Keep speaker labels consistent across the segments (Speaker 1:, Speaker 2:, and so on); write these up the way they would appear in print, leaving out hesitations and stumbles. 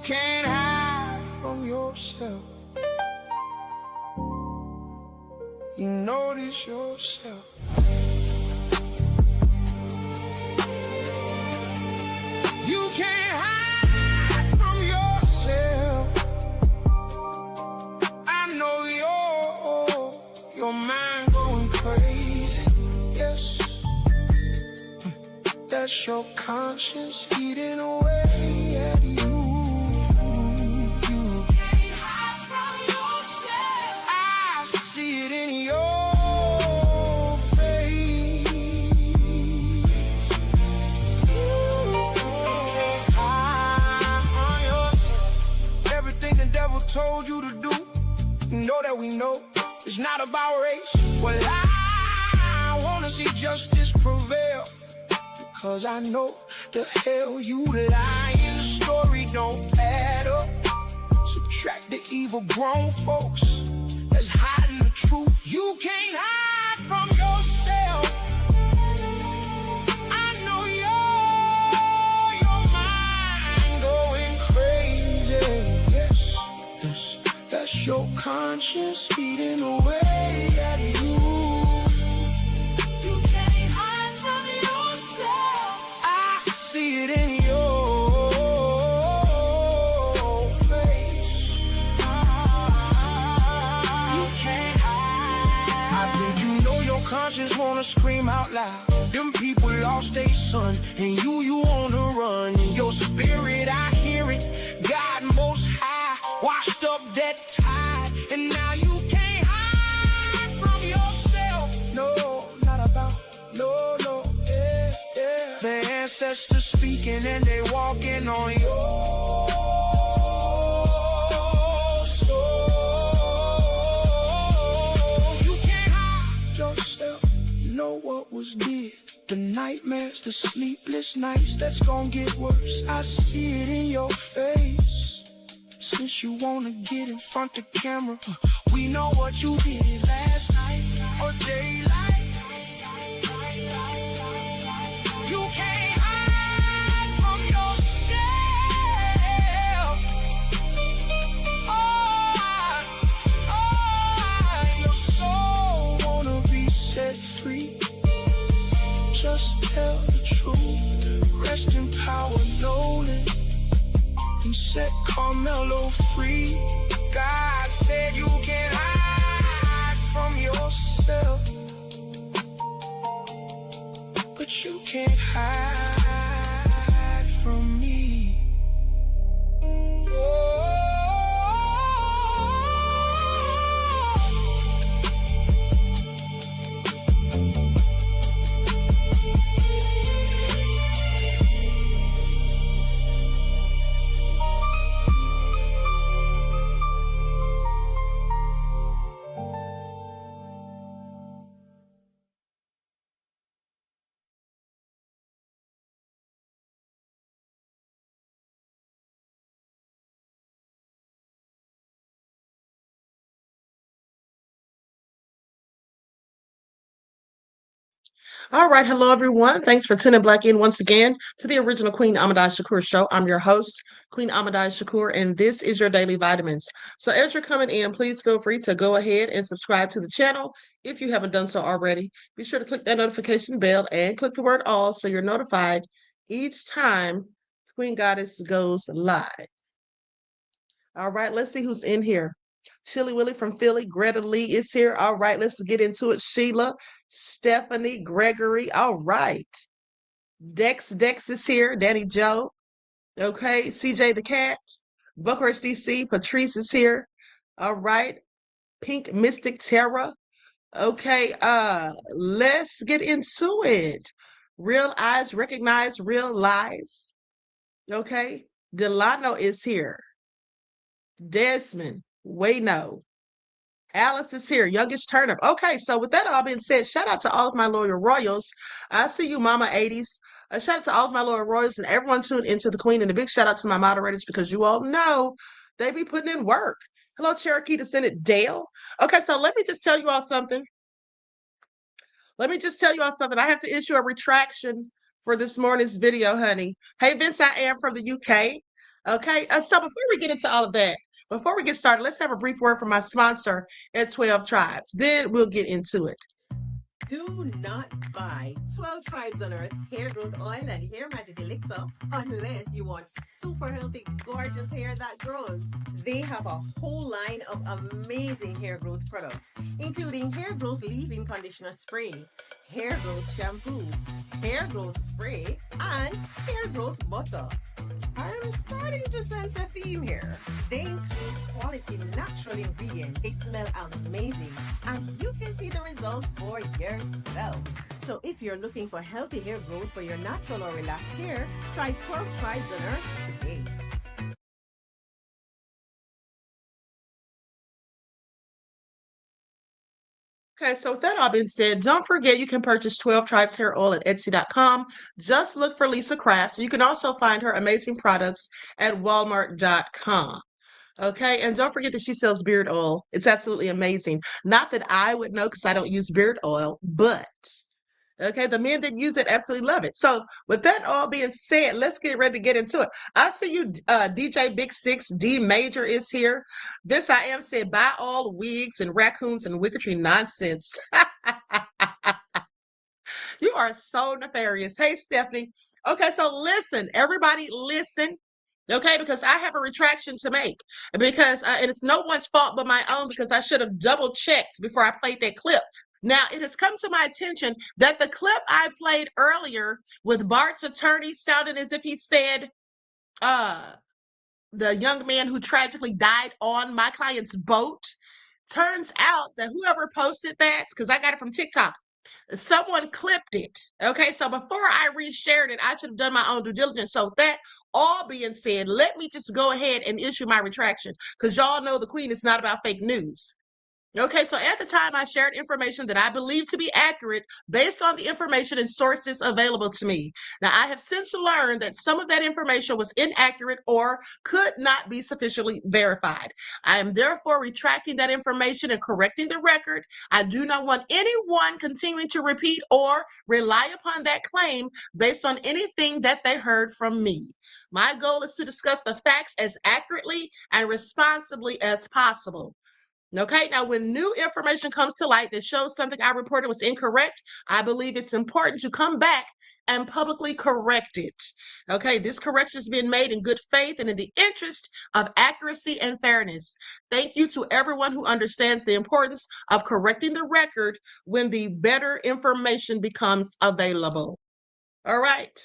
Speaker 1: can't hide from yourself. You know this yourself. You can't hide from yourself. I know your mind going crazy. Yes, that's your conscience eating away at you. You can't hide from yourself. I see it in your face. You can't hide from yourself. Everything the devil told you to do, you know that we know it's not about race. Well, I wanna see justice prevail, because I know the hell you lie and the story don't add up. Subtract the evil grown folks that's hiding the truth. You can't hide from yourself. I know your mind going crazy. Yes, that's your conscience eating away at you. You can't hide from yourself. I see it in your face. You can't hide. I think you know your conscience wanna scream out loud. Them people lost their son, and you on the run. In your spirit, I hear it. God most high washed up that tide, and now you can't hide from yourself. No, not about, no, yeah. The ancestors speaking and they walking on your soul. You can't hide yourself. You know what was did. The nightmares, the sleepless nights, that's gonna get worse. I see it in your face. Since you wanna get in front of camera, we know what you did last night or daylight. You can't hide from yourself. Your soul wanna be set free. Just tell the truth. Rest in power, Nolan, and set Carmelo free. God said you can't hide from yourself, but you can't hide from me.
Speaker 2: All right, hello everyone. Thanks for tuning back in once again to the original Queen Ahmadiyyah Shakur show. I'm your host, Queen Ahmadiyyah Shakur, and this is your daily vitamins. So as you're coming in, please feel free to go ahead and subscribe to the channel if you haven't done so already. Be sure to click that notification bell and click the word all so you're notified each time Queen Goddess goes live. All right, let's see who's in here. Chili Willie from Philly. Greta Lee is here. All right, let's get into it. Sheila, Stephanie, Gregory. All right. Dex is here. Danny Joe. Okay. CJ the Cat. Buckhurst DC. Patrice is here. All right. Pink Mystic Terra. Okay. Let's get into it. Real eyes recognize real lies. Okay. Delano is here. Desmond. Wayno. Alice is here, youngest turnip. Okay, so with that all being said, shout out to all of my loyal royals. I see you, Mama 80s. Shout out to all of my loyal royals and everyone tuned into the Queen, and a big shout out to my moderators because you all know they be putting in work. Hello, Cherokee Descendant Dale. Okay, so let me just tell you all something. I have to issue a retraction for this morning's video, honey. Hey, Vince, I am from the UK. Okay, so before we get into all of that, before we get started, let's have a brief word from my sponsor at 12 Tribes. Then we'll get into it.
Speaker 3: Do not buy 12 Tribes on Earth hair growth oil and hair magic elixir unless you want super healthy, gorgeous hair that grows. They have a whole line of amazing hair growth products, including hair growth leave-in conditioner spray, hair growth shampoo, hair growth spray, and hair growth butter. I'm starting to sense a theme here. They include quality natural ingredients. They smell amazing, and you can see the results for yourself. So if you're looking for healthy hair growth for your natural or relaxed hair, try 12 Tribes on Earth today.
Speaker 2: Okay, so with that all being said, don't forget you can purchase 12 Tribes Hair Oil at Etsy.com. Just look for Lisa Crafts. You can also find her amazing products at Walmart.com. Okay, and don't forget that she sells beard oil. It's absolutely amazing. Not that I would know because I don't use beard oil, but okay, the men that use it absolutely love it. So, with that all being said, let's get ready to get into it. I see you, DJ Big Six D Major is here. This I am said, buy all wigs and raccoons and wicketry nonsense. You are so nefarious. Hey, Stephanie. Okay, so listen, everybody, listen. Okay, because I have a retraction to make because and it's no one's fault but my own because I should have double checked before I played that clip. Now, it has come to my attention that the clip I played earlier with Bart's attorney sounded as if he said, uh, the young man who tragically died on my client's boat. Turns out that whoever posted that, because I got it from TikTok, someone clipped it. Okay, so before I reshared it, I should have done my own due diligence. So that all being said, let me just go ahead and issue my retraction because y'all know the queen is not about fake news. Okay, so at the time, I shared information that I believe to be accurate based on the information and sources available to me. Now, I have since learned that some of that information was inaccurate or could not be sufficiently verified. I am therefore retracting that information and correcting the record. I do not want anyone continuing to repeat or rely upon that claim based on anything that they heard from me. My goal is to discuss the facts as accurately and responsibly as possible. Okay, now when new information comes to light that shows something I reported was incorrect, I believe it's important to come back and publicly correct it. Okay, this correction is being made in good faith and in the interest of accuracy and fairness. Thank you to everyone who understands the importance of correcting the record when the better information becomes available. All right.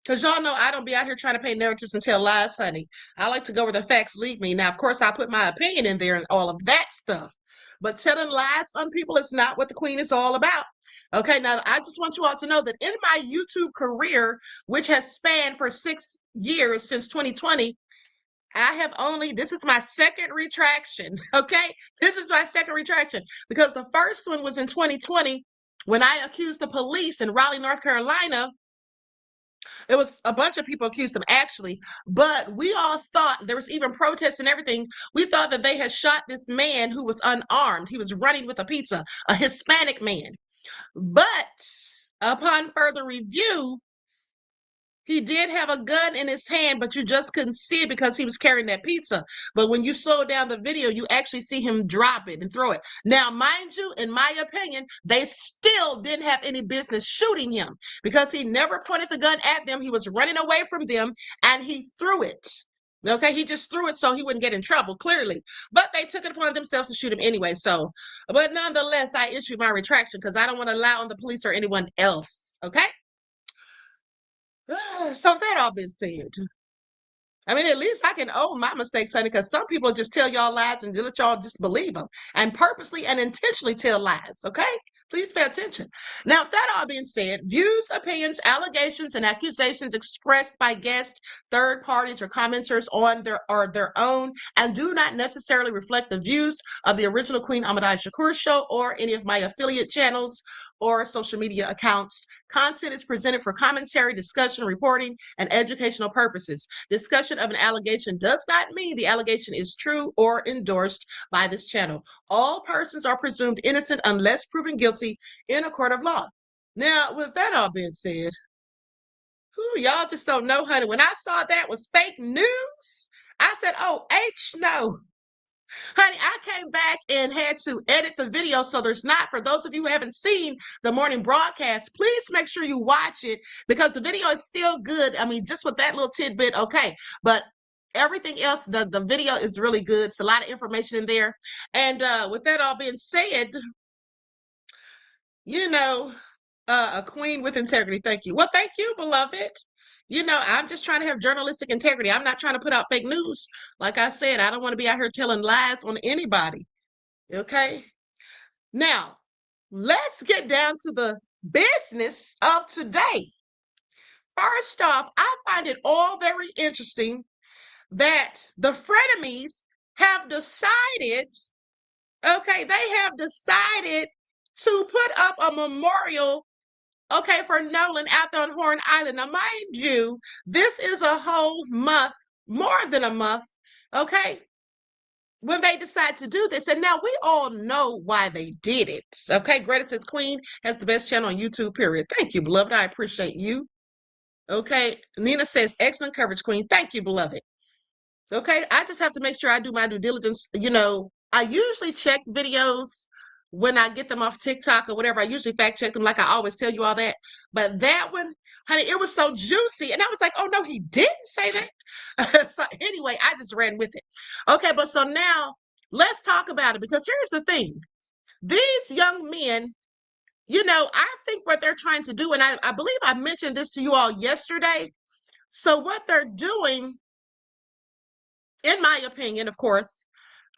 Speaker 2: Because y'all know I don't be out here trying to paint narratives and tell lies, honey. I like to go where the facts lead me. Now, of course, I put my opinion in there and all of that stuff. But telling lies on people is not what the queen is all about. Okay, now I just want you all to know that in my YouTube career, which has spanned for 6 years since 2020, I have only, this is my second retraction. Okay, this is my second retraction because the first one was in 2020 when I accused the police in Raleigh, North Carolina. It was a bunch of people accused him actually, but we all thought there was even protests and everything. We thought that they had shot this man who was unarmed. He was running with a pizza, a Hispanic man. But upon further review, he did have a gun in his hand, but you just couldn't see it because he was carrying that pizza. But when you slow down the video, you actually see him drop it and throw it. Now, mind you, in my opinion, they still didn't have any business shooting him because he never pointed the gun at them. He was running away from them and he threw it. Okay, he just threw it so he wouldn't get in trouble, clearly. But they took it upon themselves to shoot him anyway. So, but nonetheless, I issued my retraction because I don't want to lie on the police or anyone else. Okay? So that all been said. I mean, at least I can own my mistakes, honey, because some people just tell y'all lies and let y'all just believe them and purposely and intentionally tell lies, okay? Please pay attention. Now, with that all being said, views, opinions, allegations, and accusations expressed by guests, third parties, or commenters on their own and do not necessarily reflect the views of the original Queen Ahmadiyyah Shakur show or any of my affiliate channels or social media accounts. Content is presented for commentary, discussion, reporting, and educational purposes. Discussion of an allegation does not mean the allegation is true or endorsed by this channel. All persons are presumed innocent unless proven guilty in a court of law. Now, with that all being said, Ooh, y'all just don't know, honey. When I saw that was fake news, I said, oh, no. Honey, I came back and had to edit the video so there's not. For those of you who haven't seen the morning broadcast, please make sure you watch it because the video is still good. I mean, just with that little tidbit, okay. But everything else, the video is really good. It's a lot of information in there. And with that all being said, you know, a queen with integrity. Thank you. Well, thank you, beloved. You know, I'm just trying to have journalistic integrity. I'm not trying to put out fake news. Like I said, I don't want to be out here telling lies on anybody. Okay. Now, let's get down to the business of today. First off, I find it all very interesting that the frenemies have decided, okay, they have decided to put up a memorial, okay, for Nolan out there on Horn Island. Now, mind you, this is a whole month, more than a month, okay, when they decide to do this. And now we all know why they did it. Okay, Greta says Queen has the best channel on YouTube, period. Thank you, beloved. I appreciate you. Okay, Nina says excellent coverage, Queen. Thank you, beloved. Okay, I just have to make sure I do my due diligence. You know, I usually check videos when I get them off TikTok or whatever. I usually fact check them like I always tell you all that. But that one, honey, it was so juicy. And I was like, oh no, he didn't say that. So anyway, I just ran with it. Okay, but so now let's talk about it because here's the thing. These young men, you know, I think what they're trying to do, and I believe I mentioned this to you all yesterday. So what they're doing, in my opinion, of course,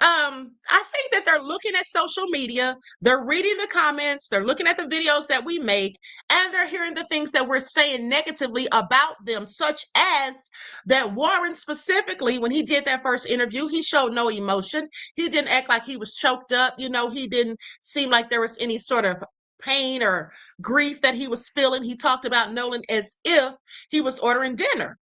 Speaker 2: I think that they're looking at social media, they're reading the comments, they're looking at the videos that we make, and they're hearing the things that we're saying negatively about them, such as that Warren specifically, when he did that first interview, he showed no emotion. He didn't act like he was choked up. You know, he didn't seem like there was any sort of pain or grief that he was feeling. He talked about Nolan as if he was ordering dinner.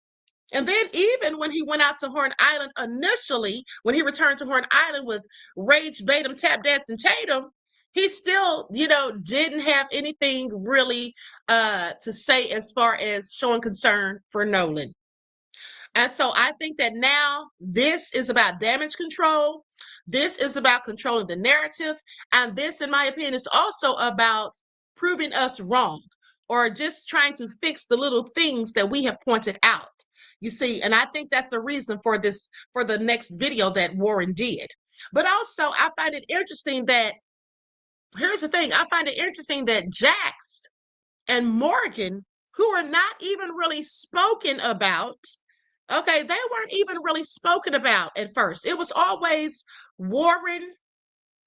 Speaker 2: And then even when he went out to Horn Island initially, when he returned to Horn Island with Rage, Batum, Tap Dance, and Tatum, he still, you know, didn't have anything really to say as far as showing concern for Nolan. And so I think that now this is about damage control. This is about controlling the narrative. And this, in my opinion, is also about proving us wrong or just trying to fix the little things that we have pointed out. You see, and I think that's the reason for this, for the next video that Warren did. But also, I find it interesting that, here's the thing, I find it interesting that Jax and Morgan, who are not even really spoken about, okay, they weren't even really spoken about at first. It was always Warren,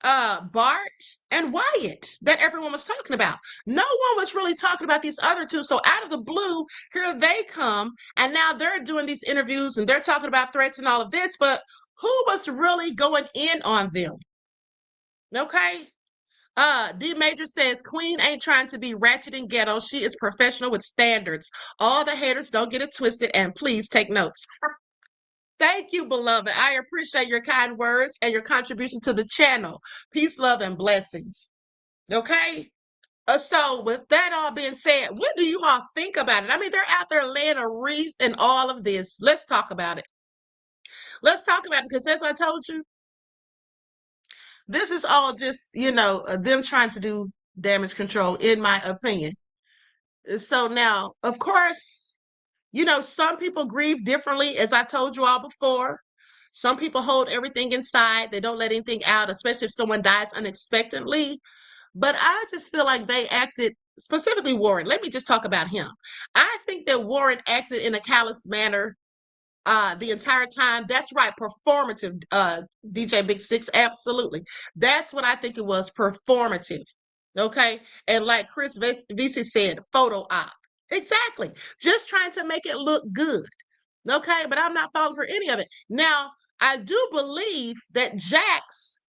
Speaker 2: Bart, and Wyatt that everyone was talking about. No one was really talking about these other two. So out of the blue, here they come, and now they're doing these interviews and they're talking about threats and all of this, but who was really going in on them? Okay. D Major says Queen ain't trying to be ratchet and ghetto. She is professional with standards. All the haters don't get it twisted, and please take notes. Thank you, beloved. I appreciate your kind words and your contribution to the channel. Peace, love, and blessings. Okay? So with that all being said, what do you all think about it? I mean, they're out there laying a wreath and all of this. Let's talk about it. Let's talk about it because as I told you, this is all just, you know, them trying to do damage control, in my opinion. So now, of course, you know, some people grieve differently, as I told you all before. Some people hold everything inside. They don't let anything out, especially if someone dies unexpectedly. But I just feel like they acted, specifically Warren. Let me just talk about him. I think that Warren acted in a callous manner the entire time. That's right, performative, DJ Big Six, absolutely. That's what I think it was, performative. Okay, and like Chris VC said, photo op. Exactly, just trying to make it look good. Okay, but I'm not falling for any of it. Now, I do believe that Jax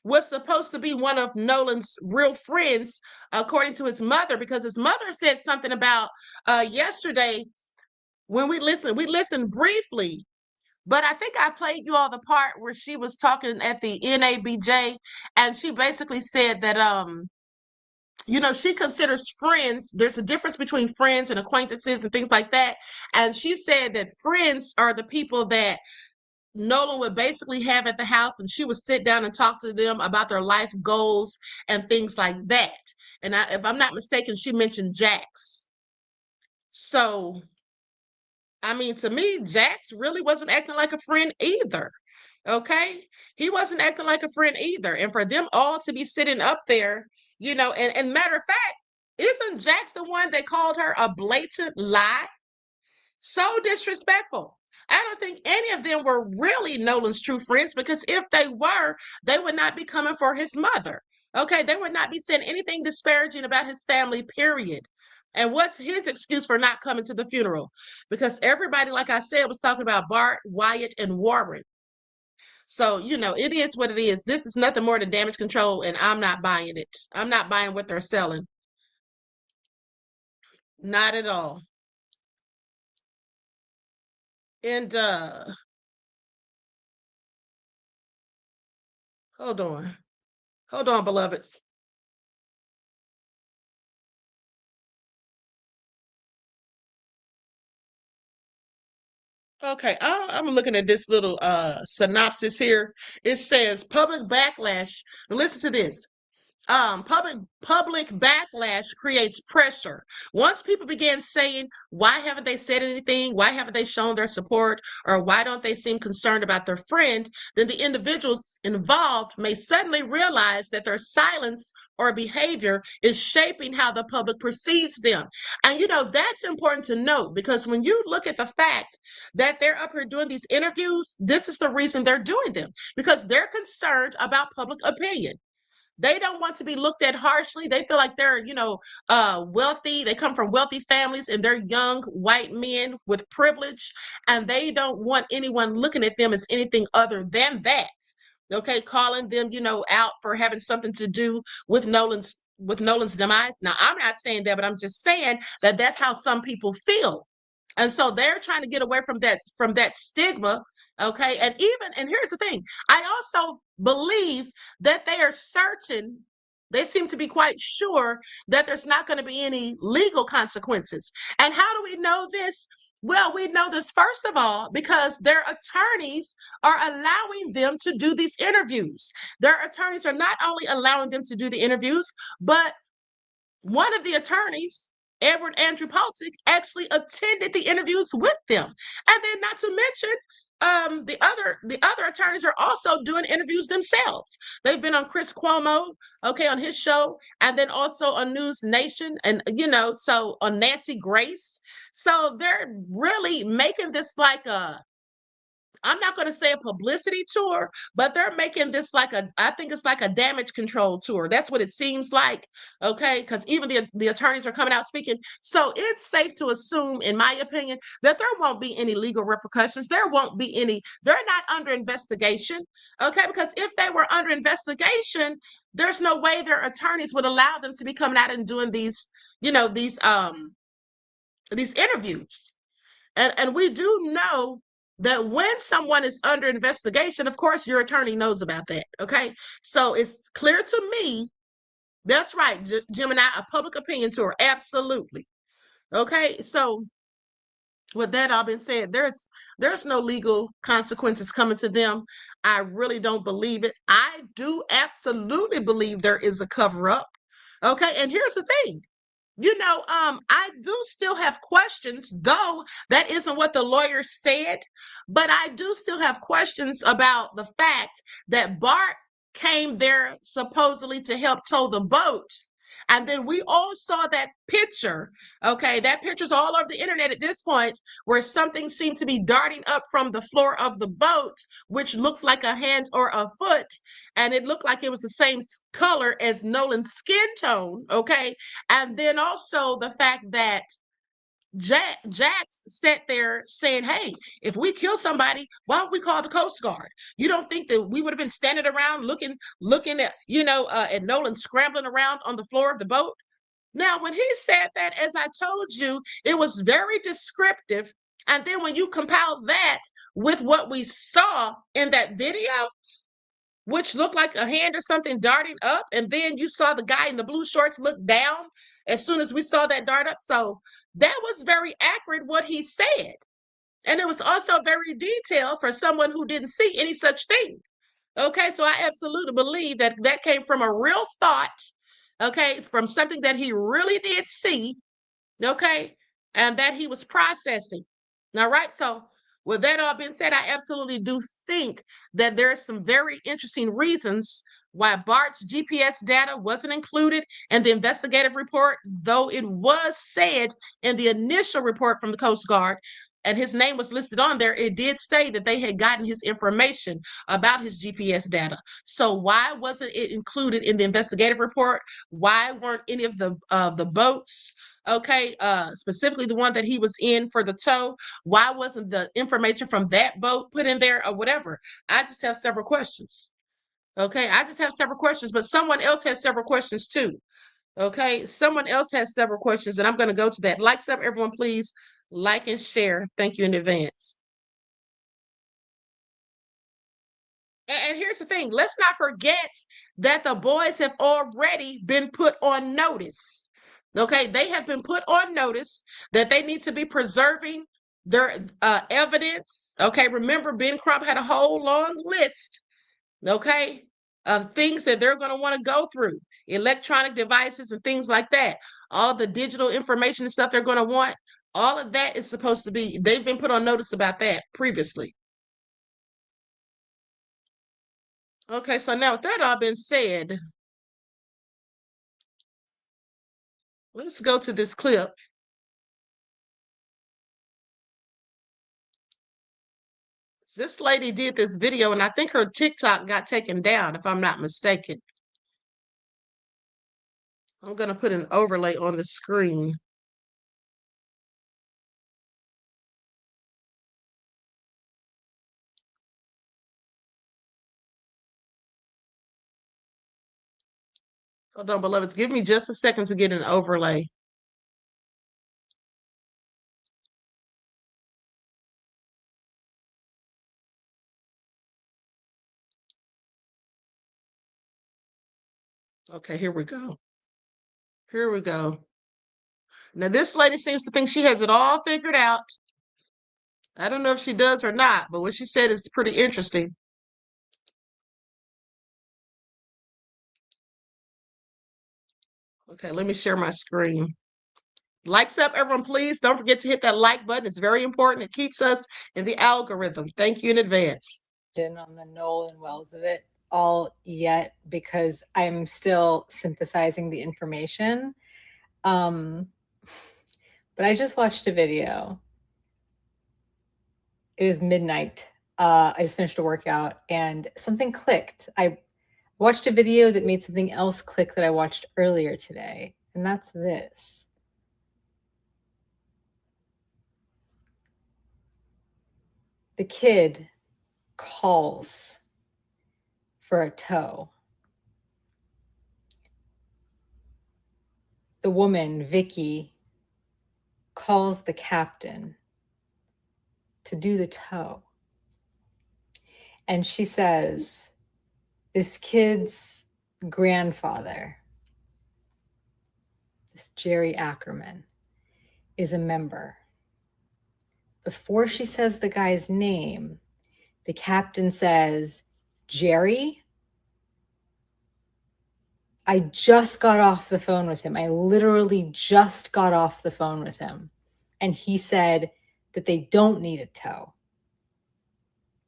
Speaker 2: was supposed to be one of Nolan's real friends, according to his mother, because his mother said something about yesterday when we listened briefly, but I think I played you all the part where she was talking at the NABJ, and she basically said that she considers friends. There's a difference between friends and acquaintances and things like that. And she said that friends are the people that Nolan would basically have at the house, and she would sit down and talk to them about their life goals and things like that. And if I'm not mistaken, she mentioned Jax. So, I mean, to me, Jax really wasn't acting like a friend either. Okay. He wasn't acting like a friend either. And for them all to be sitting up there, and matter of fact, isn't Jax the one that called her a blatant lie? So disrespectful. I don't think any of them were really Nolan's true friends, because if they were, they would not be coming for his mother. Okay. They would not be saying anything disparaging about his family, period. And what's his excuse for not coming to the funeral? Because everybody, like I said, was talking about Bart, Wyatt, and Warren. So, it is what it is. This is nothing more than damage control, and I'm not buying it. I'm not buying what they're selling. Not at all. And hold on. Hold on, beloveds. Okay, I'm looking at this little synopsis here. It says public backlash. Listen to this. Public backlash creates pressure. Once people begin saying, why haven't they said anything? Why haven't they shown their support? Or why don't they seem concerned about their friend? Then the individuals involved may suddenly realize that their silence or behavior is shaping how the public perceives them. And that's important to note, because when you look at the fact that they're up here doing these interviews, this is the reason they're doing them, because they're concerned about public opinion. They don't want to be looked at harshly. They feel like they're, wealthy. They come from wealthy families, and they're young white men with privilege, and they don't want anyone looking at them as anything other than that. Okay, calling them, out for having something to do with Nolan's demise. Now, I'm not saying that, but I'm just saying that that's how some people feel. And so they're trying to get away from that stigma. Okay. And here's the thing. I also believe that they are certain, they seem to be quite sure that there's not going to be any legal consequences. And how do we know this? Well, we know this, first of all, because their attorneys are allowing them to do these interviews. Their attorneys are not only allowing them to do the interviews, but one of the attorneys, Edward Andrew Palcic, actually attended the interviews with them. And then, not to mention, the other attorneys are also doing interviews themselves. They've been on Chris Cuomo, okay, on his show, and then also on News Nation, and so on Nancy Grace. So they're really making this like I'm not going to say a publicity tour, but they're making this I think it's like a damage control tour. That's what it seems like. Okay. Because even the attorneys are coming out speaking. So it's safe to assume, in my opinion, that there won't be any legal repercussions. There won't be any, they're not under investigation. Okay. Because if they were under investigation, there's no way their attorneys would allow them to be coming out and doing these interviews. And we do know that when someone is under investigation, of course, your attorney knows about that. Okay. So it's clear to me. That's right, Gemini, a public opinion tour. Absolutely. Okay. So with that all been said, there's no legal consequences coming to them. I really don't believe it. I do absolutely believe there is a cover up. Okay. And here's the thing. I do still have questions, though that isn't what the lawyer said, but I do still have questions about the fact that Bart came there supposedly to help tow the boat. And then we all saw that picture. Okay, that picture's all over the internet at this point, where something seemed to be darting up from the floor of the boat, which looks like a hand or a foot. And it looked like it was the same color as Nolan's skin tone. Okay. And then also the fact that Jax sat there saying, hey, if we kill somebody, why don't we call the Coast Guard? You don't think that we would have been standing around looking at, at Nolan scrambling around on the floor of the boat? Now, when he said that, as I told you, it was very descriptive. And then when you compile that with what we saw in that video, which looked like a hand or something darting up, and then you saw the guy in the blue shorts look down as soon as we saw that dart up. So that was very accurate what he said. And it was also very detailed for someone who didn't see any such thing. Okay, so I absolutely believe that that came from a real thought, okay, from something that he really did see, okay, and that he was processing. All right, so with that all being said, I absolutely do think that there are some very interesting reasons why Bart's GPS data wasn't included in the investigative report, though it was said in the initial report from the Coast Guard and his name was listed on there, it did say that they had gotten his information about his GPS data. So why wasn't it included in the investigative report? Why weren't any of the boats, okay, specifically the one that he was in for the tow, why wasn't the information from that boat put in there or whatever? I just have several questions. Okay, I just have several questions, but someone else has several questions too. Okay, someone else has several questions, and I'm going to go to that. Likes up, everyone, please like and share. Thank you in advance. And here's the thing, let's not forget that the boys have already been put on notice. Okay, they have been put on notice that they need to be preserving their evidence. Okay, remember, Ben Crump had a whole long list, okay, of things that they're going to want to go through, electronic devices and things like that. All the digital information and stuff they're going to want, all of that is supposed to be, they've been put on notice about that previously. Okay, so now with that all been said, let's go to this clip. This lady did this video, and I think her TikTok got taken down, if I'm not mistaken. I'm going to put an overlay on the screen. Hold on, beloveds. Give me just a second to get an overlay. Okay, here we go. Here we go. Now, this lady seems to think she has it all figured out. I don't know if she does or not, but what she said is pretty interesting. Okay, let me share my screen. Likes up, everyone, please. Don't forget to hit that like button. It's very important. It keeps us in the algorithm. Thank you in advance.
Speaker 4: On the Nolan wells of it all yet because I'm still synthesizing the information. But I just watched a video. It is midnight. I just finished a workout and something clicked. I watched a video that made something else click that I watched earlier today, and that's this. The kid calls for a tow. The woman, Vicky, calls the captain to do the tow. And she says, this kid's grandfather, this Jerry Ackerman, is a member. Before she says the guy's name, the captain says, Jerry? I just got off the phone with him. I literally just got off the phone with him. And he said that they don't need a tow,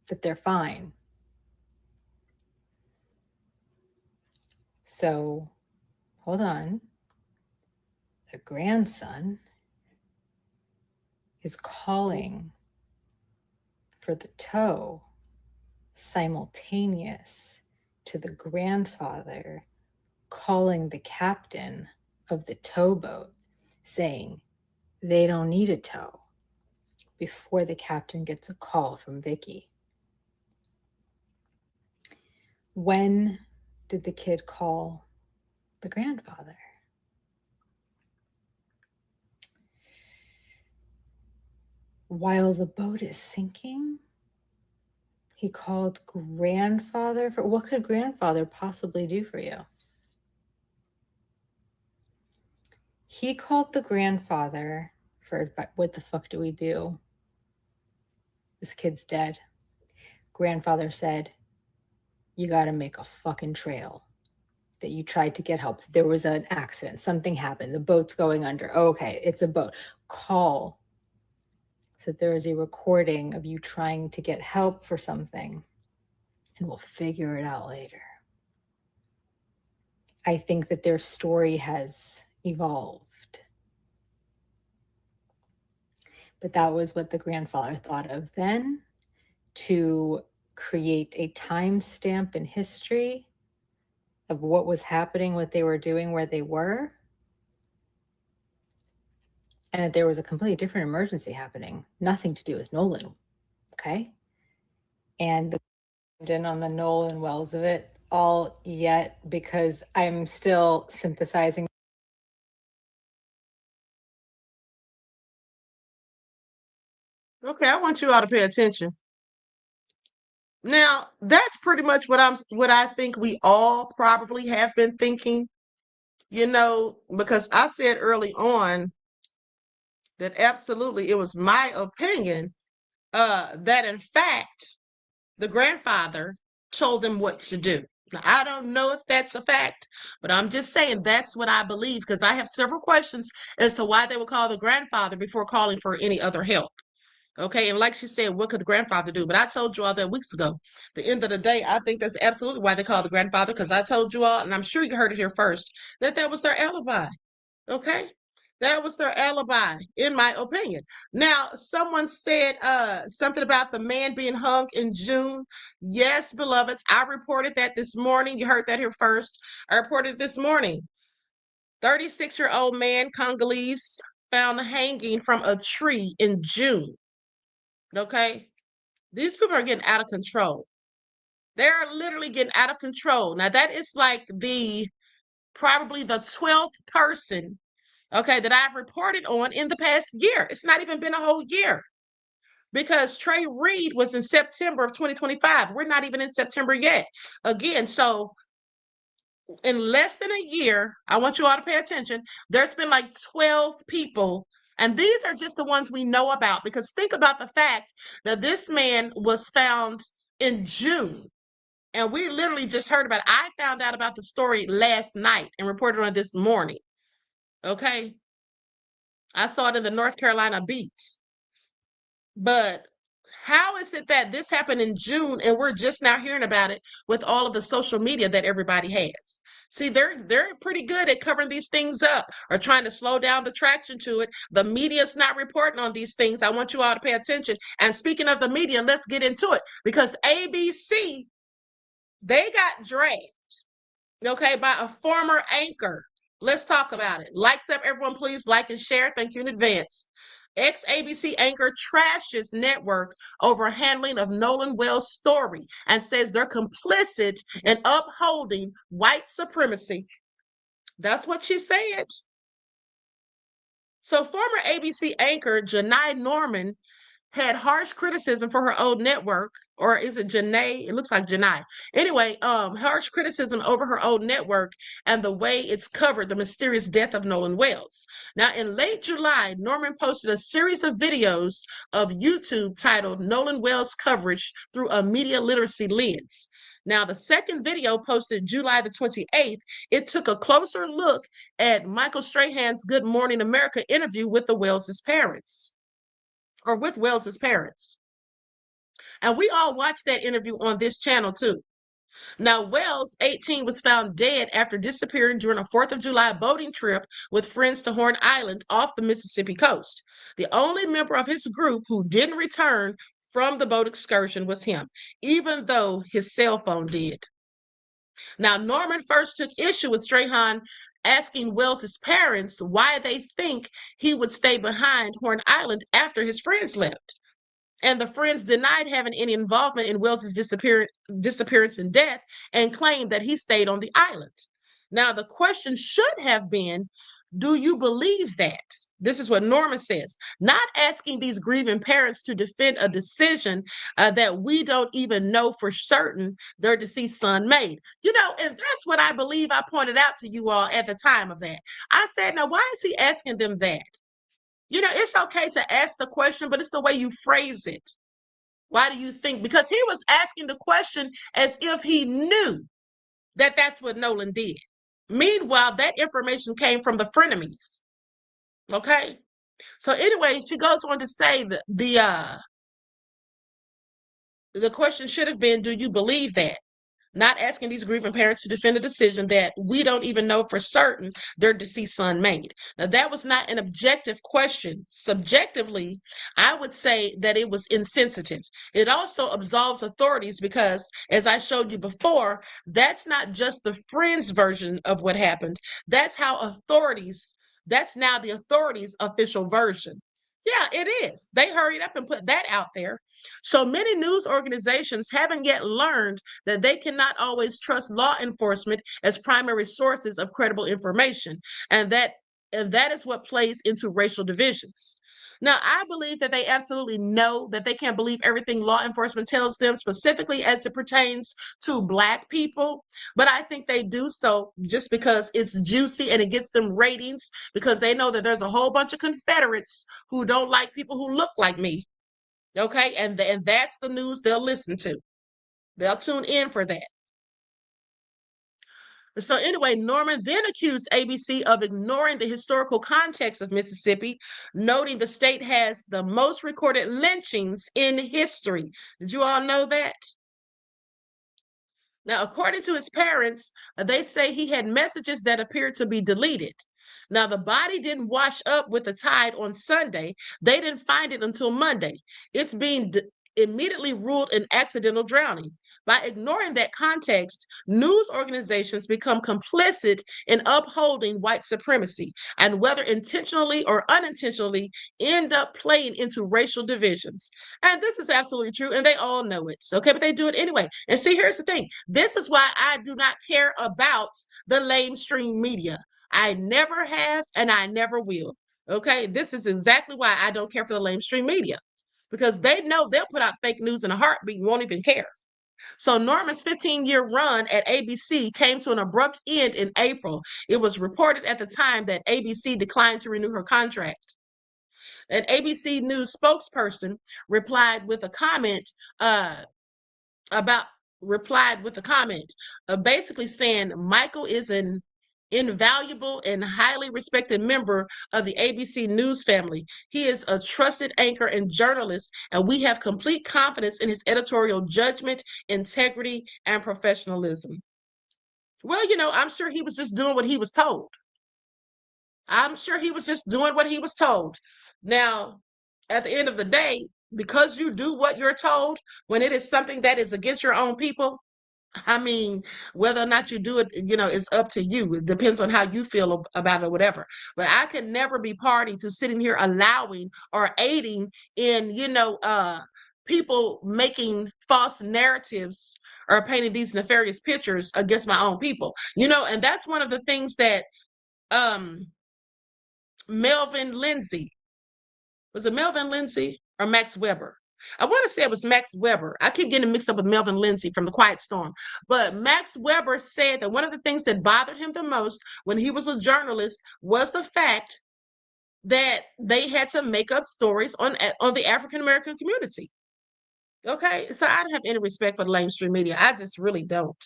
Speaker 4: that they're fine. So, hold on. The grandson is calling for the tow simultaneous to the grandfather calling the captain of the towboat saying they don't need a tow before the captain gets a call from Vicky. When did the kid call the grandfather? While the boat is sinking? He called grandfather for what could grandfather possibly do for you? He called the grandfather for what the fuck do we do? This kid's dead. Grandfather said, you got to make a fucking trail. That you tried to get help. There was an accident. Something happened. The boat's going under. Okay, it's a boat. Call. So there is a recording of you trying to get help for something. And we'll figure it out later. I think that their story has evolved. But that was what the grandfather thought of then, to create a timestamp in history of what was happening, what they were doing, where they were. And that there was a completely different emergency happening. Nothing to do with Nolan. Okay? And in on the Nolan wells of it all yet, because I'm still synthesizing.
Speaker 2: Okay, I want you all to pay attention. Now, that's pretty much what I think we all probably have been thinking, because I said early on that absolutely it was my opinion that in fact the grandfather told them what to do. Now, I don't know if that's a fact, but I'm just saying that's what I believe, because I have several questions as to why they would call the grandfather before calling for any other help. Okay, and like she said, what could the grandfather do? But I told you all that weeks ago. The end of the day, I think that's absolutely why they call the grandfather, because I told you all, and I'm sure you heard it here first, that was their alibi. Okay, that was their alibi, in my opinion. Now, someone said something about the man being hung in June. Yes, beloveds, I reported that this morning. You heard that here first. I reported this morning. 36-year-old man, Congolese, found hanging from a tree in June. Okay, these people are getting out of control. They're literally getting out of control. Now, that is like probably the 12th person, okay, that I've reported on in the past year. It's not even been a whole year, because Trey Reed was in September of 2025. We're not even in September yet. Again, so in less than a year, I want you all to pay attention. There's been like 12 people, and these are just the ones we know about, because think about the fact that this man was found in June. And we literally just heard about it. I found out about the story last night and reported on it this morning. Okay. I saw it in the North Carolina Beat. But how is it that this happened in June and we're just now hearing about it with all of the social media that everybody has? See, they're pretty good at covering these things up or trying to slow down the traction to it. The media's not reporting on these things. I want you all to pay attention. And speaking of the media, let's get into it, because ABC, they got dragged, okay, by a former anchor. Let's talk about it. Likes up, everyone, please like and share. Thank you in advance. Ex-ABC anchor trashes network over handling of Nolan Wells' story and says they're complicit in upholding white supremacy. That's what she said. So former ABC anchor Janai Norman had harsh criticism for her old network, or is it Janae? It looks like Janai. Anyway, harsh criticism over her old network and the way it's covered the mysterious death of Nolan Wells. Now, in late July, Norman posted a series of videos of YouTube titled Nolan Wells Coverage Through a Media Literacy Lens. Now, the second video, posted July the 28th, it took a closer look at Michael Strahan's Good Morning America interview with the Wells' parents. Or with Wells's parents. And we all watched that interview on this channel too. Now, Wells, 18, was found dead after disappearing during a 4th of July boating trip with friends to Horn Island off the Mississippi coast. The only member of his group who didn't return from the boat excursion was him, even though his cell phone did. Now, Norman first took issue with Strahan asking Wells's parents why they think he would stay behind Horn Island after his friends left. And the friends denied having any involvement in Wells's disappearance and death and claimed that he stayed on the island. Now, the question should have been, Do you believe that? This is what Norman says. Not asking these grieving parents to defend a decision that we don't even know for certain their deceased son made. And that's what I believe I pointed out to you all at the time of that. I said, now, why is he asking them that? It's okay to ask the question, but it's the way you phrase it. Why do you think? Because he was asking the question as if he knew that that's what Nolan did. Meanwhile, that information came from the frenemies. Okay. So anyway, she goes on to say that the question should have been, do you believe that? Not asking these grieving parents to defend a decision that we don't even know for certain their deceased son made. Now, that was not an objective question. Subjectively, I would say that it was insensitive. It also absolves authorities because, as I showed you before, that's not just the friends' version of what happened. That's now the authorities' official version. Yeah, it is. They hurried up and put that out there. So many news organizations haven't yet learned that they cannot always trust law enforcement as primary sources of credible information, and that is what plays into racial divisions. Now, I believe that they absolutely know that they can't believe everything law enforcement tells them, specifically as it pertains to Black people, but I think they do so just because it's juicy and it gets them ratings, because they know that there's a whole bunch of Confederates who don't like people who look like me. Okay, and that's the news they'll listen to. They'll tune in for that. So anyway, Norman then accused ABC of ignoring the historical context of Mississippi, noting the state has the most recorded lynchings in history. Did you all know that? Now, according to his parents, they say he had messages that appeared to be deleted. Now, the body didn't wash up with the tide on Sunday. They didn't find it until Monday. It's being immediately ruled an accidental drowning. By ignoring that context, news organizations become complicit in upholding white supremacy, and whether intentionally or unintentionally, end up playing into racial divisions. And this is absolutely true, and they all know it. Okay, but they do it anyway. And see, here's the thing. This is why I do not care about the lamestream media. I never have, and I never will. Okay, this is exactly why I don't care for the lamestream media, because they know they'll put out fake news in a heartbeat and won't even care. So Norman's 15-year run at ABC came to an abrupt end in April. It was reported at the time that ABC declined to renew her contract. An ABC News spokesperson replied with a comment basically saying Michael is an invaluable and highly respected member of the ABC News family. He is a trusted anchor and journalist, and we have complete confidence in his editorial judgment, integrity, and professionalism. Well, I'm sure he was just doing what he was told. Now, at the end of the day, because you do what you're told, when it is something that is against your own people, I mean, whether or not you do it, is up to you. It depends on how you feel about it or whatever. But I could never be party to sitting here allowing or aiding in, people making false narratives or painting these nefarious pictures against my own people. And that's one of the things that Melvin Lindsay, was it Melvin Lindsay or Max Weber? I want to say it was Max Weber. I keep getting mixed up with Melvin Lindsay from The Quiet Storm. But Max Weber said that one of the things that bothered him the most when he was a journalist was the fact that they had to make up stories on the African American community. Okay, so I don't have any respect for the lamestream media. I just really don't.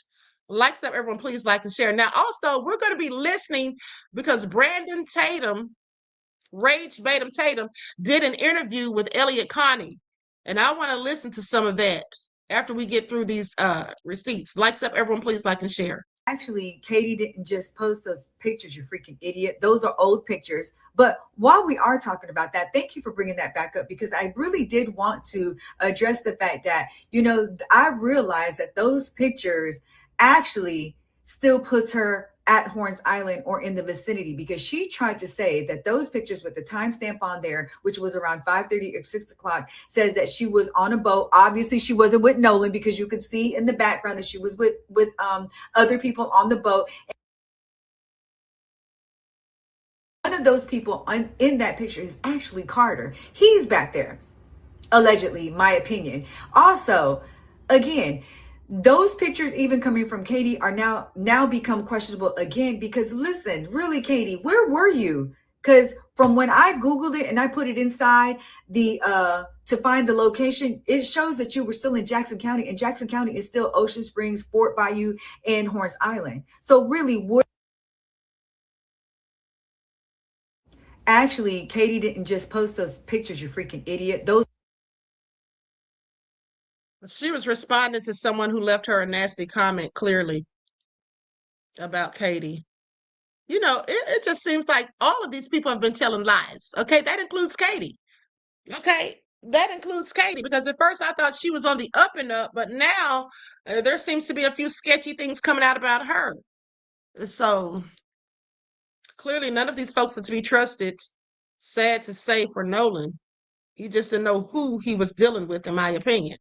Speaker 2: Like stuff, everyone, please like and share. Now, also, we're going to be listening because Brandon Tatum, Rage Batum Tatum, did an interview with Eliott Connie. And I want to listen to some of that after we get through these receipts. Likes up, everyone, please like and share.
Speaker 5: Actually, Katie didn't just post those pictures, you freaking idiot. Those are old pictures. But while we are talking about that, thank you for bringing that back up, because I really did want to address the fact that, I realized that those pictures actually still puts her at Horns Island or in the vicinity, because she tried to say that those pictures with the timestamp on there, which was around 5:30 or 6 o'clock, says that she was on a boat. Obviously, she wasn't with Nolan, because you could see in the background that she was with other people on the boat. One of those people in that picture is actually Carter. He's back there, allegedly, my opinion. Also, again, those pictures even coming from Katie are now become questionable again, because listen, really, Katie, where were you? Because from when I Googled it and I put it inside the to find the location, it shows that you were still in Jackson County, and Jackson County is still Ocean Springs, Fort Bayou, and Horns Island. So really, what actually, Katie didn't just post those pictures, you freaking idiot. Those
Speaker 2: She was responding to someone who left her a nasty comment clearly about Katie. You know, it just seems like all of these people have been telling lies. Okay, that includes Katie. Okay, that includes Katie, because at first I thought she was on the up and up, but now there seems to be a few sketchy things coming out about her. So clearly none of these folks are to be trusted. Sad to say for Nolan. He just didn't know who he was dealing with, in my opinion.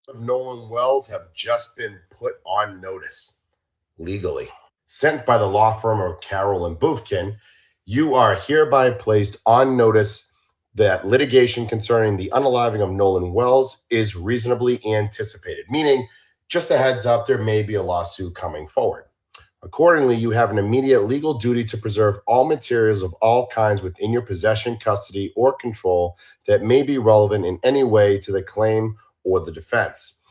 Speaker 6: Of Nolan Wells have just been put on notice legally. Sent by the law firm of Carroll and Bufkin, you are hereby placed on notice that litigation concerning the unaliving of Nolan Wells is reasonably anticipated, meaning, just a heads up, there may be a lawsuit coming forward. Accordingly, you have an immediate legal duty to preserve all materials of all kinds within your possession, custody, or control that may be relevant in any way to the claim or the defense.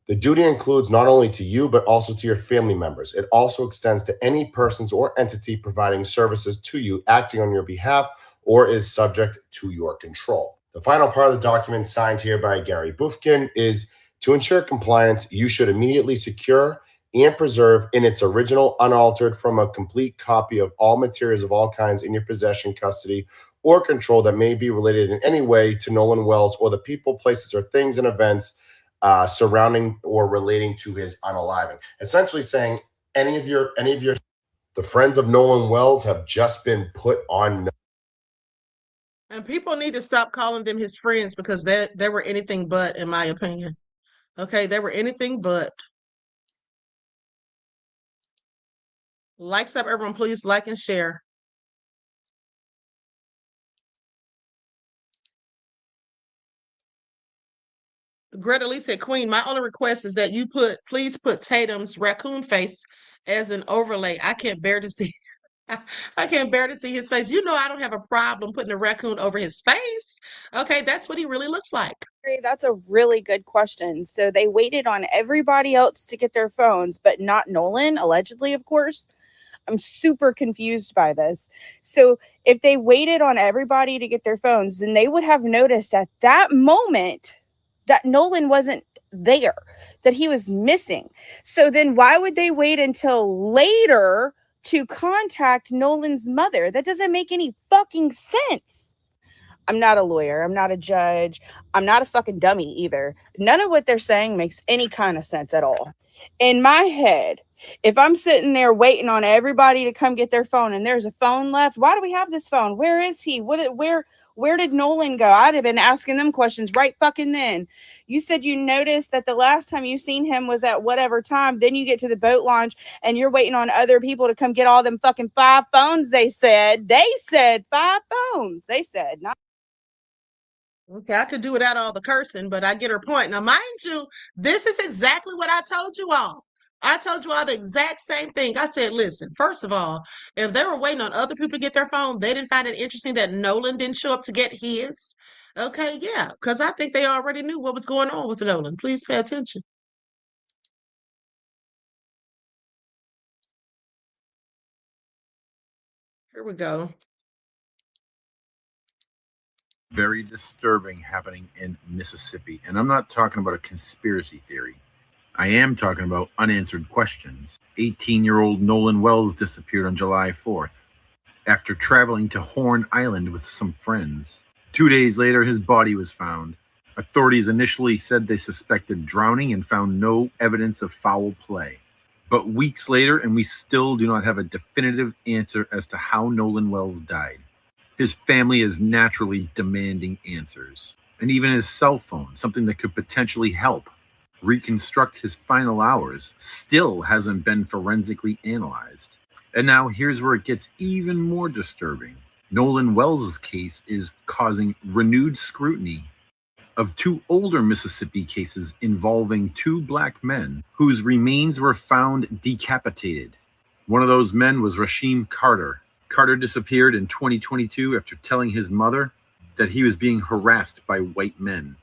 Speaker 6: The duty includes not only to you, but also to your family members. It also extends to any persons or entity providing services to you, acting on your behalf, or is subject to your control. The final part of the document, signed here by Gary Bufkin, is to ensure compliance, you should immediately secure and preserve in its original, unaltered, from a complete copy of all materials of all kinds in your possession, custody, or control that may be related in any way to Nolan Wells or the people, places, or things and events surrounding or relating to his unaliving. Essentially saying the friends of Nolan Wells have just been put on.
Speaker 2: And people need to stop calling them his friends, because they were anything but, in my opinion. Okay, they were anything but. Likes up, everyone. Please like and share. Greta Lee said, Queen, my only request is that you please put Tatum's raccoon face as an overlay. I can't bear to see. I can't bear to see his face. You know, I don't have a problem putting a raccoon over his face. Okay, that's what he really looks like.
Speaker 7: That's a really good question. So they waited on everybody else to get their phones, but not Nolan, allegedly, of course. I'm super confused by this. So if they waited on everybody to get their phones, then they would have noticed at that moment that Nolan wasn't there, that he was missing. So then why would they wait until later to contact Nolan's mother? That doesn't make any fucking sense. I'm not a lawyer. I'm not a judge. I'm not a fucking dummy either. None of what they're saying makes any kind of sense at all. In my head, if I'm sitting there waiting on everybody to come get their phone and there's a phone left, why do we have this phone? Where is he? Where did Nolan go? I'd have been asking them questions right fucking then. You said you noticed that the last time you seen him was at whatever time. Then you get to the boat launch and you're waiting on other people to come get all them fucking 5 phones. They said 5 phones. They said not.
Speaker 2: Okay, I could do without all the cursing, but I get her point. Now, mind you, this is exactly what I told you all. I told you all the exact same thing. I said, listen, first of all, if they were waiting on other people to get their phone, they didn't find it interesting that Nolan didn't show up to get his. Okay, yeah, because I think they already knew what was going on with Nolan. Please pay attention. Here we go.
Speaker 8: Very disturbing happening in Mississippi. And I'm not talking about a conspiracy theory. I am talking about unanswered questions. 18-year-old Nolan Wells disappeared on July 4th after traveling to Horn Island with some friends. 2 days later, his body was found. Authorities initially said they suspected drowning and found no evidence of foul play. But weeks later, and we still do not have a definitive answer as to how Nolan Wells died. His family is naturally demanding answers. And even his cell phone, something that could potentially help reconstruct his final hours, still hasn't been forensically analyzed. And now here's where it gets even more disturbing. Nolan Wells' case is causing renewed scrutiny of two older Mississippi cases involving two black men whose remains were found decapitated. One of those men was Rasheem Carter. Carter disappeared in 2022 after telling his mother that he was being harassed by white men.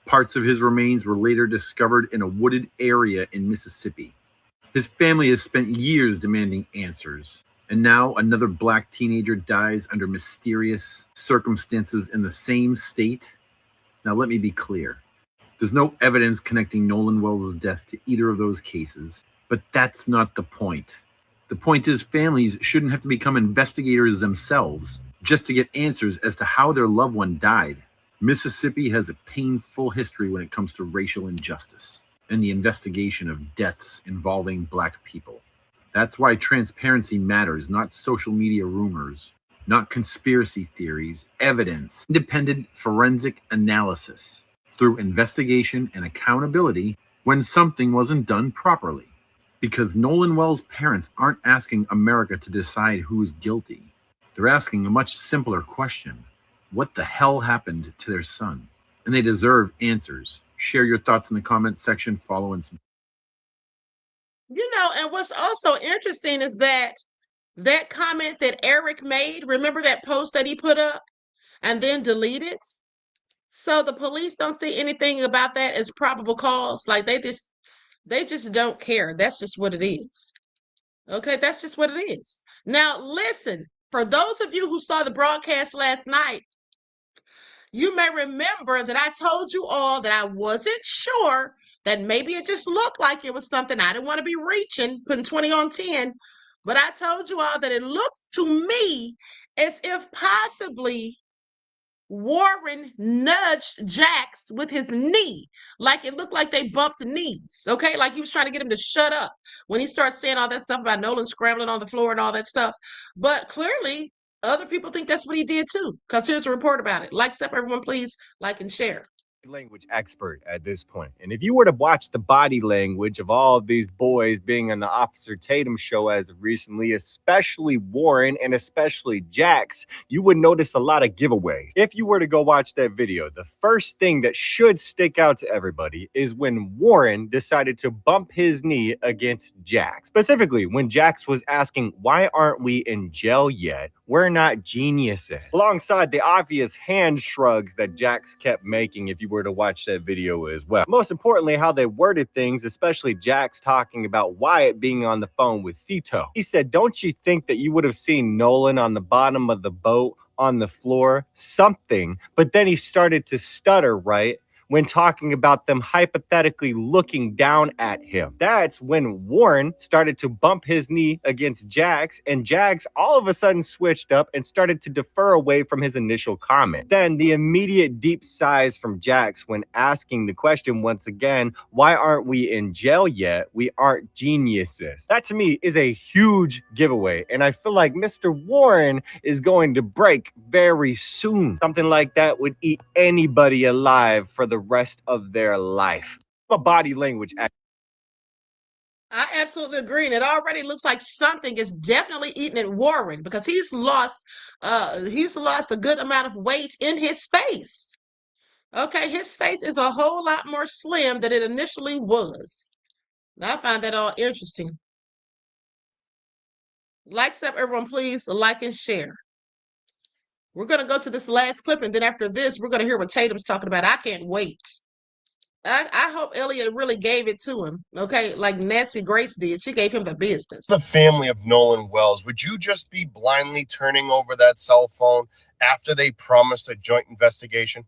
Speaker 8: Parts of his remains were later discovered in a wooded area in Mississippi. His family has spent years demanding answers, and now another black teenager dies under mysterious circumstances in the same state. Now, let me be clear. There's no evidence connecting Nolan Wells' death to either of those cases, but that's not the point. The point is families shouldn't have to become investigators themselves just to get answers as to how their loved one died. Mississippi has a painful history when it comes to racial injustice and the investigation of deaths involving black people. That's why transparency matters, not social media rumors, not conspiracy theories, evidence, independent forensic analysis through investigation and accountability when something wasn't done properly. Because Nolan Wells' parents aren't asking America to decide who's guilty. They're asking a much simpler question. What the hell happened to their son? And they deserve answers. Share your thoughts in the comments section. Follow and subscribe.
Speaker 2: And what's also interesting is that comment that Eric made, remember that post that he put up and then deleted? So the police don't see anything about that as probable cause. Like they just don't care. That's just what it is. Okay, that's just what it is. Now, listen, for those of you who saw the broadcast last night, you may remember that I told you all that I wasn't sure, that maybe it just looked like it was something. I didn't want to be reaching, putting 20 on 10, but I told you all that it looks to me as if possibly Warren nudged Jax with his knee, like it looked like they bumped knees, okay? Like he was trying to get him to shut up when he started saying all that stuff about Nolan scrambling on the floor and all that stuff. But clearly, other people think that's what he did too, because here's a report about it. Like stuff, everyone, please like and share.
Speaker 9: Language expert at this point. And if you were to watch the body language of all of these boys being on the Officer Tatum show as of recently, especially Warren and especially Jax, you would notice a lot of giveaways. If you were to go watch that video, the first thing that should stick out to everybody is when Warren decided to bump his knee against Jax. Specifically, when Jax was asking, why aren't we in jail yet? We're not geniuses. Alongside the obvious hand shrugs that Jax kept making if you were to watch that video as well. Most importantly, how they worded things, especially Jax talking about Wyatt being on the phone with Cito. He said, don't you think that you would have seen Nolan on the bottom of the boat, on the floor, something? But then he started to stutter, right? When talking about them hypothetically looking down at him. That's when Warren started to bump his knee against Jax, and Jax all of a sudden switched up and started to defer away from his initial comment. Then the immediate deep sighs from Jax when asking the question once again, why aren't we in jail yet? We aren't geniuses. That to me is a huge giveaway, and I feel like Mr. Warren is going to break very soon. Something like that would eat anybody alive for the rest of their life. A body language.
Speaker 2: I absolutely agree. And it already looks like something is definitely eating at Warren, because he's lost a good amount of weight in his face. Okay, his face is a whole lot more slim than it initially was. Now, I find that all interesting. Like up, everyone, please like and share. We're going to go to this last clip, and then after this, we're going to hear what Tatum's talking about. I can't wait. I hope Eliott really gave it to him, okay, like Nancy Grace did. She gave him the business.
Speaker 6: The family of Nolan Wells, would you just be blindly turning over that cell phone after they promised a joint investigation?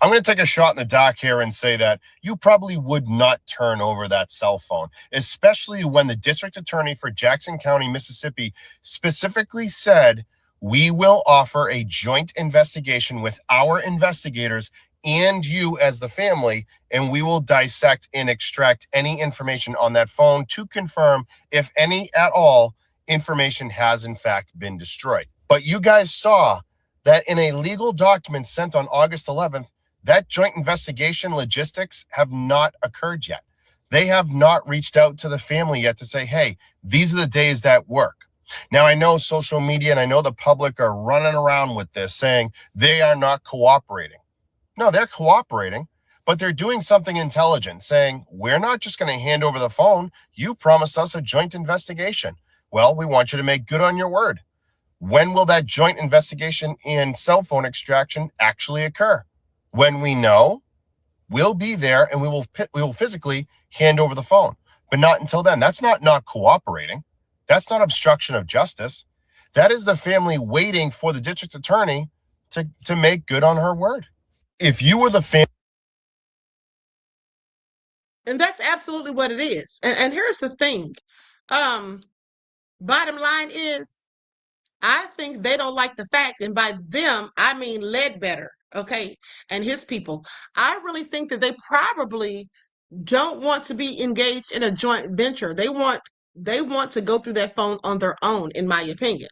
Speaker 6: I'm going to take a shot in the dark here and say that you probably would not turn over that cell phone, especially when the district attorney for Jackson County, Mississippi, specifically said, we will offer a joint investigation with our investigators and you as the family, and we will dissect and extract any information on that phone to confirm if any at all information has in fact been destroyed. But you guys saw that in a legal document sent on August 11th, that joint investigation logistics have not occurred yet. They have not reached out to the family yet to say, hey, these are the days that work. Now, I know social media and I know the public are running around with this saying they are not cooperating. No, they're cooperating, but they're doing something intelligent, saying, we're not just going to hand over the phone. You promised us a joint investigation. Well, we want you to make good on your word. When will that joint investigation and cell phone extraction actually occur? When we know, we'll be there and we will physically hand over the phone, but not until then. That's not cooperating. That's not obstruction of justice. That is the family waiting for the district attorney to make good on her word. If you were the family.
Speaker 2: And that's absolutely what it is. And here's the thing. Bottom line is, I think they don't like the fact, and by them, I mean Ledbetter, okay, and his people. I really think that they probably don't want to be engaged in a joint venture. They want to go through that phone on their own, in my opinion.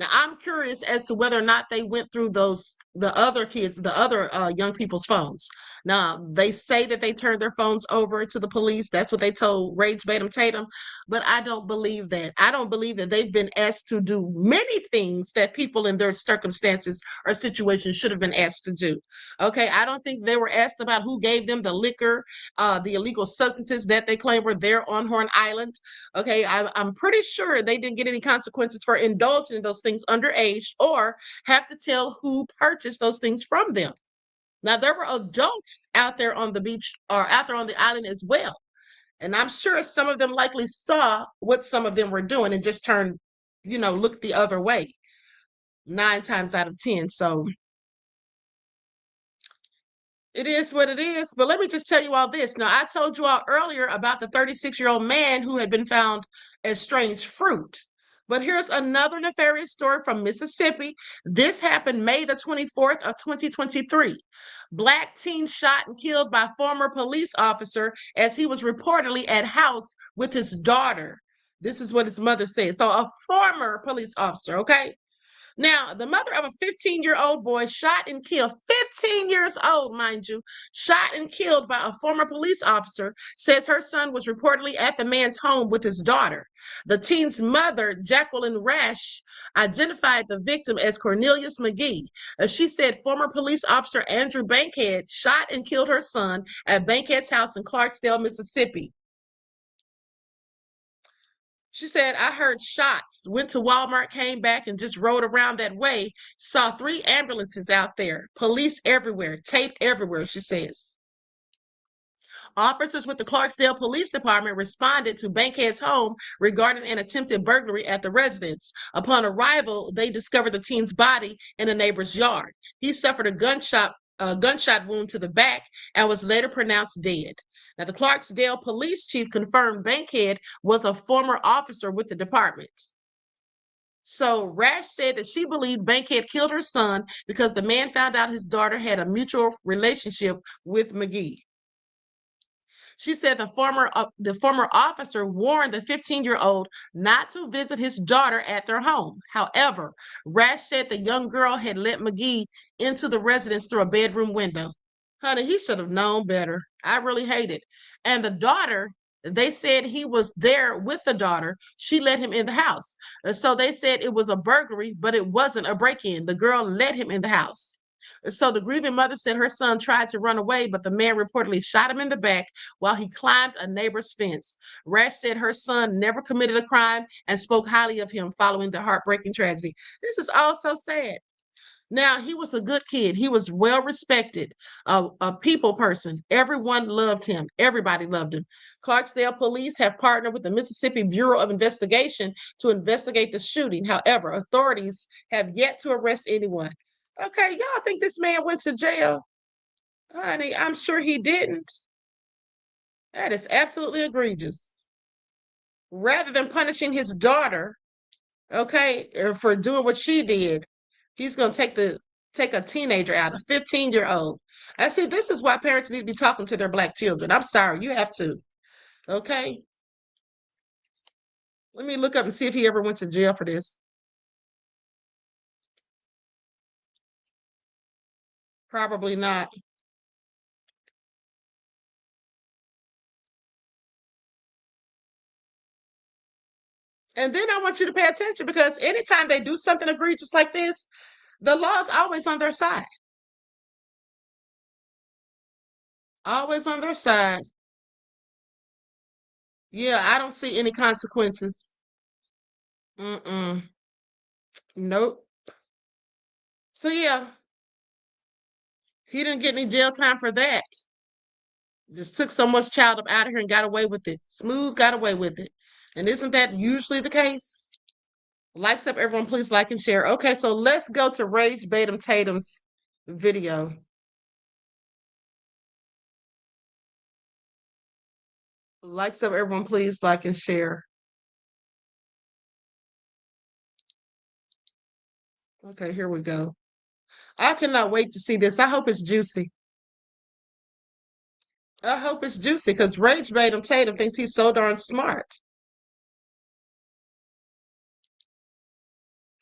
Speaker 2: Now, I'm curious as to whether or not they went through the other kids, the other young people's phones. Now, they say that they turned their phones over to the police. That's what they told Rage Batum Tatum. But I don't believe that. I don't believe that they've been asked to do many things that people in their circumstances or situations should have been asked to do. Okay, I don't think they were asked about who gave them the liquor, the illegal substances that they claim were there on Horn Island. Okay, I'm pretty sure they didn't get any consequences for indulging in those things underage or have to tell who purchased those things from them. Now, there were adults out there on the beach or out there on the island as well. And I'm sure some of them likely saw what some of them were doing and just turned, looked the other way 9 times out of 10. So it is what it is. But let me just tell you all this. Now, I told you all earlier about the 36-year-old man who had been found as strange fruit. But here's another nefarious story from Mississippi. This happened May the 24th of 2023. Black teen shot and killed by former police officer as he was reportedly at house with his daughter. This is what his mother said. So a former police officer, okay? Now, the mother of a 15-year-old boy shot and killed, 15 years old, mind you, shot and killed by a former police officer, says her son was reportedly at the man's home with his daughter. The teen's mother, Jacqueline Rash, identified the victim as Cornelius McGee. She said former police officer Andrew Bankhead shot and killed her son at Bankhead's house in Clarksdale, Mississippi. She said, I heard shots, went to Walmart, came back, and just rode around that way. Saw 3 ambulances out there, police everywhere, taped everywhere, she says. Officers with the Clarksdale Police Department responded to Bankhead's home regarding an attempted burglary at the residence. Upon arrival, they discovered the teen's body in a neighbor's yard. He suffered a gunshot wound to the back and was later pronounced dead. Now, the Clarksdale police chief confirmed Bankhead was a former officer with the department. So Rash said that she believed Bankhead killed her son because the man found out his daughter had a mutual relationship with McGee. She said the former officer warned the 15-year-old not to visit his daughter at their home. However, Rash said the young girl had let McGee into the residence through a bedroom window. Honey, he should have known better. I really hate it. And the daughter, they said he was there with the daughter. She let him in the house. So they said it was a burglary, but it wasn't a break-in. The girl let him in the house. So the grieving mother said her son tried to run away, but the man reportedly shot him in the back while he climbed a neighbor's fence. Rash said her son never committed a crime and spoke highly of him following the heartbreaking tragedy. This is all so sad. Now, he was a good kid. He was well respected, a people person. Everyone loved him. Everybody loved him. Clarksdale police have partnered with the Mississippi Bureau of Investigation to investigate the shooting. However, authorities have yet to arrest anyone. Okay, y'all think this man went to jail? Honey, I'm sure he didn't. That is absolutely egregious. Rather than punishing his daughter, okay, for doing what she did, he's going to take a teenager out, a 15-year-old. I see, this is why parents need to be talking to their Black children. I'm sorry, you have to. Okay. Let me look up and see if he ever went to jail for this. Probably not. And then I want you to pay attention, because anytime they do something egregious like this, the law is always on their side. Always on their side. Yeah, I don't see any consequences. Mm-mm. Nope. So yeah, he didn't get any jail time for that. Just took someone's child up out of here and got away with it. Smooth got away with it. And isn't that usually the case? Likes up, everyone. Please like and share. Okay, so let's go to Rage Batum Tatum's video. Likes up, everyone. Please like and share. Okay, here we go. I cannot wait to see this. I hope it's juicy. I hope it's juicy, because Rage Batum Tatum thinks he's so darn smart.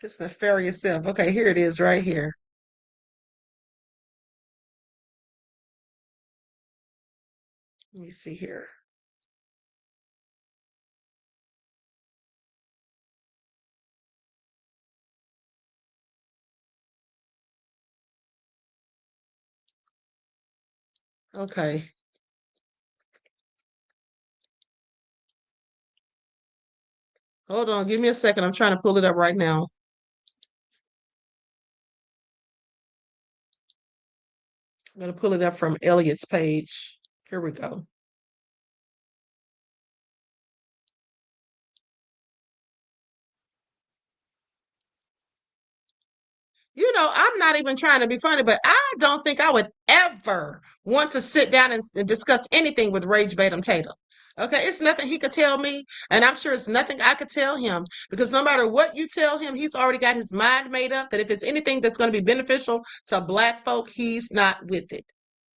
Speaker 2: His nefarious self. Okay, here it is right here. Let me see here. Okay. Hold on, give me a second. I'm trying to pull it up right now. I'm going to pull it up from Eliott's page. Here we go. You know, I'm not even trying to be funny, but I don't think I would ever want to sit down and discuss anything with Rage Batum Tatum. Okay, it's nothing he could tell me, and I'm sure it's nothing I could tell him, because no matter what you tell him, he's already got his mind made up that if it's anything that's going to be beneficial to Black folk, he's not with it.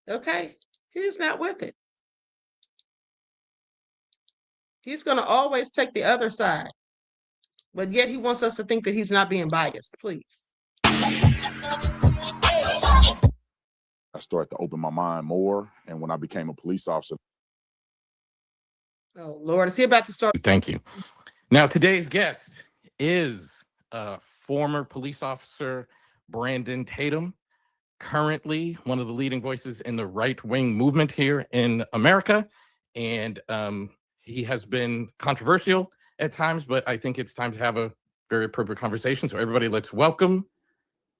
Speaker 2: Okay, he's not with it. He's going to always take the other side, but yet he wants us to think that he's not being biased. Please.
Speaker 10: I started to open my mind more. And when I became a police officer.
Speaker 2: Oh, Lord, is he about to start?
Speaker 11: Thank you. Now, today's guest is former police officer Brandon Tatum, currently one of the leading voices in the right-wing movement here in America. And he has been controversial at times, but I think it's time to have a very appropriate conversation. So everybody, let's welcome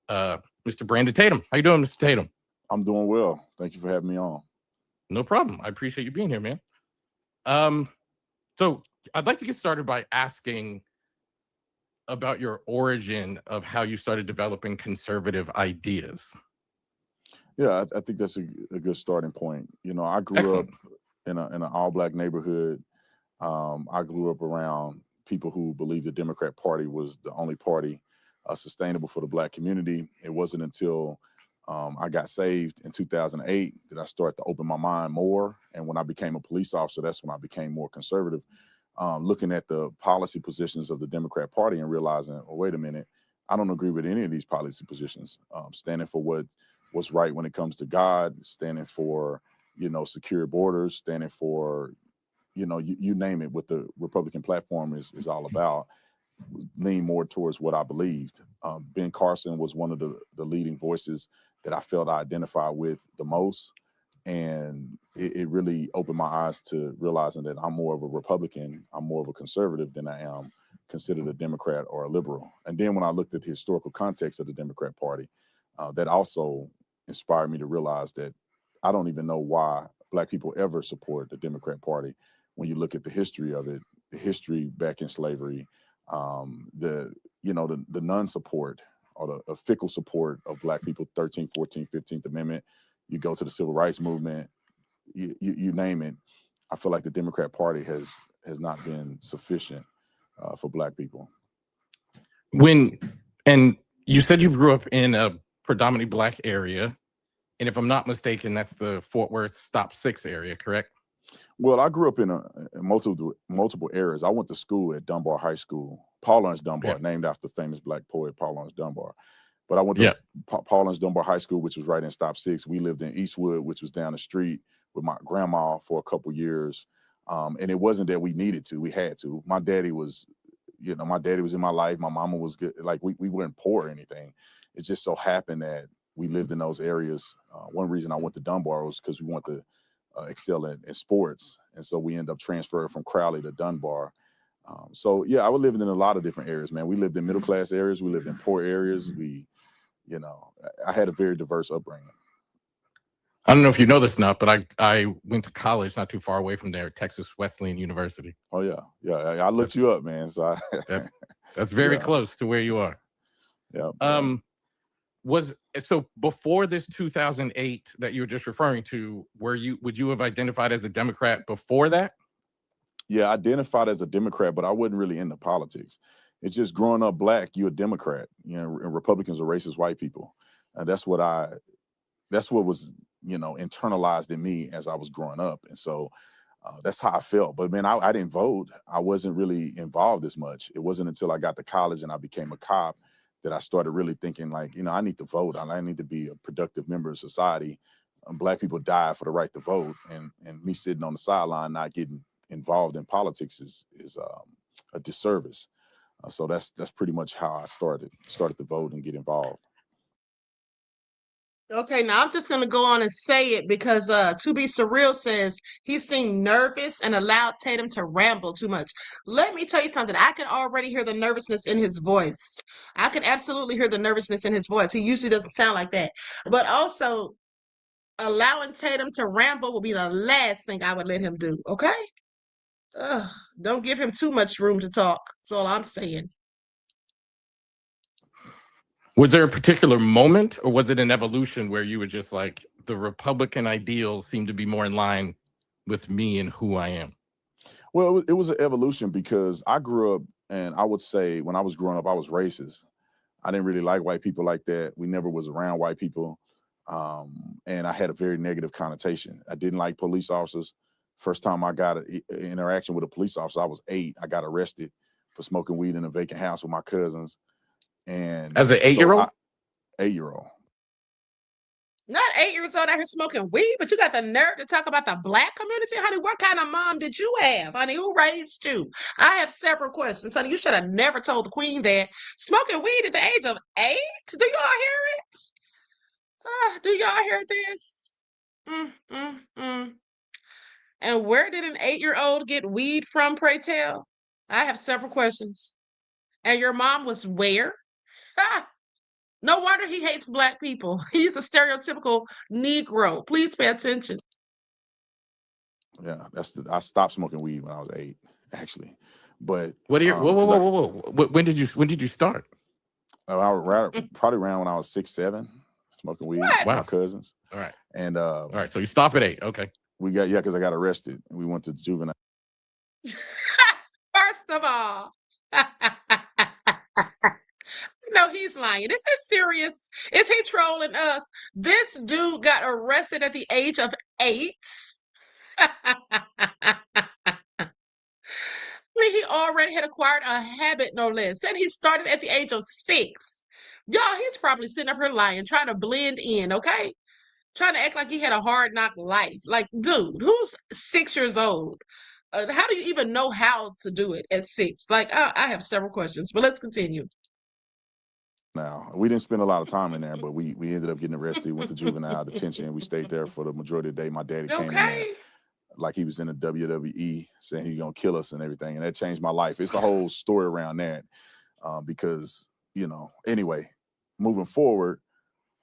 Speaker 11: Mr. Brandon Tatum. How you doing, Mr. Tatum?
Speaker 10: I'm doing well. Thank you for having me on.
Speaker 11: No problem. I appreciate you being here, man. So I'd like to get started by asking about your origin of how you started developing conservative ideas.
Speaker 10: Yeah, I think that's a good starting point. You know, I grew up in an all-Black neighborhood. I grew up around people who believed the Democrat Party was the only party sustainable for the Black community. It wasn't until I got saved in 2008 that I started to open my mind more. And when I became a police officer, that's when I became more conservative, looking at the policy positions of the Democrat Party and realizing, well, wait a minute, I don't agree with any of these policy positions. Standing for what's right when it comes to God, standing for, you know, secure borders, standing for, you know, you name it, what the Republican platform is all about, lean more towards what I believed. Ben Carson was one of the leading voices that I felt I identified with the most. And it really opened my eyes to realizing that I'm more of a Republican, I'm more of a conservative than I am considered a Democrat or a liberal. And then when I looked at the historical context of the Democrat Party, that also inspired me to realize that I don't even know why Black people ever support the Democrat Party. When you look at the history of it, the history back in slavery, the non-support or the fickle support of Black people, 13th, 14th, 15th Amendment, you go to the Civil Rights Movement, you name it. I feel like the Democrat Party has not been sufficient for Black people.
Speaker 11: And you said you grew up in a predominantly Black area, and if I'm not mistaken, that's the Fort Worth Stop 6 area, correct?
Speaker 10: Well, I grew up in multiple areas. I went to school at Dunbar High School, Paul Laurence Dunbar, named after famous Black poet Paul Laurence Dunbar. But I went to Paul Laurence Dunbar High School, which was right in Stop 6. We lived in Eastwood, which was down the street with my grandma for a couple years. And it wasn't that we needed to, we had to. My daddy was, you know, my daddy was in my life. My mama was good. Like we weren't poor or anything. It just so happened that we lived in those areas. One reason I went to Dunbar was because we wanted to excel in sports. And so we ended up transferring from Crowley to Dunbar. So yeah, I was living in a lot of different areas, man. We lived in middle-class areas. We lived in poor areas. You know, I had a very diverse upbringing.
Speaker 11: I don't know if you know this, not, but I went to college not too far away from there, Texas Wesleyan University.
Speaker 10: Oh yeah. I looked you up, man. So
Speaker 11: that's very close to where you are.
Speaker 10: Yeah.
Speaker 11: So before this 2008 that you were just referring to, would you have identified as a Democrat before that?
Speaker 10: Yeah, I identified as a Democrat, but I wasn't really into politics. It's just growing up black, you're a Democrat. You know, Republicans are racist white people. And that's what was, you know, internalized in me as I was growing up. And so that's how I felt. But man, I didn't vote. I wasn't really involved as much. It wasn't until I got to college and I became a cop that I started really thinking like, you know, I need to vote. I need to be a productive member of society. Black people die for the right to vote. And me sitting on the sideline, not getting involved in politics is a disservice. So that's pretty much how I started to vote and get involved.
Speaker 2: Okay, now I'm just going to go on and say it because To Be Surreal says he seemed nervous and allowed Tatum to ramble too much. Let me tell you something. I can already hear the nervousness in his voice. I can absolutely hear the nervousness in his voice. He usually doesn't sound like that. But also, allowing Tatum to ramble will be the last thing I would let him do, okay? Don't give him too much room to talk. That's all I'm saying.
Speaker 11: Was there a particular moment, or was it an evolution where you were just like, the Republican ideals seem to be more in line with me and who I am?
Speaker 10: Well, it was an evolution because I grew up, and I would say when I was growing up, I was racist. I didn't really like white people like that. We never was around white people. And I had a very negative connotation. I didn't like police officers. First time I got an interaction with a police officer, I was 8. I got arrested for smoking weed in a vacant house with my cousins. And
Speaker 11: as an 8-year-old?
Speaker 10: 8-year-old.
Speaker 2: Not 8 years old out here smoking weed, but you got the nerve to talk about the black community? Honey, what kind of mom did you have? Honey, who raised you? I have several questions. Honey, you should have never told the queen that. Smoking weed at the age of 8? Do y'all hear it? Do y'all hear this? And where did an 8-year-old get weed from, pray tell? I have several questions. And your mom was where? No wonder he hates black people. He's a stereotypical Negro. Please pay attention.
Speaker 10: Yeah, I stopped smoking weed when I was 8, actually. But
Speaker 11: what are your whoa. When did you start?
Speaker 10: Probably around when I was 6, 7, smoking weed with my cousins.
Speaker 11: All right.
Speaker 10: And
Speaker 11: all right, so you stop at 8. Okay.
Speaker 10: Because I got arrested and we went to juvenile.
Speaker 2: First of all, no, he's lying. This is serious. Is he trolling us? This dude got arrested at the age of 8. He already had acquired a habit, no less. And he started at the age of 6. Y'all, he's probably sitting up here lying, trying to blend in, okay? Trying to act like he had a hard knock life. Like, dude, who's 6 years old? How do you even know how to do it at 6? Like, I have several questions, but let's continue.
Speaker 10: Now, we didn't spend a lot of time in there, but we ended up getting arrested, went to juvenile detention. We stayed there for the majority of the day. My daddy came in there like he was in the WWE, saying he's going to kill us and everything. And that changed my life. It's a whole story around that because, you know, anyway, moving forward.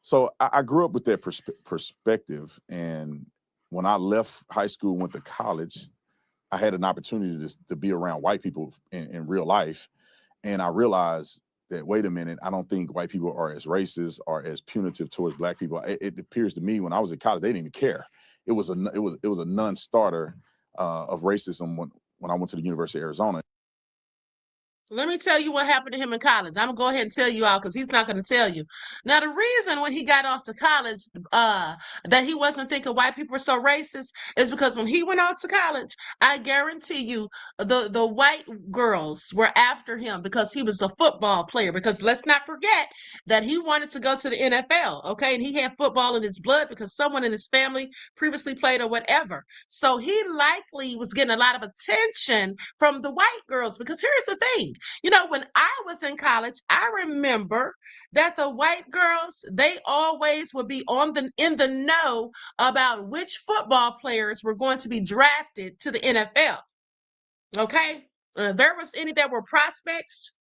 Speaker 10: So I grew up with that perspective. And when I left high school, went to college, I had an opportunity to be around white people in real life. And I realized that, wait a minute, I don't think white people are as racist or as punitive towards black people. It appears to me when I was in college, they didn't even care. It was a non-starter of racism when I went to the University of Arizona.
Speaker 2: Let me tell you what happened to him in college. I'm going to go ahead and tell you all because he's not going to tell you. Now, the reason when he got off to college that he wasn't thinking white people were so racist is because when he went off to college, I guarantee you the white girls were after him because he was a football player. Because let's not forget that he wanted to go to the NFL, okay? And he had football in his blood because someone in his family previously played or whatever. So he likely was getting a lot of attention from the white girls because here's the thing. You know, when I was in college, I remember that the white girls, they always would be in the know about which football players were going to be drafted to the NFL. Okay? There was any that were prospects,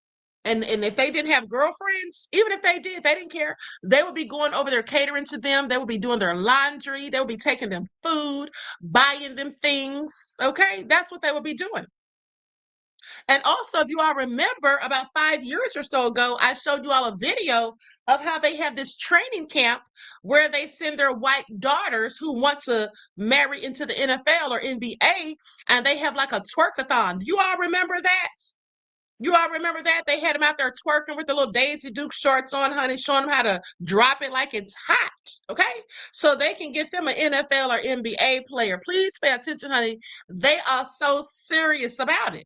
Speaker 2: and if they didn't have girlfriends, even if they did, they didn't care. They would be going over there catering to them. They would be doing their laundry. They would be taking them food, buying them things. Okay? That's what they would be doing. And also, if you all remember, about 5 years or so ago, I showed you all a video of how they have this training camp where they send their white daughters who want to marry into the NFL or NBA, and they have like a twerkathon. Do you all remember that? You all remember that? They had them out there twerking with the little Daisy Duke shorts on, honey, showing them how to drop it like it's hot, okay? So they can get them an NFL or NBA player. Please pay attention, honey. They are so serious about it.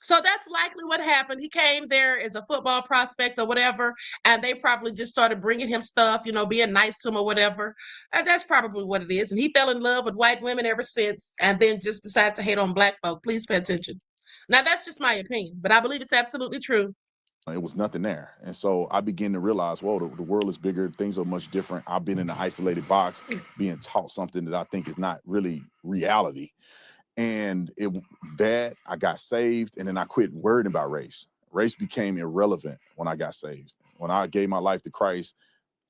Speaker 2: So that's likely what happened. He came there as a football prospect or whatever, and they probably just started bringing him stuff, you know, being nice to him or whatever. And that's probably what it is. And he fell in love with white women ever since, and then just decided to hate on black folk. Please pay attention. Now, that's just my opinion, but I believe it's absolutely true.
Speaker 10: It was nothing there. And so I began to realize, whoa, the world is bigger. Things are much different. I've been in an isolated box being taught something that I think is not really reality. And I got saved, and then I quit worrying about race. Race became irrelevant when I got saved. When I gave my life to Christ,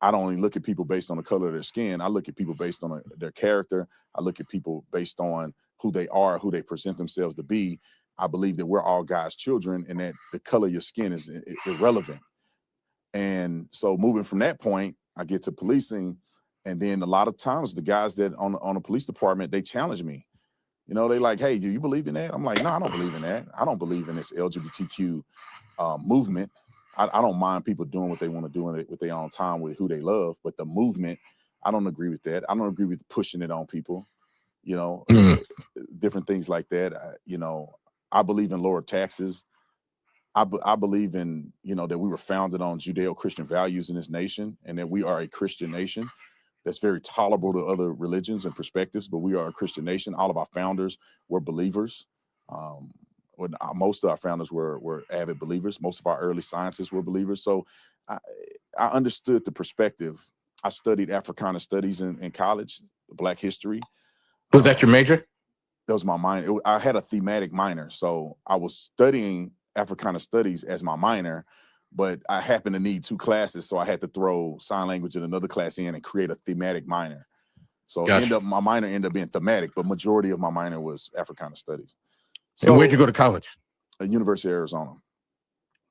Speaker 10: I don't only look at people based on the color of their skin. I look at people based on their character. I look at people based on who they are, who they present themselves to be. I believe that we're all God's children, and that the color of your skin is irrelevant. And so moving from that point, I get to policing, and then a lot of times the guys that on the police department, they challenge me. You know, they like, hey, do you believe in that? I'm like, no, I don't believe in that. I don't believe in this LGBTQ movement. I don't mind people doing what they want to do with their own time with who they love, but the movement, I don't agree with that. I don't agree with pushing it on people, you know, different things like that. You know, I believe in lower taxes. I believe in, you know, that we were founded on Judeo-Christian values in this nation, and that we are a Christian nation that's very tolerable to other religions and perspectives, but we are a Christian nation. All of our founders were believers. Most of our founders were avid believers. Most of our early scientists were believers. So I understood the perspective. I studied Africana studies in college, Black history.
Speaker 11: Was that your major?
Speaker 10: That was my minor. I had a thematic minor. So I was studying Africana studies as my minor, but I happened to need 2 classes. So I had to throw sign language in another class in and create a thematic minor. So
Speaker 11: Gotcha.
Speaker 10: my minor ended up being thematic, but majority of my minor was Africana studies. So
Speaker 11: And where'd you go to college?
Speaker 10: University of Arizona.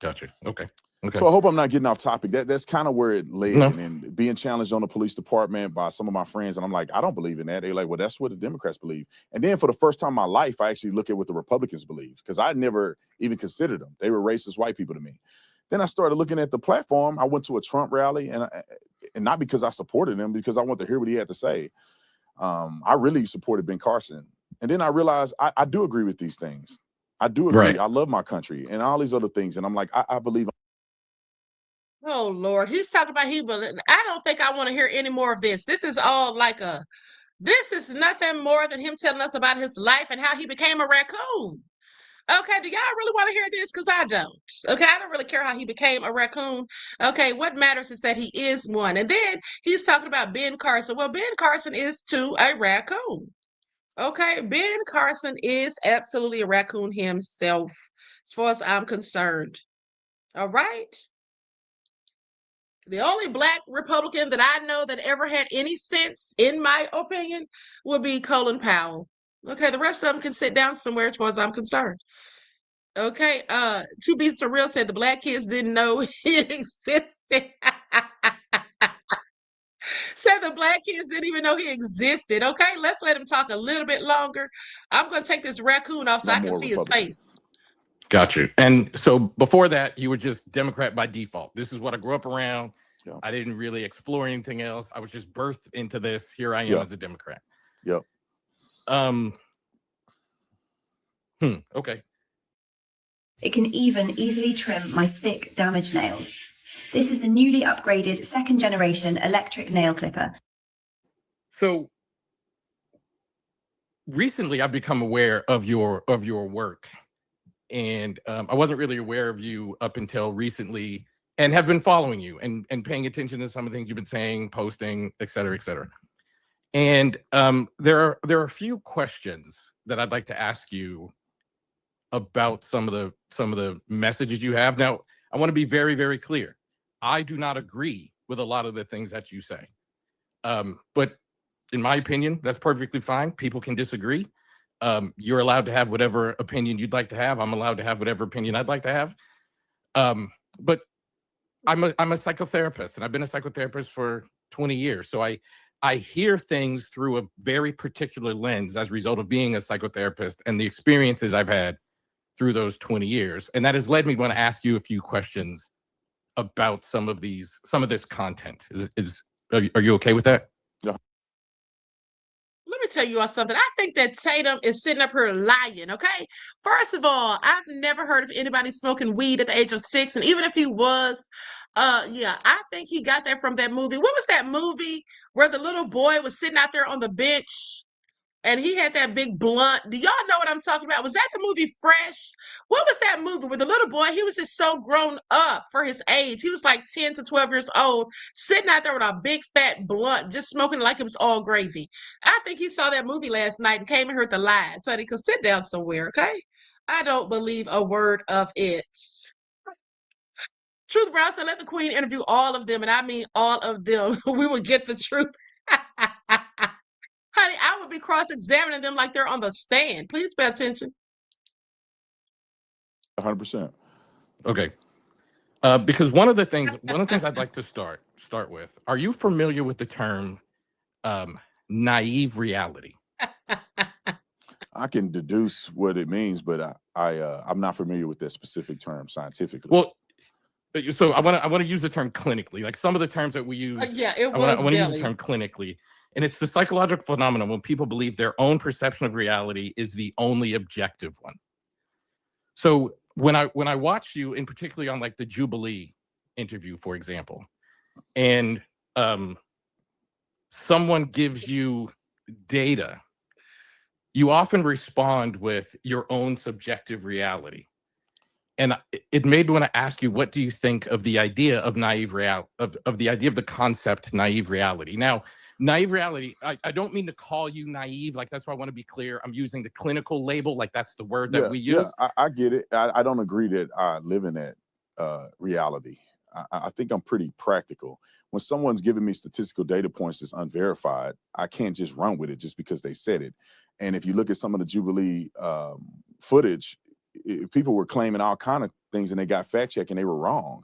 Speaker 11: Gotcha. Okay.
Speaker 10: So I hope I'm not getting off topic. That's kind of where it led,
Speaker 11: No.
Speaker 10: and being challenged on the police department by some of my friends. And I'm like, I don't believe in that. They're like, well, that's what the Democrats believe. And then for the first time in my life, I actually look at what the Republicans believe, because I never even considered them. They were racist white people to me. Then I started looking at the platform. I went to a Trump rally, and not because I supported him, because I wanted to hear what he had to say. I really supported Ben Carson. And then I realized I do agree with these things. I do agree.
Speaker 11: Right.
Speaker 10: I love my country and all these other things. And I'm like, I believe.
Speaker 2: Oh, Lord. He's talking about I don't think I want to hear any more of this. This is all like this is nothing more than him telling us about his life and how he became a raccoon. Okay, do y'all really want to hear this? Because I don't. Okay, I don't really care how he became a raccoon. Okay, what matters is that he is one. And then he's talking about Ben Carson. Well, Ben Carson is too a raccoon. Okay, Ben Carson is absolutely a raccoon himself, as far as I'm concerned. All right. The only Black Republican that I know that ever had any sense, in my opinion, would be Colin Powell. Okay, the rest of them can sit down somewhere as far as I'm concerned. Okay, To Be Surreal said the Black kids didn't know he existed. Said the Black kids didn't even know he existed. Okay, let's let him talk a little bit longer. I'm going to take this raccoon off so I can see his face.
Speaker 11: Got you. And so before that, you were just Democrat by default. This is what I grew up around.
Speaker 10: Yeah.
Speaker 11: I didn't really explore anything else. I was just birthed into this. Here I am as a Democrat.
Speaker 10: Yep.
Speaker 11: Okay.
Speaker 12: It can even easily trim my thick, damaged nails. This is the newly upgraded 2nd generation electric nail clipper.
Speaker 11: So recently I've become aware of your work. and I wasn't really aware of you up until recently, and have been following you and paying attention to some of the things you've been saying, posting, et cetera, et cetera. And there are a few questions that I'd like to ask you about some of the messages you have. Now, I want to be very, very clear. I do not agree with a lot of the things that you say. But in my opinion, that's perfectly fine. People can disagree. You're allowed to have whatever opinion you'd like to have. I'm allowed to have whatever opinion I'd like to have. But I'm a psychotherapist, and I've been a psychotherapist for 20 years. So I hear things through a very particular lens as a result of being a psychotherapist and the experiences I've had through those 20 years. And that has led me to want to ask you a few questions about some of this content. Are you okay with that?
Speaker 10: Yeah.
Speaker 2: Let me tell you all something. I think that Tatum is sitting up here lying, okay? First of all, I've never heard of anybody smoking weed at the age of 6. And even if he was, yeah, I think he got that from that movie. What was that movie where the little boy was sitting out there on the bench and he had that big blunt? Do y'all know what I'm talking about? Was that the movie Fresh? What was that movie where the little boy, he was just so grown up for his age. He was like 10 to 12 years old, sitting out there with a big fat blunt, just smoking like it was all gravy. I think he saw that movie last night and came and heard the lies. So he could sit down somewhere, okay? I don't believe a word of it. Truth Brown said, let the queen interview all of them, and I mean all of them. We will get the truth. Honey, I would be cross-examining them like they're on the stand. Please pay attention.
Speaker 10: 100%.
Speaker 11: Okay. Because one of the things I'd like to start with, are you familiar with the term naive reality?
Speaker 10: I can deduce what it means, but I'm not familiar with that specific term scientifically.
Speaker 11: Well, so I want to use the term clinically, like some of the terms that we use.
Speaker 2: Yeah, it
Speaker 11: I
Speaker 2: was
Speaker 11: want to use the
Speaker 2: Belly.
Speaker 11: term clinically, and it's the psychological phenomenon when people believe their own perception of reality is the only objective one. So when I watch you, in particularly on like the Jubilee interview, for example, and someone gives you data, you often respond with your own subjective reality. And it made me want to ask you, what do you think of the idea of naive of the idea of the concept naive reality? Now, naive reality, I don't mean to call you naive, like that's why I want to be clear. I'm using the clinical label, like that's the word that we use.
Speaker 10: Yeah, I get it. I don't agree that I live in that reality. I think I'm pretty practical. When someone's giving me statistical data points that's unverified, I can't just run with it just because they said it. And if you look at some of the Jubilee footage, people were claiming all kind of things and they got fact checked and they were wrong.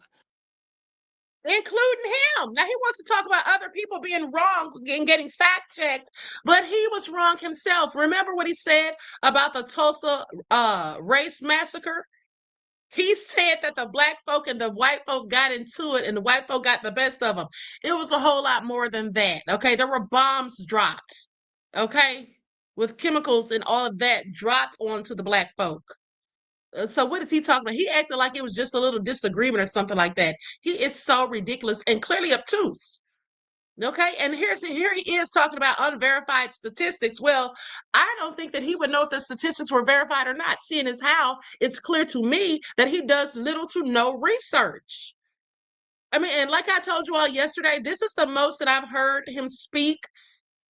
Speaker 2: Including him. Now he wants to talk about other people being wrong and getting fact checked, but he was wrong himself. Remember what he said about the Tulsa race massacre? He said that the black folk and the white folk got into it and the white folk got the best of them. It was a whole lot more than that. Okay, there were bombs dropped. Okay, with chemicals and all of that dropped onto the black folk. So what is he talking about? He acted like it was just a little disagreement or something like that. He is so ridiculous and clearly obtuse. Okay, and here he is talking about unverified statistics. Well, I don't think that he would know if the statistics were verified or not, seeing as how it's clear to me that he does little to no research. I mean, and like I told you all yesterday, this is the most that I've heard him speak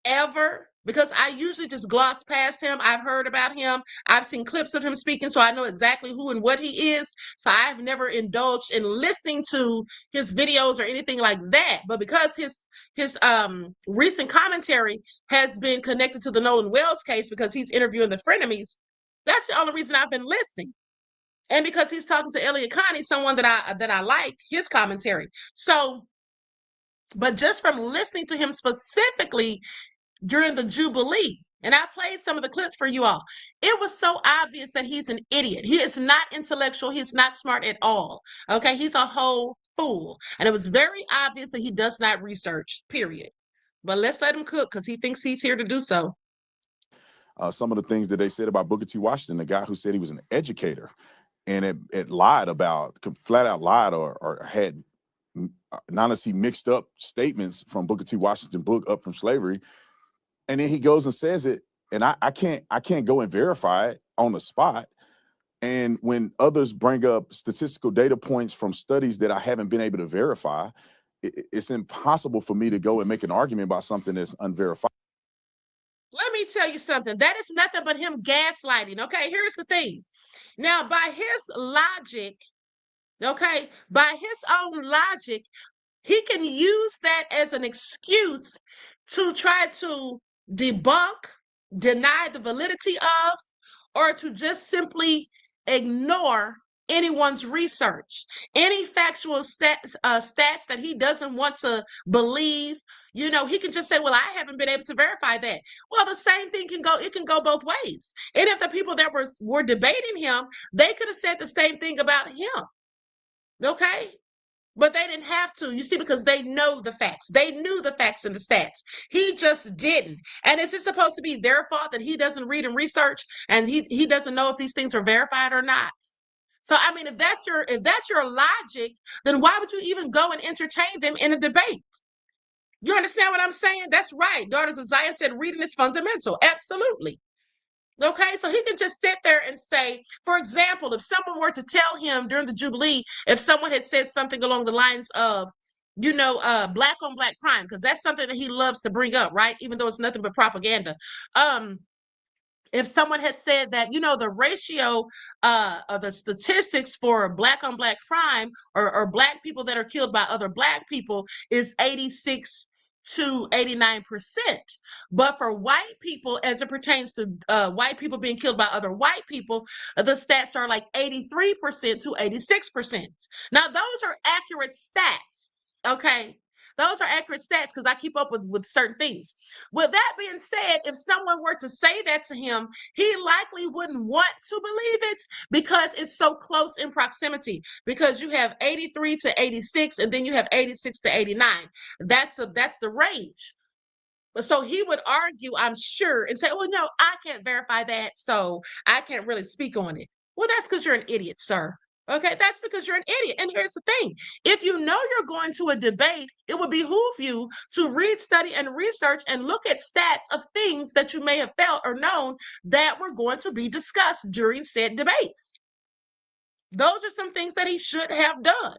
Speaker 2: ever, because I usually just gloss past him. I've heard about him. I've seen clips of him speaking, so I know exactly who and what he is. So I've never indulged in listening to his videos or anything like that. But because his recent commentary has been connected to the Nolan Wells case because he's interviewing the Frenemies, that's the only reason I've been listening. And because he's talking to Eliott Connie, someone that I like his commentary. So, but just from listening to him specifically during the Jubilee, and I played some of the clips for you all, it was so obvious that he's an idiot. He is not intellectual. He's not smart at all. Okay, he's a whole fool. And it was very obvious that he does not research, period. But let's let him cook because he thinks he's here to do so.
Speaker 10: Some of the things that they said about Booker T. Washington, the guy who said he was an educator, and it lied about, flat out lied or had not as he mixed up statements from Booker T. Washington book Up From Slavery. And then he goes and says it, and I can't go and verify it on the spot. And when others bring up statistical data points from studies that I haven't been able to verify, it's impossible for me to go and make an argument about something that's unverified.
Speaker 2: Let me tell you something. That is nothing but him gaslighting. Okay, here's the thing. Now, by his logic, okay, by his own logic, he can use that as an excuse to try to debunk, deny the validity of, or to just simply ignore anyone's research, any factual stats that he doesn't want to believe. You know, he can just say, well, I haven't been able to verify that. Well, the same thing it can go both ways. And if the people that were debating him, they could have said the same thing about him. Okay. But they didn't have to, you see, because they know the facts. They knew the facts and the stats. He just didn't. And is it supposed to be their fault that he doesn't read and research and he doesn't know if these things are verified or not? So, I mean, if that's your logic, then why would you even go and entertain them in a debate? You understand what I'm saying? That's right. Daughters of Zion said reading is fundamental. Absolutely. Okay, so he can just sit there and say, for example, if someone were to tell him during the Jubilee, if someone had said something along the lines of, black on black crime, because that's something that he loves to bring up, right? Even though it's nothing but propaganda. If someone had said that, the ratio of the statistics for black on black crime or black people that are killed by other black people is 86 to 89%. But for white people, as it pertains to white people being killed by other white people, the stats are like 83% to 86%. Now, those are accurate stats, okay? Those are accurate stats because I keep up with certain things. With that being said, if someone were to say that to him, he likely wouldn't want to believe it because it's so close in proximity. Because you have 83 to 86, and then you have 86 to 89. That's the range. So he would argue, I'm sure, and say, well, no, I can't verify that, so I can't really speak on it. Well, that's because you're an idiot, sir. Okay, that's because you're an idiot. And here's the thing. If you know you're going to a debate, it would behoove you to read, study, and research and look at stats of things that you may have felt or known that were going to be discussed during said debates. Those are some things that he should have done.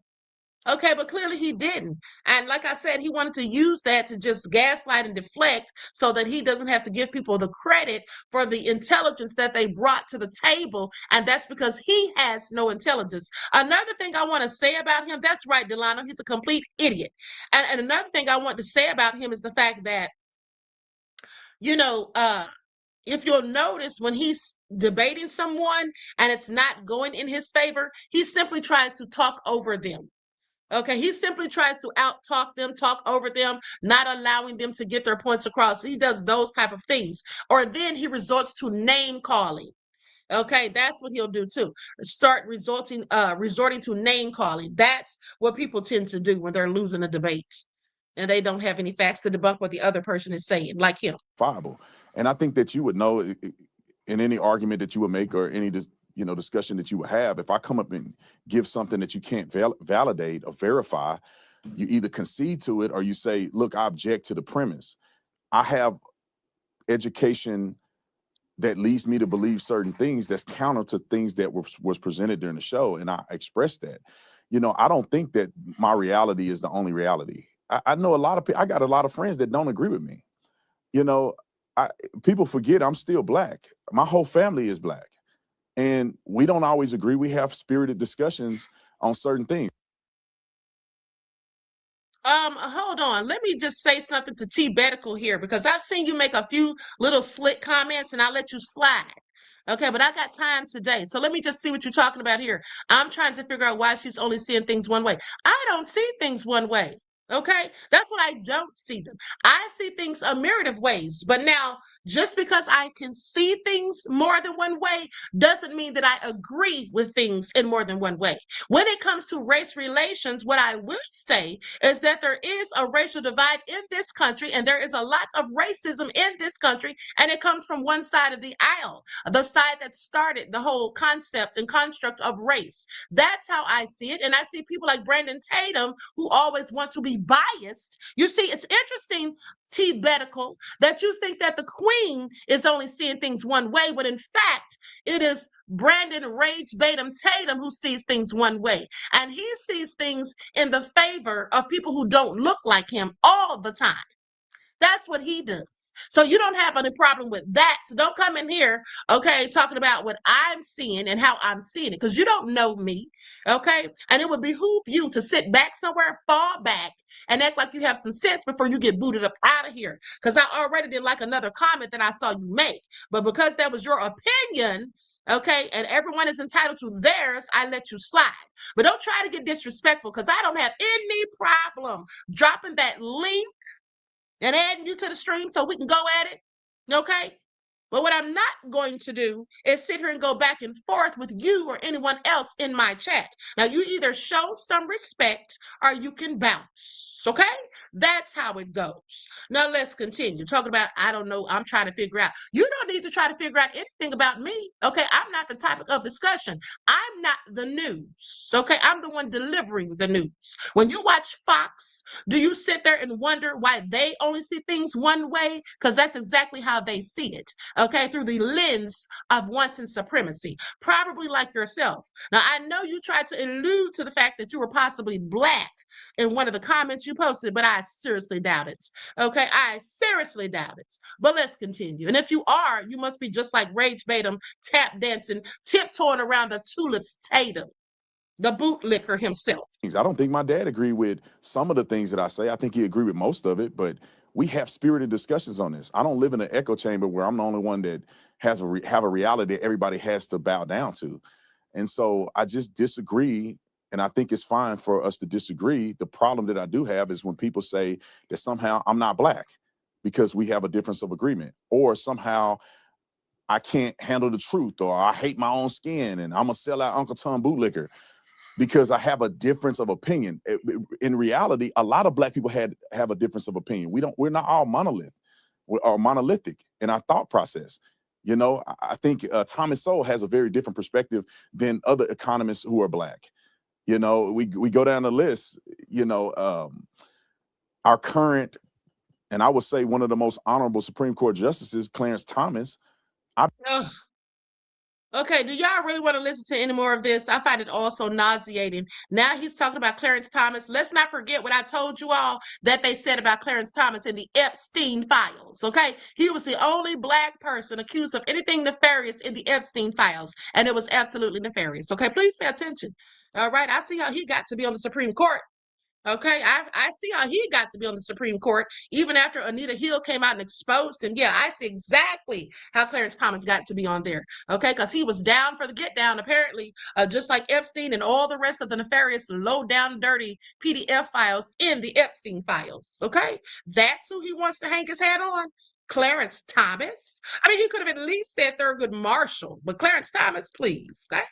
Speaker 2: Okay, but clearly he didn't. And like I said, he wanted to use that to just gaslight and deflect so that he doesn't have to give people the credit for the intelligence that they brought to the table. And that's because he has no intelligence. Another thing I want to say about him, that's right, Delano, he's a complete idiot. And another thing I want to say about him is the fact that, if you'll notice when he's debating someone and it's not going in his favor, he simply tries to talk over them. Okay, he simply tries to out-talk them, talk over them, not allowing them to get their points across. He does those type of things. Or then he resorts to name calling. Okay, that's what he'll do too. Start resorting to name calling. That's what people tend to do when they're losing a debate and they don't have any facts to debunk what the other person is saying, like him.
Speaker 10: Viable. And I think that you would know in any argument that you would make or any discussion that you would have, if I come up and give something that you can't validate or verify, you either concede to it or you say, look, I object to the premise. I have education that leads me to believe certain things that's counter to things that was presented during the show, and I expressed that. I don't think that my reality is the only reality. I know a lot of people, I got a lot of friends that don't agree with me. People forget I'm still black. My whole family is black. And we don't always agree. We have spirited discussions on certain things.
Speaker 2: Hold on. Let me just say something to T Betical here, because I've seen you make a few little slick comments and I'll let you slide. Okay, but I got time today. So let me just see what you're talking about here. I'm trying to figure out why she's only seeing things one way. I don't see things one way. Okay, that's what I don't see them. I see things a myriad of ways. But now, just because I can see things more than one way doesn't mean that I agree with things in more than one way. When it comes to race relations, what I will say is that there is a racial divide in this country, and there is a lot of racism in this country, and it comes from one side of the aisle, the side that started the whole concept and construct of race. That's how I see it. And I see people like Brandon Tatum who always want to be biased. You see, it's interesting, T Betical, that you think that the queen is only seeing things one way, but in fact, it is Brandon Rage Tatum, who sees things one way. And he sees things in the favor of people who don't look like him all the time. That's what he does. So you don't have any problem with that. So don't come in here, okay, talking about what I'm seeing and how I'm seeing it, because you don't know me, okay? And it would behoove you to sit back somewhere, fall back, and act like you have some sense before you get booted up out of here. Because I already didn't like another comment that I saw you make. But because that was your opinion, okay, and everyone is entitled to theirs, I let you slide. But don't try to get disrespectful, because I don't have any problem dropping that link and adding you to the stream so we can go at it, okay? But what I'm not going to do is sit here and go back and forth with you or anyone else in my chat. Now, you either show some respect or you can bounce, okay? That's how it goes. Now, let's continue. Talking about, I don't know, I'm trying to figure out. You don't need to try to figure out anything about me, okay? I'm not the topic of discussion. I'm not the news, okay? I'm the one delivering the news. When you watch Fox, do you sit there and wonder why they only see things one way? Because that's exactly how they see it, okay, through the lens of wanton supremacy, probably like yourself. Now, I know you tried to allude to the fact that you were possibly Black in one of the comments you posted, but I seriously doubt it, okay? I seriously doubt it. But let's continue. And if you are, you must be just like Rage Tatum, tap dancing, tiptoeing around the tulips Tatum, the bootlicker himself.
Speaker 10: I don't think my dad agreed with some of the things that I say. I think he agreed with most of it, but we have spirited discussions on this. I don't live in an echo chamber where I'm the only one that has have a reality that everybody has to bow down to. And so I just disagree, and I think it's fine for us to disagree. The problem that I do have is when people say that somehow I'm not Black because we have a difference of agreement, or somehow I can't handle the truth, or I hate my own skin and I'm a sellout Uncle Tom bootlicker because I have a difference of opinion. In reality, a lot of Black people have a difference of opinion. We're not all monolithic in our thought process. You know, I think Thomas Sowell has a very different perspective than other economists who are Black. You know, we go down the list, you know, our current, and I would say one of the most honorable Supreme Court justices, Clarence Thomas.
Speaker 2: Okay, do y'all really want to listen to any more of this? I find it all so nauseating. Now he's talking about Clarence Thomas. Let's not forget what I told you all that they said about Clarence Thomas in the Epstein files, okay? He was the only Black person accused of anything nefarious in the Epstein files, and it was absolutely nefarious, okay? Please pay attention, all right? I see how he got to be on the Supreme Court. Okay, I see how he got to be on the Supreme Court, even after Anita Hill came out and exposed him. Yeah, I see exactly how Clarence Thomas got to be on there. Okay, because he was down for the get down, apparently, just like Epstein and all the rest of the nefarious, low down, dirty PDF files in the Epstein files. Okay, that's who he wants to hang his hat on. Clarence Thomas. I mean, he could have at least said Thurgood Marshall, but Clarence Thomas, please. Okay.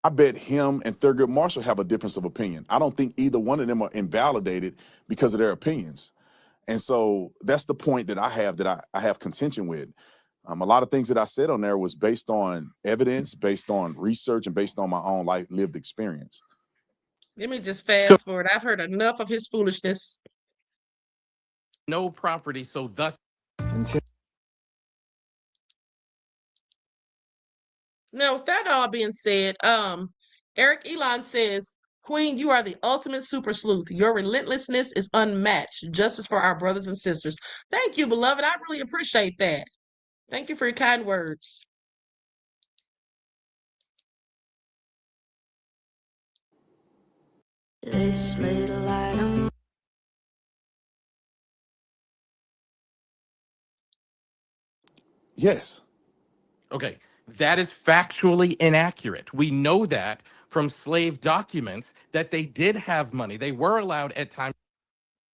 Speaker 10: I bet him and Thurgood Marshall have a difference of opinion. I don't think either one of them are invalidated because of their opinions. And so that's the point that I have contention with. A lot of things that I said on there was based on evidence, based on research, and based on my own lived experience.
Speaker 2: Let me just fast forward. I've heard enough of his foolishness.
Speaker 11: No property, so thus.
Speaker 2: Now, with that all being said, Eric Elon says, Queen, you are the ultimate super sleuth. Your relentlessness is unmatched. Justice for our brothers and sisters. Thank you, beloved. I really appreciate that. Thank you for your kind words.
Speaker 13: This little item.
Speaker 10: Yes.
Speaker 11: Okay, that is factually inaccurate. We know that from slave documents that they did have money. They were allowed at times.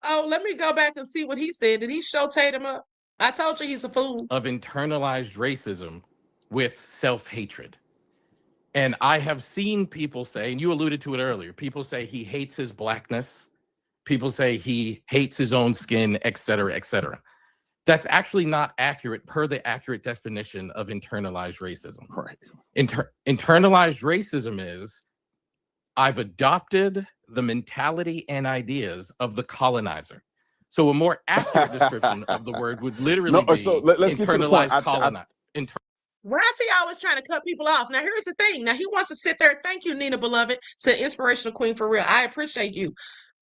Speaker 2: Oh, let me go back and see what he said. Did he show Tatum up? I told you he's a fool.
Speaker 11: Of internalized racism with self-hatred. And I have seen people say, and you alluded to it earlier, people say he hates his Blackness. People say he hates his own skin, et cetera, et cetera. That's actually not accurate per the accurate definition of internalized racism.
Speaker 10: Right.
Speaker 11: Internalized racism is I've adopted the mentality and ideas of the colonizer. So a more accurate description of the word would literally be
Speaker 10: let's get to the point.
Speaker 11: internalized colonizer.
Speaker 2: Why is he always trying to cut people off? Now, here's the thing. Now, he wants to sit there. Thank you, Nina Beloved, said Inspirational Queen for real. I appreciate you.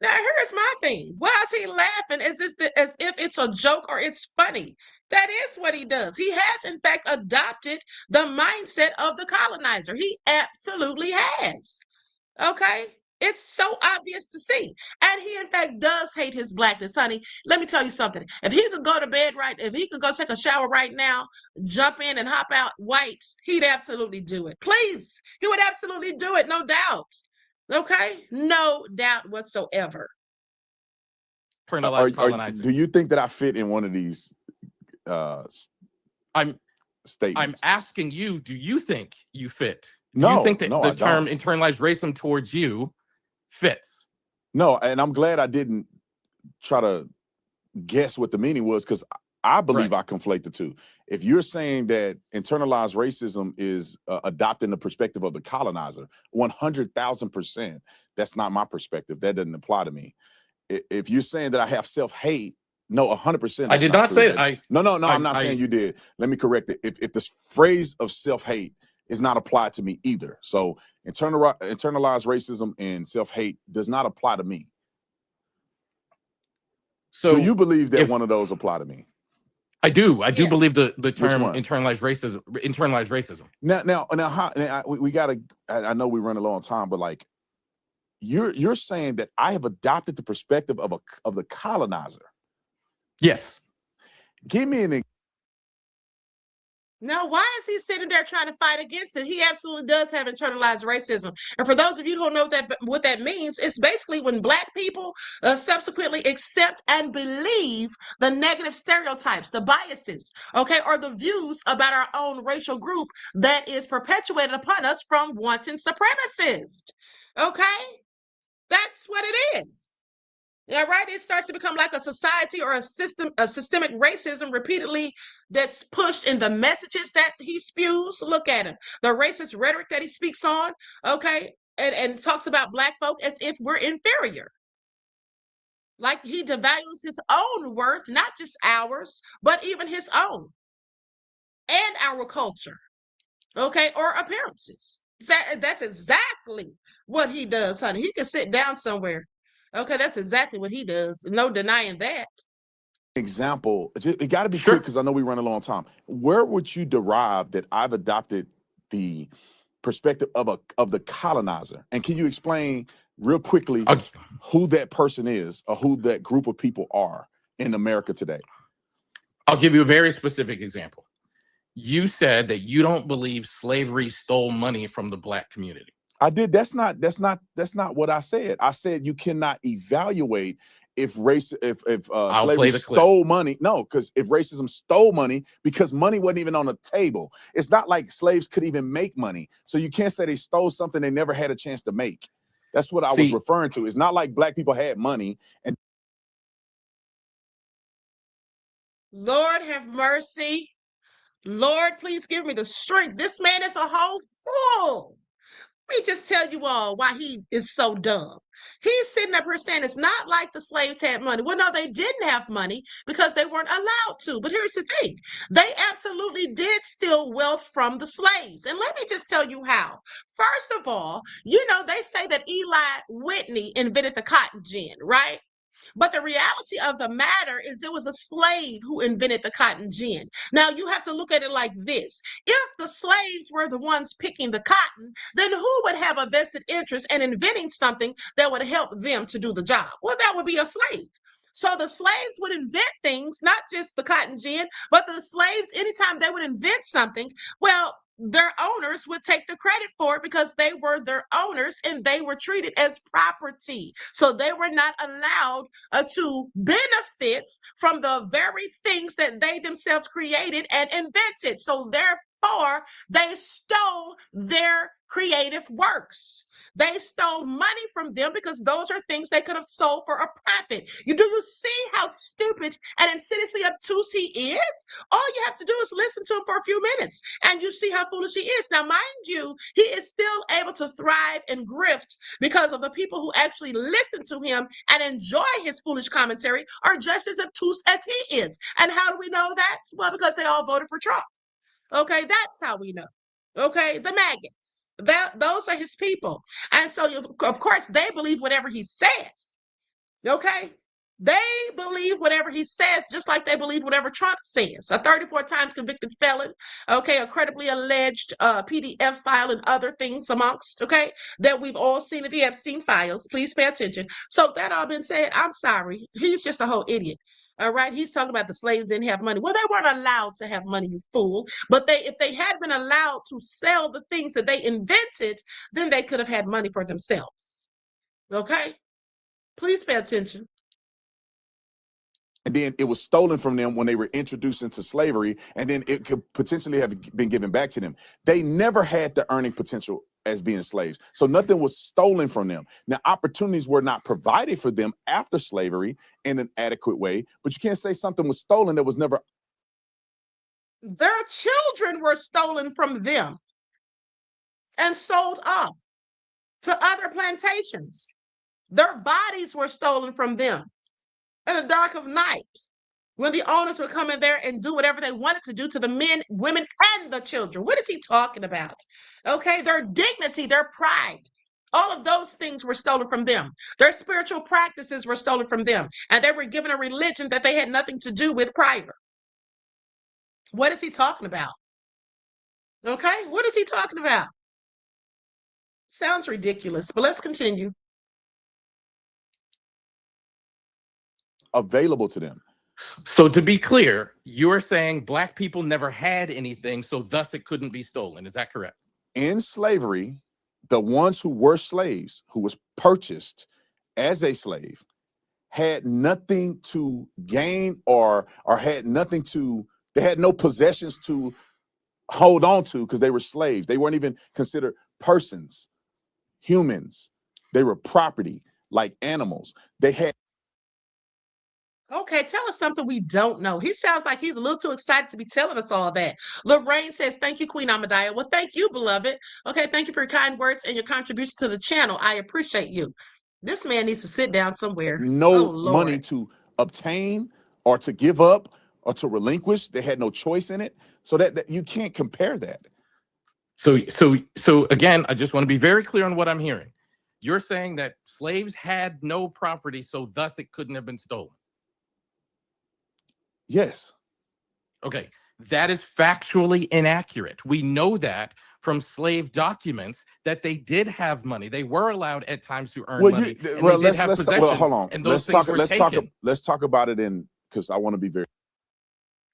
Speaker 2: Now, here's my thing. Why is he laughing as if it's a joke or it's funny? That is what he does. He has, in fact, adopted the mindset of the colonizer. He absolutely has. Okay? It's so obvious to see. And he, in fact, does hate his blackness, honey. Let me tell you something. If he could go to bed if he could go take a shower right now, jump in and hop out white, he'd absolutely do it. Please. He would absolutely do it, no doubt. Okay? No doubt whatsoever.
Speaker 10: Do you think that I fit in one of these statements?
Speaker 11: I'm asking you, do you think you fit? Do
Speaker 10: No,
Speaker 11: you think that
Speaker 10: no,
Speaker 11: the
Speaker 10: I
Speaker 11: term
Speaker 10: don't.
Speaker 11: internalized racism towards you fits?
Speaker 10: No, and I'm glad I didn't try to guess what the meaning was, because I believe I conflate the two. If you're saying that internalized racism is adopting the perspective of the colonizer, 100,000%, that's not my perspective. That doesn't apply to me. If you're saying that I have self-hate, no, 100%.
Speaker 11: I did not say that.
Speaker 10: No, I'm not saying you did. Let me correct it. If this phrase of self-hate is not applied to me either. So internalized racism and self-hate does not apply to me. So do you believe that one of those apply to me?
Speaker 11: I do. I do believe the term internalized racism.
Speaker 10: Now, we gotta. I know we run a long time, but like, you're saying that I have adopted the perspective of the colonizer.
Speaker 11: Yes.
Speaker 10: Give me an example.
Speaker 2: Now, why is he sitting there trying to fight against it? He absolutely does have internalized racism. And for those of you who don't know what that means, it's basically when Black people subsequently accept and believe the negative stereotypes, the biases, okay, or the views about our own racial group that is perpetuated upon us from wanton supremacists. Okay? That's what it is. Yeah, right. It starts to become like a society or a systemic racism repeatedly that's pushed in the messages that he spews. Look at him, the racist rhetoric that he speaks on. Okay, and talks about Black folk as if we're inferior. Like he devalues his own worth, not just ours, but even his own and our culture. Okay, or appearances. That's exactly what he does, honey. He can sit down somewhere. Okay, that's exactly what he does. No denying that.
Speaker 10: Example, it got to be quick because I know we run a long time. Where would you derive that I've adopted the perspective of the colonizer? And can you explain real quickly who that person is or who that group of people are in America today?
Speaker 11: I'll give you a very specific example. You said that you don't believe slavery stole money from the Black community.
Speaker 10: I did. That's not what I said. I said you cannot evaluate if slavery stole money. No, because if racism stole money, because money wasn't even on the table. It's not like slaves could even make money. So you can't say they stole something they never had a chance to make. That's what I was referring to. It's not like Black people had money and
Speaker 2: Lord have mercy. Lord, please give me the strength. This man is a whole fool. Let me just tell you all why he is so dumb. He's sitting up here saying it's not like the slaves had money. Well, no, they didn't have money because they weren't allowed to. But here's the thing. They absolutely did steal wealth from the slaves. And let me just tell you how. First of all, you know, they say that Eli Whitney invented the cotton gin, right? But the reality of the matter is it was a slave who invented the cotton gin. Now, you have to look at it like this. If the slaves were the ones picking the cotton, then who would have a vested interest in inventing something that would help them to do the job? Well, that would be a slave. So the slaves would invent things, not just the cotton gin, but the slaves, anytime they would invent something, well, their owners would take the credit for it because they were their owners and they were treated as property. So they were not allowed to benefit from the very things that they themselves created and invented. So therefore, they stole their creative works. They stole money from them because those are things they could have sold for a profit. Do you see how stupid and insidiously obtuse he is? All you have to do is listen to him for a few minutes and you see how foolish he is. Now, mind you, he is still able to thrive and grift because of the people who actually listen to him and enjoy his foolish commentary are just as obtuse as he is. And how do we know that? Well, because they all voted for Trump. Okay, that's how we know. Okay, the maggots. Those are his people. And so, of course, they believe whatever he says. Okay? They believe whatever he says, just like they believe whatever Trump says. A 34 times convicted felon, okay, a credibly alleged PDF file and other things amongst, okay, that we've all seen in the Epstein files. Please pay attention. So that all been said, I'm sorry. He's just a whole idiot. All right, he's talking about the slaves didn't have money. Well, they weren't allowed to have money, you fool. But if they had been allowed to sell the things that they invented, then they could have had money for themselves. Okay? Please pay attention.
Speaker 10: And then it was stolen from them when they were introduced into slavery, and then it could potentially have been given back to them. They never had the earning potential as being slaves. So nothing was stolen from them. Now, opportunities were not provided for them after slavery in an adequate way, but you can't say something was stolen that was never.
Speaker 2: Their children were stolen from them and sold off to other plantations. Their bodies were stolen from them in the dark of night when the owners would come in there and do whatever they wanted to do to the men, women, and the children. What is he talking about? Okay, their dignity, their pride, all of those things were stolen from them. Their spiritual practices were stolen from them, and they were given a religion that they had nothing to do with prior. What is he talking about? Okay, what is he talking about? Sounds ridiculous, but let's continue.
Speaker 10: Available to them.
Speaker 11: So to be clear, you're saying black people never had anything, so thus it couldn't be stolen. Is that correct?
Speaker 10: In slavery, the ones who were slaves, who was purchased as a slave, had nothing to gain or had nothing to, they had no possessions to hold on to because they were slaves. They weren't even considered persons, humans. They were property, like animals. They had.
Speaker 2: Okay, tell us something we don't know. He sounds like he's a little too excited to be telling us all that. Lorraine says, thank you, Queen Ahmadiyyah. Well, thank you, beloved. Okay, thank you for your kind words and your contribution to the channel. I appreciate you. This man needs to sit down somewhere.
Speaker 10: No
Speaker 2: Oh,
Speaker 10: money
Speaker 2: Lord.
Speaker 10: to obtain or to give up or to relinquish. They had no choice in it. So that you can't compare that.
Speaker 11: So again, I just want to be very clear on what I'm hearing. You're saying that slaves had no property, so thus it couldn't have been stolen.
Speaker 10: Yes.
Speaker 11: Okay, that is factually inaccurate. We know that from slave documents that they did have money. They were allowed at times to earn money.
Speaker 10: Well,
Speaker 11: let's
Speaker 10: hold on.
Speaker 11: And those things were taken.
Speaker 10: Let's talk about it because I want to be very.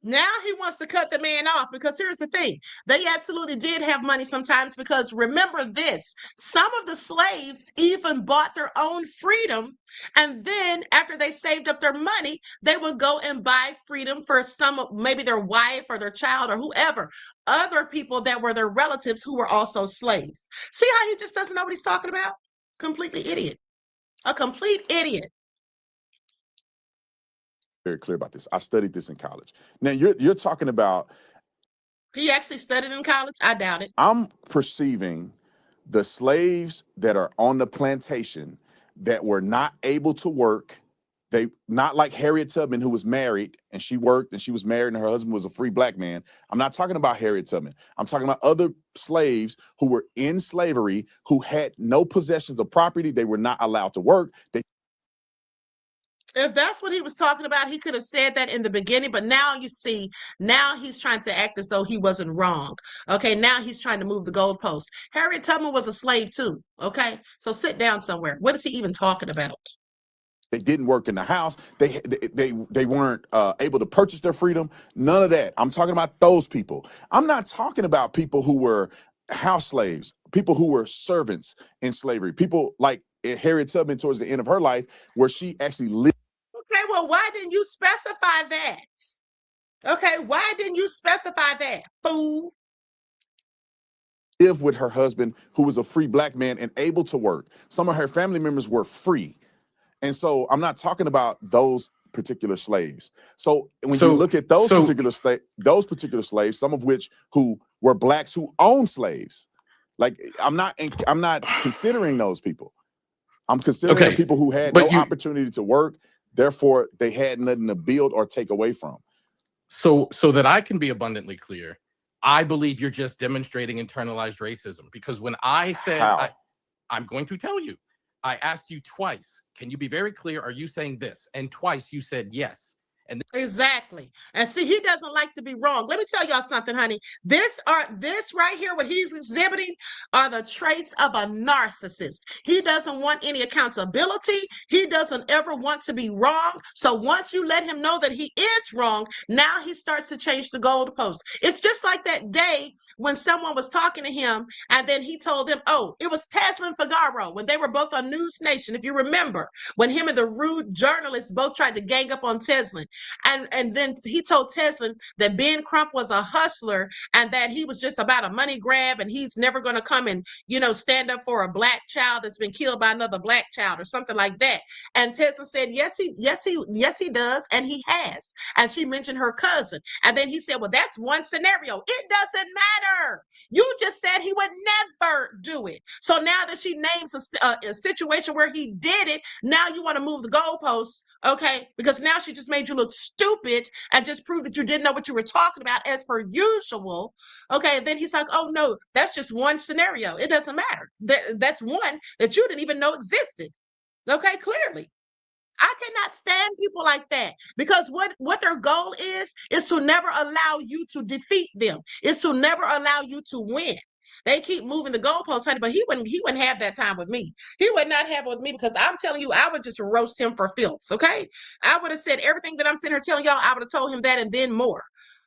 Speaker 2: Now he wants to cut the man off because here's the thing. They absolutely did have money sometimes because remember this, some of the slaves even bought their own freedom. And then after they saved up their money, they would go and buy freedom for maybe their wife or their child or whoever, other people that were their relatives who were also slaves. See how he just doesn't know what he's talking about? Completely idiot. A complete idiot.
Speaker 10: Very clear about this. I studied this in college. Now you're talking about.
Speaker 2: He actually studied in college? I doubt it.
Speaker 10: I'm perceiving the slaves that are on the plantation that were not able to work. They not like Harriet Tubman, who was married and she worked and she was married and her husband was a free black man. I'm not talking about Harriet Tubman. I'm talking about other slaves who were in slavery, who had no possessions of property. They were not allowed to work.
Speaker 2: If that's what he was talking about, he could have said that in the beginning, but now you see, now he's trying to act as though he wasn't wrong. Okay, now he's trying to move the goalpost. Harriet Tubman was a slave too, okay? So sit down somewhere. What is he even talking about?
Speaker 10: They didn't work in the house. They weren't able to purchase their freedom. None of that. I'm talking about those people. I'm not talking about people who were house slaves, people who were servants in slavery, people like Harriet Tubman towards the end of her life, where she actually lived.
Speaker 2: Okay, well, why didn't you specify that? Okay, why didn't you specify that, fool?
Speaker 10: Lived with her husband, who was a free black man and able to work. Some of her family members were free. And so I'm not talking about those particular slaves. So when you look at those particular slaves, some of which who were blacks who owned slaves, like I'm not considering those people. I'm considering the people who had no opportunity to work, therefore they had nothing to build or take away from.
Speaker 11: So that I can be abundantly clear, I believe you're just demonstrating internalized racism, because when I said, I'm going to tell you, I asked you twice, can you be very clear? Are you saying this? And twice you said yes. And
Speaker 2: exactly. And see, he doesn't like to be wrong. Let me tell y'all something, honey. This right here, what he's exhibiting, are the traits of a narcissist. He doesn't want any accountability. He doesn't ever want to be wrong. So once you let him know that he is wrong, now he starts to change the goalpost. It's just like that day when someone was talking to him, and then he told them, oh, it was Tesla and Figaro when they were both on News Nation. If you remember, when him and the rude journalists both tried to gang up on Tesla. And then he told Tesla that Ben Crump was a hustler and that he was just about a money grab, and he's never going to come and, stand up for a black child that's been killed by another black child or something like that. And Tesla said, yes, he does. And he has. And she mentioned her cousin. And then he said, well, that's one scenario. It doesn't matter. You just said he would never do it. So now that she names a situation where he did it, now you want to move the goalposts. Okay, because now she just made you look stupid and just proved that you didn't know what you were talking about as per usual. Okay, and then he's like, oh no, that's just one scenario. It doesn't matter. That's one that you didn't even know existed. Okay, clearly. I cannot stand people like that, because what their goal is to never allow you to defeat them. Is to never allow you to win. They keep moving the goalposts, honey, but he wouldn't have that time with me. He would not have it with me, because I'm telling you, I would just roast him for filth, okay? I would have said everything that I'm sitting here telling y'all. I would have told him that and then more.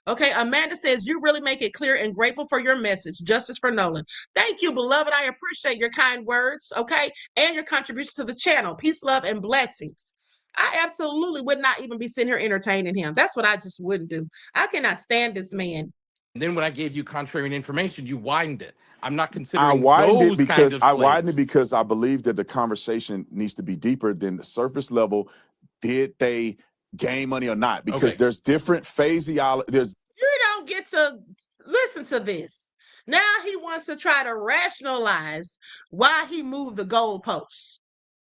Speaker 2: Okay, Amanda says, you really make it clear and grateful for your message. Justice for Nolan. Thank you, beloved. I appreciate your kind words, okay, and your contribution to the channel. Peace, love, and blessings. I absolutely would not even be sitting here entertaining him. That's what I just wouldn't do. I cannot stand this man.
Speaker 11: And then when I gave you contrary information, you widened it. I'm not considering
Speaker 10: I widened
Speaker 11: those
Speaker 10: it
Speaker 11: kinds of
Speaker 10: because I believe that the conversation needs to be deeper than the surface level. Did they gain money or not? Because there's different phraseology.
Speaker 2: You don't get to listen to this. Now he wants to try to rationalize why he moved the goalposts.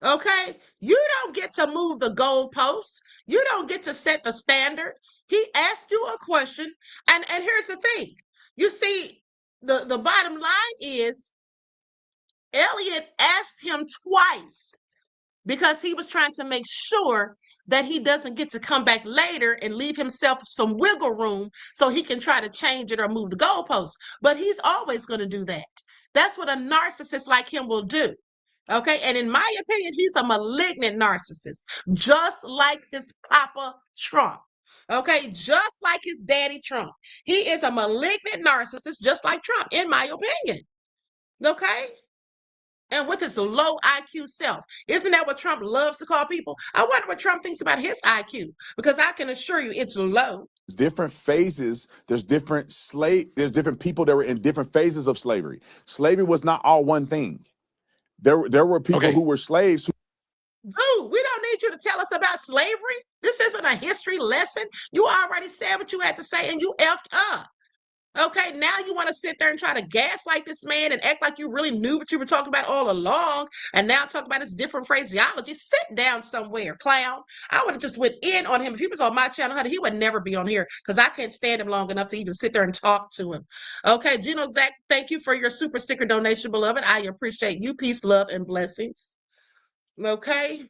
Speaker 2: Okay, you don't get to move the goalposts. You don't get to set the standard. He asked you a question, and here's the thing. You see, the bottom line is Eliott asked him twice because he was trying to make sure that he doesn't get to come back later and leave himself some wiggle room so he can try to change it or move the goalposts. But he's always going to do that. That's what a narcissist like him will do. Okay, and in my opinion, he's a malignant narcissist, just like his Papa Trump. Okay, just like his daddy Trump. He is a malignant narcissist, just like Trump, in my opinion. Okay? And with his low IQ self. Isn't that what Trump loves to call people? I wonder what Trump thinks about his IQ, because I can assure you it's low.
Speaker 10: Different phases. There's different people that were in different phases of slavery. Slavery was not all one thing. There were people who were slaves.
Speaker 2: Dude, we don't need you to tell us about slavery. This isn't a history lesson. You already said what you had to say and you effed up. Okay, now you want to sit there and try to gaslight this man and act like you really knew what you were talking about all along, and now talk about his different phraseology. Sit down somewhere, clown. I would have just went in on him. If he was on my channel, honey, he would never be on here, because I can't stand him long enough to even sit there and talk to him. Okay, Gino Zach, thank you for your super sticker donation, beloved. I appreciate you. Peace, love, and blessings. Okay.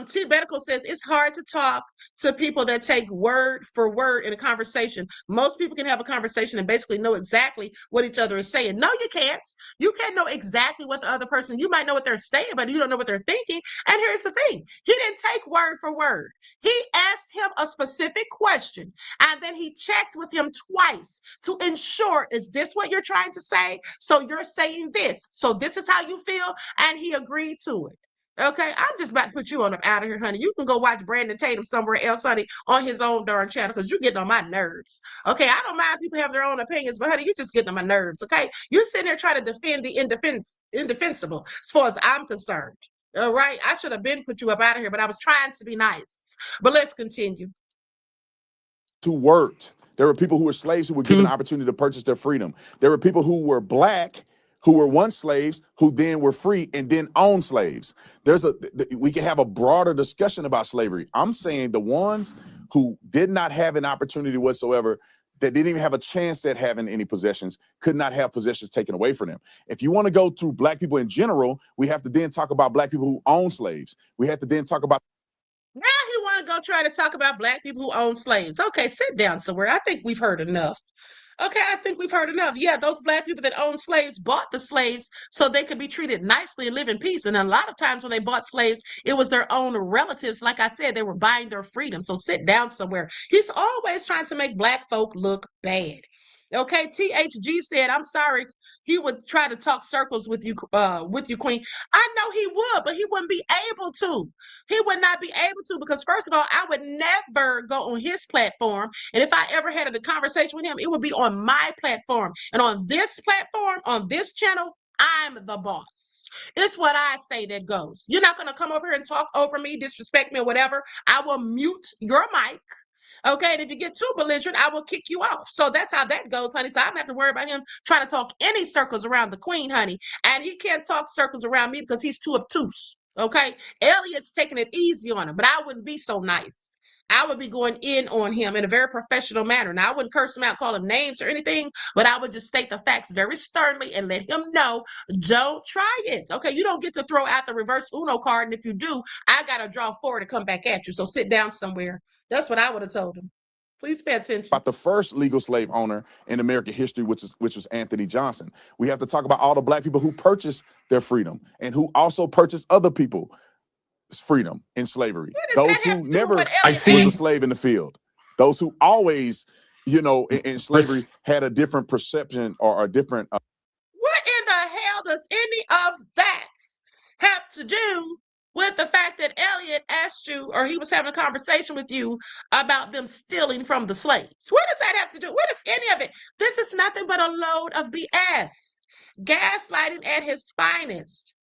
Speaker 2: T Medical says it's hard to talk to people that take word for word in a conversation. Most people can have a conversation and basically know exactly what each other is saying. No, you can't. You can't know exactly what the other person, you might know what they're saying, but you don't know what they're thinking. And here's the thing. He didn't take word for word. He asked him a specific question, and then he checked with him twice to ensure, is this what you're trying to say? So you're saying this. So this is how you feel? And he agreed to it. Okay, I'm just about to put you on out of here, honey. You can go watch Brandon Tatum somewhere else, honey, on his own darn channel, because you're getting on my nerves. Okay, I don't mind people have their own opinions, but honey, you're just getting on my nerves, okay? You're sitting there trying to defend the indefensible, as far as I'm concerned. All right, I should have been put you up out of here, but I was trying to be nice. But let's continue.
Speaker 10: Who worked. There were people who were slaves who were given an opportunity to purchase their freedom. There were people who were black, who were once slaves, who then were free and then owned slaves. We can have a broader discussion about slavery. I'm saying the ones who did not have an opportunity whatsoever, that didn't even have a chance at having any possessions could not have possessions taken away from them. If you want to go through black people in general, we have to then talk about black people who own slaves. We have to then talk about.
Speaker 2: Now he want to go try to talk about black people who own slaves. Okay, sit down somewhere. I think we've heard enough. Okay, I think we've heard enough. Yeah, those black people that owned slaves bought the slaves so they could be treated nicely and live in peace. And a lot of times when they bought slaves, it was their own relatives. Like I said, they were buying their freedom. So sit down somewhere. He's always trying to make black folk look bad. Okay, THG said, I'm sorry. He would try to talk circles with you, Queen. I know he would, but he wouldn't be able to. He would not be able to because, first of all, I would never go on his platform. And if I ever had a conversation with him, it would be on my platform. And on this platform, on this channel, I'm the boss. It's what I say that goes. You're not going to come over here and talk over me, disrespect me, or whatever. I will mute your mic. Okay, and if you get too belligerent, I will kick you off. So that's how that goes, honey. So I don't have to worry about him trying to talk any circles around the queen, honey. And he can't talk circles around me because he's too obtuse. Okay, Eliott's taking it easy on him, but I wouldn't be so nice. I would be going in on him in a very professional manner. Now, I wouldn't curse him out, call him names or anything, but I would just state the facts very sternly and let him know, don't try it. Okay, you don't get to throw out the reverse Uno card, and if you do, I got to draw forward to come back at you. So sit down somewhere. That's what I would have told him. Please pay attention.
Speaker 10: About the first legal slave owner in American history, which was Anthony Johnson. We have to talk about all the black people who purchased their freedom and who also purchased other people's freedom in slavery. Those who never was a slave in the field. Those who always, in slavery had a different perception or a different.
Speaker 2: What in the hell does any of that have to do with the fact that Eliott asked you, or he was having a conversation with you about them stealing from the slaves? What does that have to do? What is any of it? This is nothing but a load of BS. Gaslighting at his finest.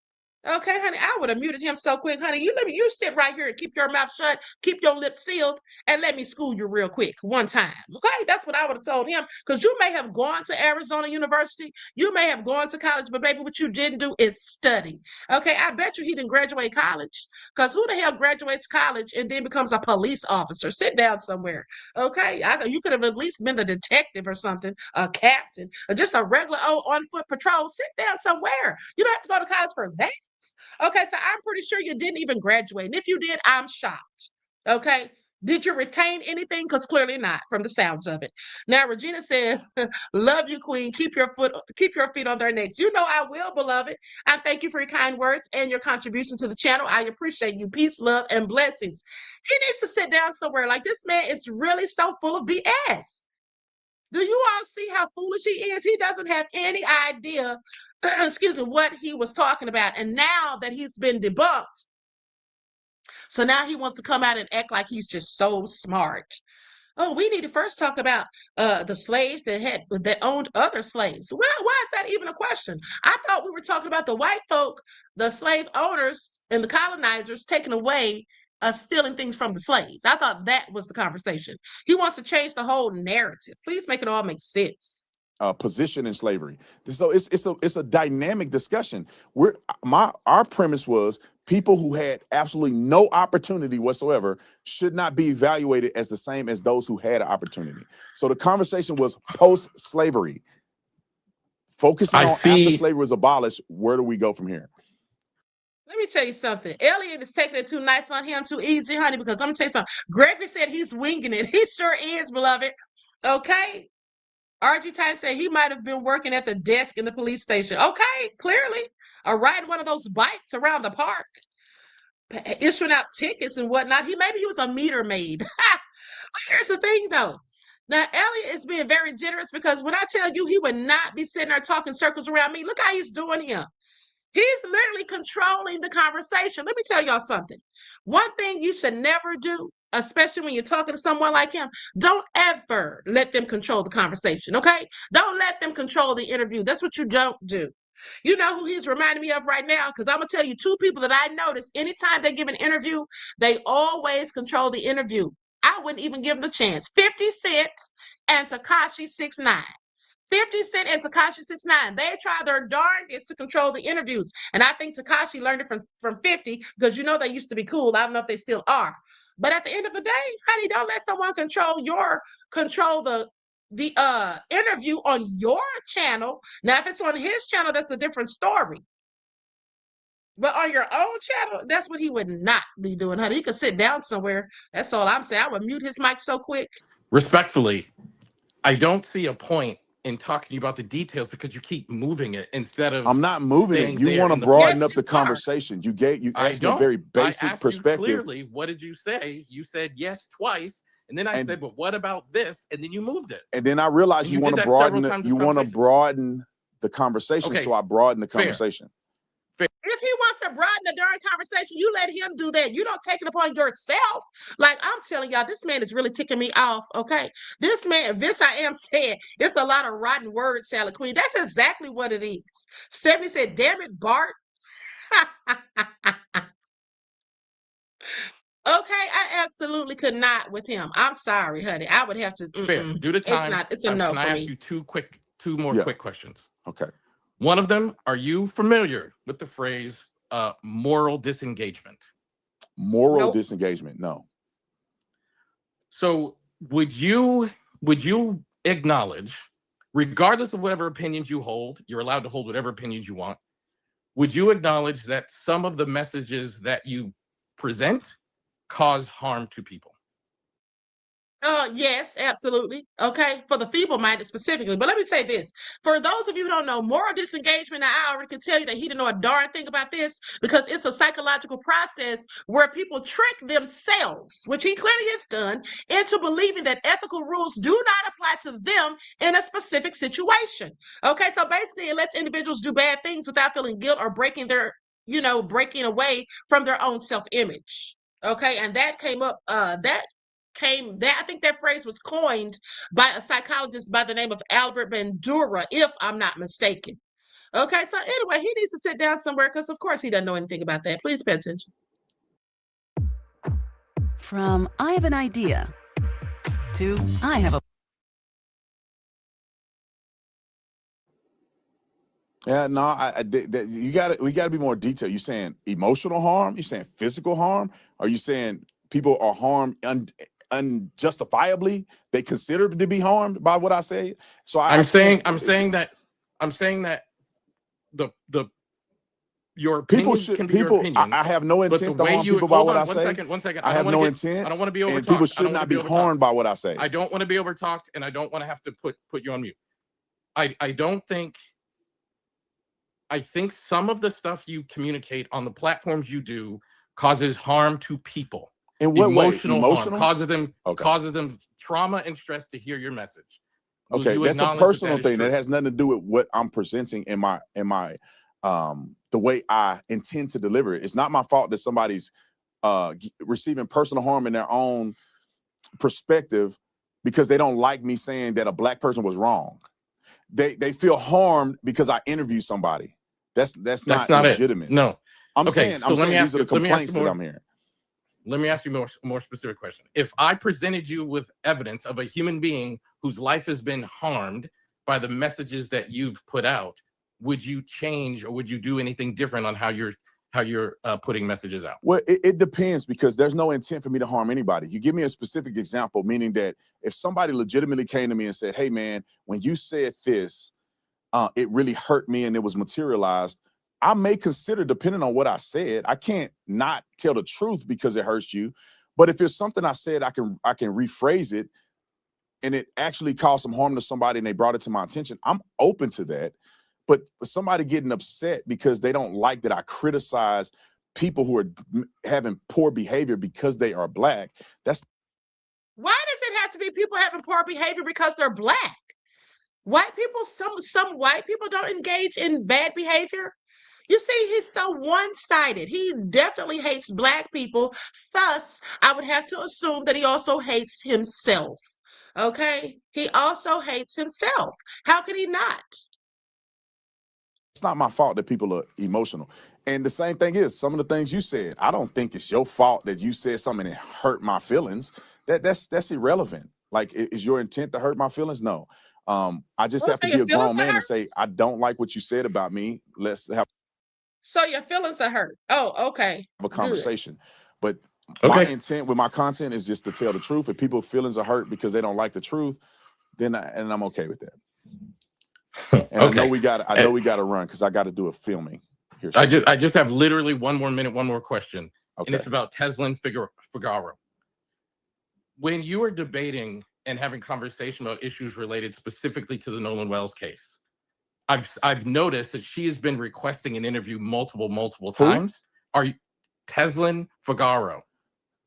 Speaker 2: Okay, honey, I would have muted him so quick, honey. You sit right here and keep your mouth shut, keep your lips sealed, and let me school you real quick one time. Okay, that's what I would have told him. Because you may have gone to Arizona University, you may have gone to college, but baby, what you didn't do is study. Okay, I bet you he didn't graduate college. Because who the hell graduates college and then becomes a police officer? Sit down somewhere. Okay, you could have at least been a detective or something, a captain, or just a regular old on-foot patrol. Sit down somewhere. You don't have to go to college for that. Okay, so I'm pretty sure you didn't even graduate. And if you did, I'm shocked. Okay. Did you retain anything? Because clearly not, from the sounds of it. Now, Regina says, love you, Queen. Keep your feet on their necks. You know I will, beloved. I thank you for your kind words and your contribution to the channel. I appreciate you. Peace, love, and blessings. He needs to sit down somewhere. Like, this man is really so full of BS. Do you all see how foolish he is? He doesn't have any idea, excuse me, what he was talking about. And now that he's been debunked, so now he wants to come out and act like he's just so smart. Oh, we need to first talk about the slaves that owned other slaves. Well, why is that even a question? I thought we were talking about the white folk, the slave owners and the colonizers taking away stealing things from the slaves. I thought that was the conversation. He wants to change the whole narrative. Please make it all make sense.
Speaker 10: Position in slavery. So it's a dynamic discussion. Our premise was people who had absolutely no opportunity whatsoever should not be evaluated as the same as those who had an opportunity. So the conversation was post-slavery. Focusing on after slavery was abolished, where do we go from here?
Speaker 2: Let me tell you something. Eliott is taking it too nice on him, too easy, honey, because I'm going to tell you something. Gregory said he's winging it. He sure is, beloved. Okay? RG Time said he might have been working at the desk in the police station. Okay, clearly. Or riding one of those bikes around the park. Issuing out tickets and whatnot. Maybe he was a meter maid. Here's the thing, though. Now, Eliott is being very generous because when I tell you he would not be sitting there talking circles around me, look how he's doing him. He's literally controlling the conversation. Let me tell y'all something. One thing you should never do, especially when you're talking to someone like him, don't ever let them control the conversation, okay? Don't let them control the interview. That's what you don't do. You know who he's reminding me of right now? Because I'm going to tell you two people that I notice anytime they give an interview, they always control the interview. I wouldn't even give them the chance. 50 Cent and Tekashi 6ix9ine. 50 Cent and Tekashi 6ix9ine, they try their darndest to control the interviews. And I think Tekashi learned it from 50 because they used to be cool. I don't know if they still are. But at the end of the day, honey, don't let someone control the the interview on your channel. Now, if it's on his channel, that's a different story. But on your own channel, that's what he would not be doing, honey. He could sit down somewhere. That's all I'm saying. I would mute his mic so quick.
Speaker 11: Respectfully, I don't see a point in talking about the details because you keep moving it instead of.
Speaker 10: I'm not moving it. You want to broaden up the conversation. You asked me a very basic perspective.
Speaker 11: Clearly, what did you say? You said yes twice, and then I said, "But what about this?" And then you moved it.
Speaker 10: And then I realized you want to broaden the conversation.
Speaker 11: Okay.
Speaker 10: So I broadened the conversation.
Speaker 2: If he wants to broaden the darn conversation, you let him do that. You don't take it upon yourself. Like, I'm telling y'all, this man is really ticking me off, okay? This man, this I am saying, it's a lot of rotten word salad, Queen. That's exactly what it is. Stephanie said, damn it, Bart. Okay, I absolutely could not with him. I'm sorry, honey. I would have to.
Speaker 11: Fair. Due to time,
Speaker 2: it's a no
Speaker 11: can
Speaker 2: for
Speaker 11: I
Speaker 2: me.
Speaker 11: ask you two more quick questions?
Speaker 10: Okay.
Speaker 11: One of them, are you familiar with the phrase moral disengagement?
Speaker 10: Moral disengagement, no.
Speaker 11: So would you acknowledge, regardless of whatever opinions you hold, you're allowed to hold whatever opinions you want, would you acknowledge that some of the messages that you present cause harm to people?
Speaker 2: Yes, absolutely. Okay, for the feeble-minded specifically. But let me say this. For those of you who don't know, moral disengagement, I already can tell you that he didn't know a darn thing about this because it's a psychological process where people trick themselves, which he clearly has done, into believing that ethical rules do not apply to them in a specific situation. Okay, so basically it lets individuals do bad things without feeling guilt or breaking away from their own self-image. Okay, and that came up, I think that phrase was coined by a psychologist by the name of Albert Bandura, if I'm not mistaken. Okay, so anyway, he needs to sit down somewhere because, of course, he doesn't know anything about that. Please pay attention.
Speaker 14: From I have an idea to I have a.
Speaker 10: Yeah, no, we got to be more detailed. You saying emotional harm? You saying physical harm? Are you saying people are harmed unjustifiably? They consider to be harmed by what I say. So
Speaker 11: I'm saying that your
Speaker 10: people
Speaker 11: opinion can be your opinion.
Speaker 10: I have no intent to harm people by what I say.
Speaker 11: One second.
Speaker 10: I have no intent.
Speaker 11: I don't want to be overtalked.
Speaker 10: And people should not be harmed by what I say.
Speaker 11: I don't want to be overtalked, and I don't want to have to put you on mute. I think some of the stuff you communicate on the platforms you do causes harm to people.
Speaker 10: In what way?
Speaker 11: Emotional harm causes them trauma and stress to hear your message.
Speaker 10: Okay, that's a personal thing that has nothing to do with what I'm presenting in my the way I intend to deliver it. It's not my fault that somebody's receiving personal harm in their own perspective because they don't like me saying that a black person was wrong. They feel harmed because I interview somebody. That's not legitimate.
Speaker 11: It. No,
Speaker 10: I'm saying these are the complaints that I'm hearing.
Speaker 11: Let me ask you more specific question. If I presented you with evidence of a human being whose life has been harmed by the messages that you've put out, would you change or would you do anything different on how you're putting messages out?
Speaker 10: Well, it depends because there's no intent for me to harm anybody. You give me a specific example, meaning that if somebody legitimately came to me and said, hey, man, when you said this, it really hurt me and it was materialized, I may consider, depending on what I said, I can't not tell the truth because it hurts you. But if it's something I said, I can rephrase it and it actually caused some harm to somebody and they brought it to my attention, I'm open to that. But for somebody getting upset because they don't like that I criticize people who are having poor behavior because they are black,
Speaker 2: why does it have to be people having poor behavior because they're black? White people, some white people don't engage in bad behavior. You see, he's so one-sided. He definitely hates black people. Thus, I would have to assume that he also hates himself. Okay? He also hates himself. How could he not?
Speaker 10: It's not my fault that people are emotional. And the same thing is, some of the things you said, I don't think it's your fault that you said something that hurt my feelings. That's irrelevant. Like, is your intent to hurt my feelings? No. I just have to be a grown man and say, I don't like what you said about me. Let's have.
Speaker 2: So your feelings are hurt. Oh, okay.
Speaker 10: Have a conversation.
Speaker 2: Good.
Speaker 10: But my intent with my content is just to tell the truth. If people's feelings are hurt because they don't like the truth, then I'm okay with that. And
Speaker 11: Okay.
Speaker 10: I know we got to run because I got to do a filming here.
Speaker 11: I just have literally one more minute, one more question,
Speaker 10: Okay.
Speaker 11: and it's about Teslin Figaro. When you are debating and having conversation about issues related specifically to the Nolan Wells case, I've noticed that she has been requesting an interview multiple times. Are you Teslin Figaro?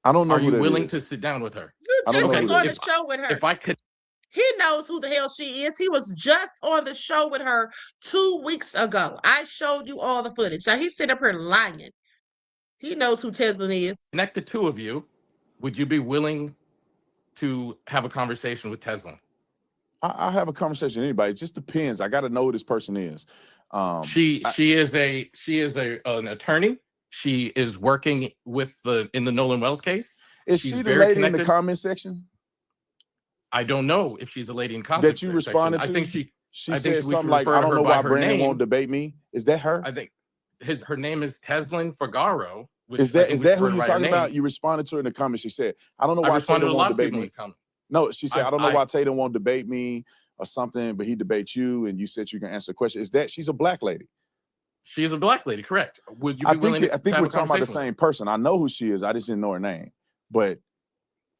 Speaker 10: I don't know.
Speaker 11: Are you willing to sit down with her?
Speaker 2: You
Speaker 10: I don't
Speaker 2: just
Speaker 10: know
Speaker 2: was
Speaker 10: who
Speaker 2: on
Speaker 10: that
Speaker 2: the
Speaker 10: is.
Speaker 2: show with her.
Speaker 11: If I could,
Speaker 2: He knows who the hell she is. He was just on the show with her 2 weeks ago. I showed you all the footage. Now he's sitting up here lying. He knows who Teslin is.
Speaker 11: connect the two of you, would you be willing to have a conversation with Teslin?
Speaker 10: I have a conversation with anybody. It just depends. I got to know who this person is.
Speaker 11: She is an attorney. She is working in the Nolan Wells case.
Speaker 10: Is
Speaker 11: She's
Speaker 10: she the
Speaker 11: very
Speaker 10: lady in
Speaker 11: connected.
Speaker 10: the comment section
Speaker 11: I don't know if she's a lady in comment
Speaker 10: that you
Speaker 11: section.
Speaker 10: responded to?
Speaker 11: I think she
Speaker 10: said
Speaker 11: we
Speaker 10: something
Speaker 11: should
Speaker 10: like,
Speaker 11: refer
Speaker 10: "I
Speaker 11: to
Speaker 10: don't
Speaker 11: her
Speaker 10: know
Speaker 11: by
Speaker 10: why
Speaker 11: her
Speaker 10: Brandon
Speaker 11: name.
Speaker 10: won't debate me." Is that her?
Speaker 11: I think her name is Teslin Figaro.
Speaker 10: Is that who you're talking about? You responded to her in the comments. She said, "I don't know why Tatum won't debate me." No, she said, "I don't know why Tatum won't debate me or something, but he debates you." And you said you can answer the question. Is that she's a black lady?
Speaker 11: She is a black lady, correct? Would you be willing to?
Speaker 10: I think we're talking about the same person. I know who she is. I just didn't know her name. But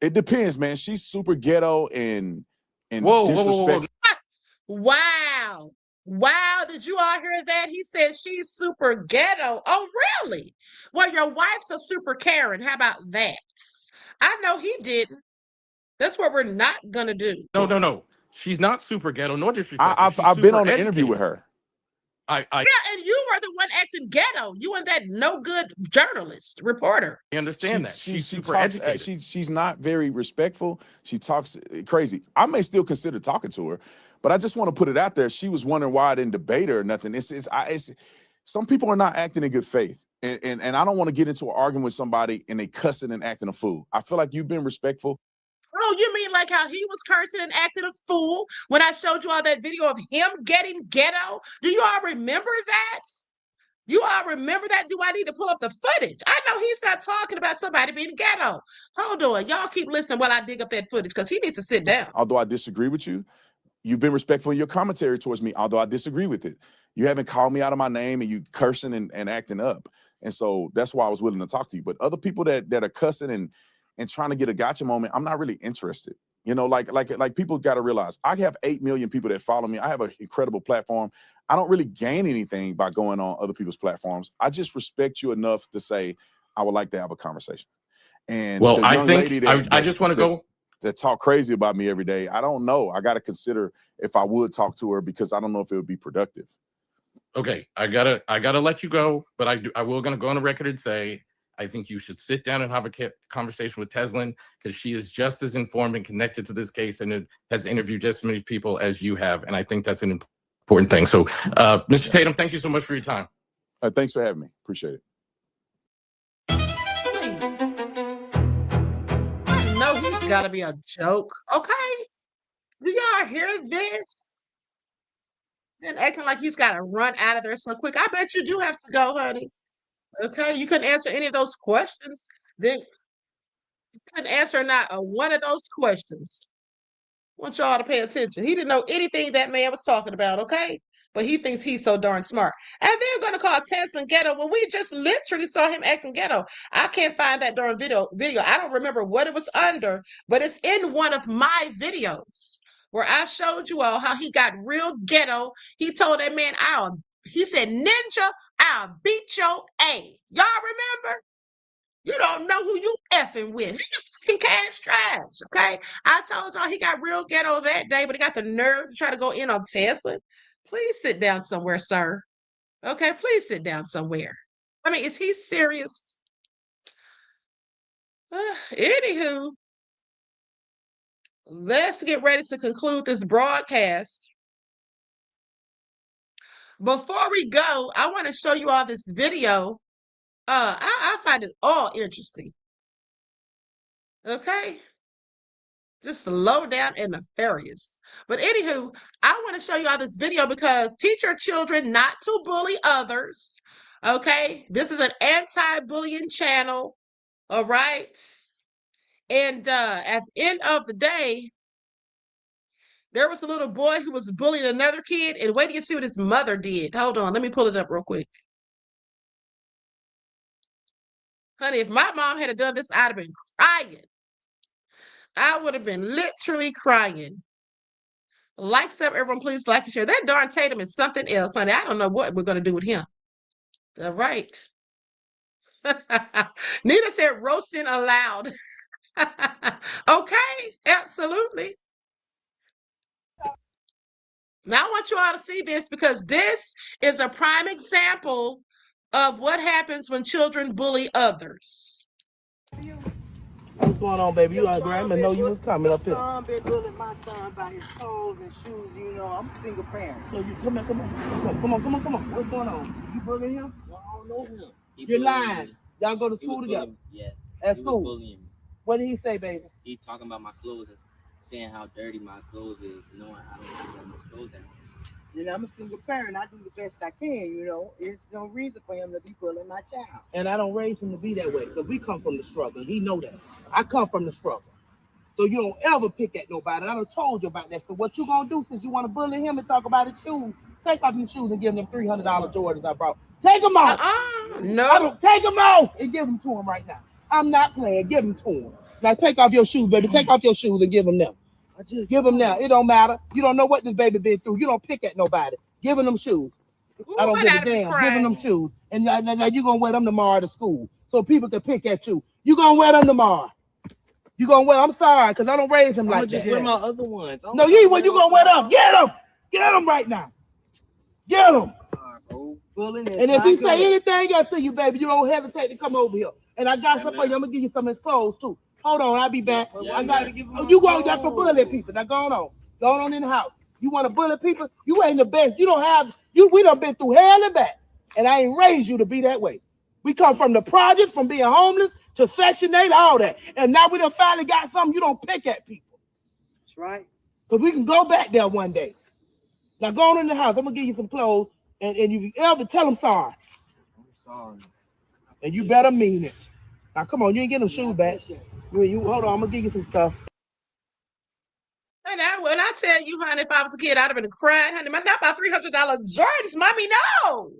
Speaker 10: it depends, man. She's super ghetto and disrespectful.
Speaker 2: Wow. Wow. Did you all hear that? He said she's super ghetto. Oh, really? Well, your wife's a super Karen. How about that? I know he didn't. That's what we're not going to do.
Speaker 11: No. She's not super ghetto, nor disrespectful.
Speaker 10: I've been on an interview with her.
Speaker 2: Yeah, and you were the one acting ghetto. You and that no good journalist, reporter.
Speaker 11: I understand that. She's super educated.
Speaker 10: She's not very respectful. She talks crazy. I may still consider talking to her, but I just want to put it out there. She was wondering why I didn't debate her or nothing. Some people are not acting in good faith. And I don't want to get into an argument with somebody and they cussing and acting a fool. I feel like you've been respectful.
Speaker 2: Oh, you mean like how he was cursing and acting a fool when I showed you all that video of him getting ghetto? Do you all remember that? You all remember that? Do I need to pull up the footage? I know he's not talking about somebody being ghetto. Hold on. Y'all keep listening while I dig up that footage because he needs to sit down.
Speaker 10: Although I disagree with you, you've been respectful in your commentary towards me, although I disagree with it. You haven't called me out of my name and you cursing and acting up. And so that's why I was willing to talk to you. But other people that are cussing and trying to get a gotcha moment, I'm not really interested. You know, like people got to realize I have 8 million people that follow me. I have an incredible platform. I don't really gain anything by going on other people's platforms. I just respect you enough to say I would like to have a conversation. And
Speaker 11: well, I think I just want to go
Speaker 10: that talk crazy about me every day. I don't know. I got to consider if I would talk to her because I don't know if it would be productive.
Speaker 11: Okay, I gotta let you go, but I will gonna go on the record and say I think you should sit down and have a conversation with Teslin because she is just as informed and connected to this case and has interviewed just as many people as you have, and I think that's an important thing. So, Mr. Tatum, thank you so much for your time.
Speaker 10: Thanks for having me. Appreciate it.
Speaker 2: Please. I know he's got to be a joke, okay? Do y'all hear this? And acting like he's got to run out of there so quick. I bet you do have to go, honey. Okay, you couldn't answer any of those questions. Then you couldn't answer not one of those questions. I want y'all to pay attention. He didn't know anything that man was talking about, okay? But he thinks he's so darn smart. And they're going to call Teslin ghetto when we just literally saw him acting ghetto. I can't find that darn video. I don't remember what it was under, but it's in one of my videos where I showed you all how he got real ghetto. He told that man, he said, "Ninja, I'll beat your A." Y'all remember? You don't know who you effing with. He's fucking cash trash, okay? I told y'all he got real ghetto that day, but he got the nerve to try to go in on Teslin. Please sit down somewhere, sir. Okay, please sit down somewhere. I mean, is he serious? Anywho, let's get ready to conclude this broadcast. Before we go, I want to show you all this video. I find it all interesting. Okay? Just low down and nefarious. But anywho, I want to show you all this video because teach your children not to bully others. Okay? This is an anti-bullying channel. All right? And at the end of the day, There was a little boy who was bullying another kid, and wait till you see what his mother did. Hold on, let me pull it up real quick. Honey, if my mom had done this, I'd have been crying. I would have been literally crying. Like, sub, everyone, please like and share. That darn Tatum is something else, honey. I don't know what we're going to do with him. All right. Nina said roasting allowed. Okay, absolutely. Now I want you all to see this because this is a prime example of what happens when children bully others.
Speaker 15: What's going on, baby? You hungry? I didn't know you was coming up here.
Speaker 16: My son been bullying my son by his clothes and shoes. You know, I'm a single parent.
Speaker 15: So you come on. What's going on? You bullying him?
Speaker 16: Well, I don't know him.
Speaker 15: You're lying. Y'all go to school together?
Speaker 16: Yeah.
Speaker 15: At
Speaker 16: He was
Speaker 15: school?
Speaker 16: bullying me.
Speaker 15: What did he say, baby?
Speaker 16: He talking about my clothes and saying how dirty my clothes is, knowing I don't have that much clothes in. You know, I'm a single parent. I do the best I can, you know. There's no reason for him to be bullying my child.
Speaker 15: And I don't raise him to be that way because we come from the struggle. He know that. I come from the struggle. So you don't ever pick at nobody. I done told you about that. So what you gonna do since you want to bully him and talk about his shoes? Take off your shoes and give them $300 Jordans I brought. Take them off.
Speaker 2: No.
Speaker 15: I don't take them off and give them to him right now. I'm not playing. Give them to him. Now take off your shoes, baby. Take off your shoes and give them them. Give them now. It don't matter. You don't know what this baby been through. You don't pick at nobody. Giving them shoes.
Speaker 2: Ooh,
Speaker 15: I don't give a damn. Giving them shoes. And now you're going to wear them tomorrow to school so people can pick at you. You're going to wear them tomorrow. You're going to wear them. I'm sorry because I don't raise them like that.
Speaker 16: Just wear my other ones.
Speaker 15: No, you going to wear them. Get them. Get them right now. Get them. And if he say anything else to you, baby, you don't hesitate to come over here. And I got something for you. I'm going to give you some of his clothes too. Hold on, I'll be back. I got to give you going just for bullying people. Now go on. Go on in the house. You want to bully people? You ain't the best. You don't have we done been through hell and back. And I ain't raised you to be that way. We come from the projects, from being homeless to Section 8, all that. And now we done finally got something. You don't pick at people.
Speaker 16: That's right.
Speaker 15: Because we can go back there one day. Now go on in the house. I'm gonna give you some clothes and you ever tell them sorry.
Speaker 16: I'm sorry.
Speaker 15: And you better mean it. Now come on, you ain't getting them shoes back. You hold on, I'm gonna give you some stuff.
Speaker 2: And when I tell you, honey, if I was a kid, I'd have been crying, honey. Not about $300 Jordans, mommy, no.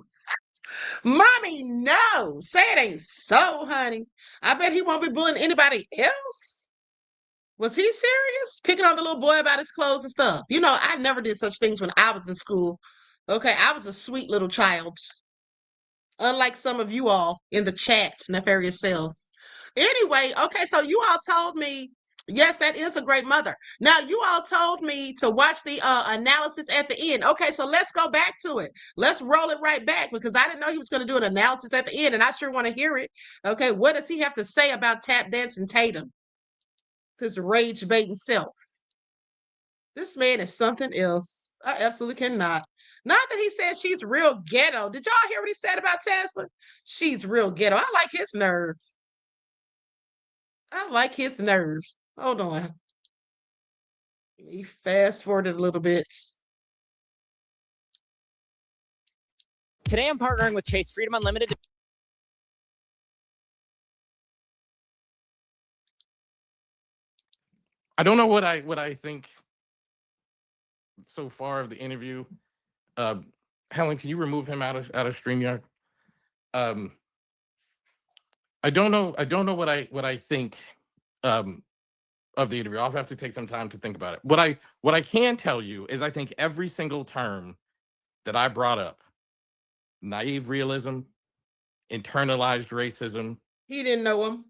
Speaker 2: Mommy, no. Say it ain't so, honey. I bet he won't be bullying anybody else. Was he serious? Picking on the little boy about his clothes and stuff. You know, I never did such things when I was in school. Okay, I was a sweet little child. Unlike some of you all in the chat, nefarious selves. Anyway, okay, so you all told me, yes, that is a great mother. Now, you all told me to watch the analysis at the end. Okay, so let's go back to it. Let's roll it right back because I didn't know he was going to do an analysis at the end, and I sure want to hear it. Okay, what does he have to say about tap dancing Tatum? This rage-baiting self. This man is something else. I absolutely cannot. Not that he said she's real ghetto. Did y'all hear what he said about Tesla? She's real ghetto. I like his nerve. I like his nerve. Hold on. Let me fast forward it a little bit.
Speaker 17: Today I'm partnering with Chase Freedom Unlimited.
Speaker 11: I don't know what I think so far of the interview. Helen, can you remove him out of StreamYard? I don't know what I think of the interview. I'll have to take some time to think about it. What I can tell you is I think every single term that I brought up, naive realism, internalized racism.
Speaker 2: He didn't know him.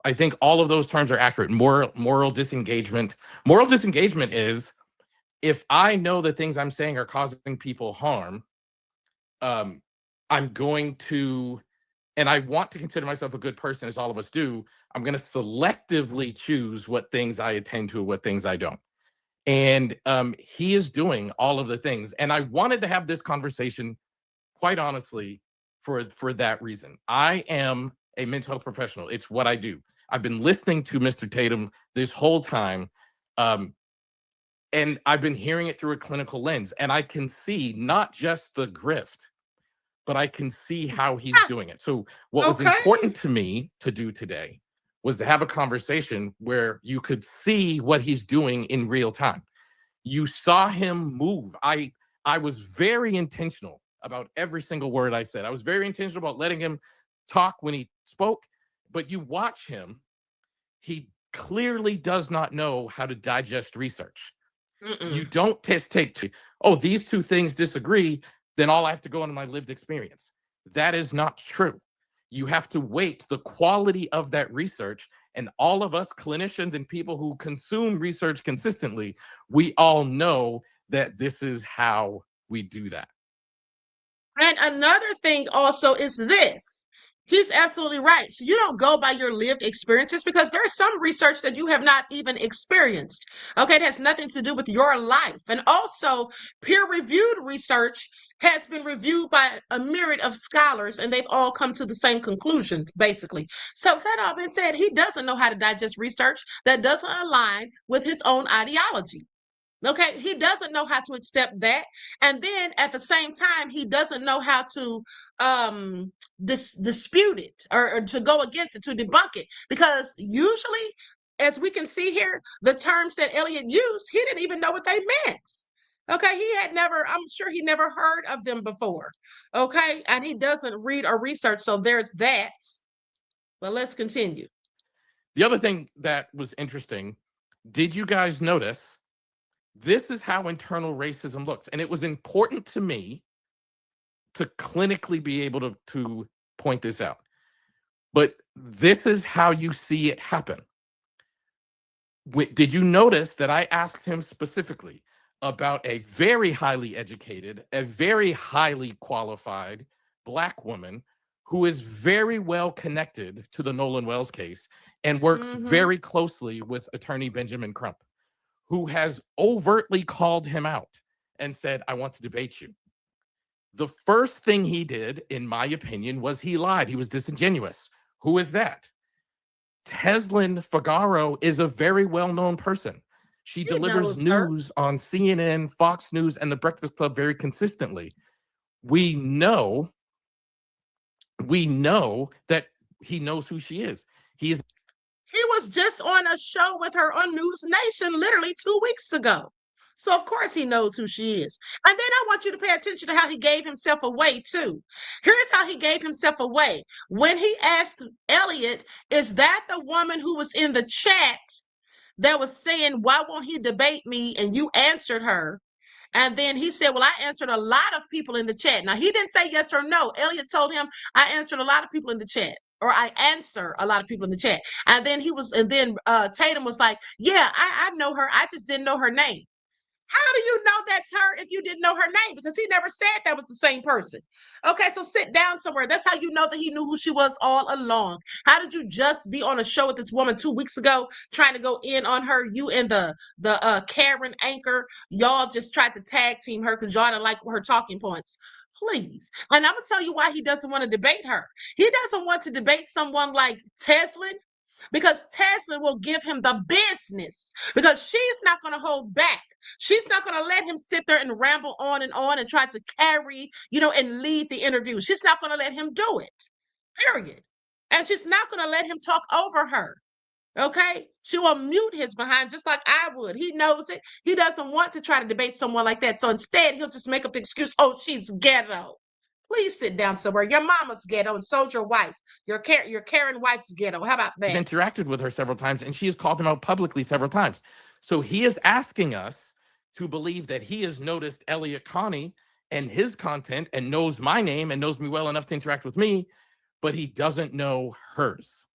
Speaker 11: I think all of those terms are accurate. Moral disengagement. Moral disengagement is if I know the things I'm saying are causing people harm, I'm going to, and I want to consider myself a good person, as all of us do, I'm going to selectively choose what things I attend to, what things I don't. And he is doing all of the things. And I wanted to have this conversation, quite honestly, for that reason. I am a mental health professional. It's what I do. I've been listening to Mr. Tatum this whole time. And I've been hearing it through a clinical lens. And I can see not just the grift, but I can see how he's doing it. So what was important to me to do today was to have a conversation where you could see what he's doing in real time. You saw him move. I was very intentional about every single word I said. I was very intentional about letting him talk when he spoke, but you watch him, he clearly does not know how to digest research. You don't take oh, these two things disagree, then all I have to go into my lived experience. That is not true. You have to weight the quality of that research, and all of us clinicians and people who consume research consistently, we all know that this is how we do that.
Speaker 2: And another thing also is this. He's absolutely right. So you don't go by your lived experiences because there's some research that you have not even experienced. Okay, it has nothing to do with your life. And also, peer-reviewed research has been reviewed by a myriad of scholars, and they've all come to the same conclusions, basically. So that all being said, he doesn't know how to digest research that doesn't align with his own ideology. Okay, he doesn't know how to accept that, and then at the same time, he doesn't know how to dispute it or to go against it, to debunk it, because usually, as we can see here, the terms that Eliott used, he didn't even know what they meant. Okay, he had never, I'm sure he never heard of them before. Okay, and he doesn't read or research, so there's that. But let's continue.
Speaker 11: The other thing that was interesting, did you guys notice? This is how internal racism looks. And it was important to me to clinically be able to point this out. But this is how you see it happen. Did you notice that I asked him specifically about a very highly educated, a very highly qualified Black woman who is very well connected to the Nolan Wells case and works very closely with attorney Benjamin Crump, who has overtly called him out and said, I want to debate you. The first thing he did, in my opinion, was he lied. He was disingenuous. Who is that? Teslin Figaro is a very well-known person. She delivers news on CNN, Fox News, and The Breakfast Club very consistently. We know that he knows who she is. He
Speaker 2: was just on a show with her on News Nation literally 2 weeks ago. So of course he knows who she is. And then I want you to pay attention to how he gave himself away too. Here's how he gave himself away. When he asked Eliott, is that the woman who was in the chat that was saying, why won't he debate me? And you answered her. And then he said, well, I answered a lot of people in the chat. Now, he didn't say yes or no. Eliott told him, I answered a lot of people in the chat, or I answer a lot of people in the chat. And then Tatum was like, yeah, I know her. I just didn't know her name. How do you know that's her if you didn't know her name? Because he never said that was the same person. Okay, so sit down somewhere. That's how you know that he knew who she was all along. How did you just be on a show with this woman 2 weeks ago trying to go in on her? You and the Karen anchor, y'all just tried to tag team her because y'all didn't like her talking points. Please. And I'm going to tell you why he doesn't want to debate her. He doesn't want to debate someone like Teslin, because Teslin will give him the business, because she's not going to hold back. She's not going to let him sit there and ramble on and try to carry, and lead the interview. She's not going to let him do it, period. And she's not going to let him talk over her. Okay? She will mute his behind just like I would. He knows it. He doesn't want to try to debate someone like that. So instead, he'll just make up the excuse, oh, she's ghetto. Please sit down somewhere. Your mama's ghetto, and so's your wife. Your Karen wife's ghetto. How about that?
Speaker 11: He's interacted with her several times, and she has called him out publicly several times. So he is asking us to believe that he has noticed Eliott Connie and his content and knows my name and knows me well enough to interact with me, but he doesn't know hers.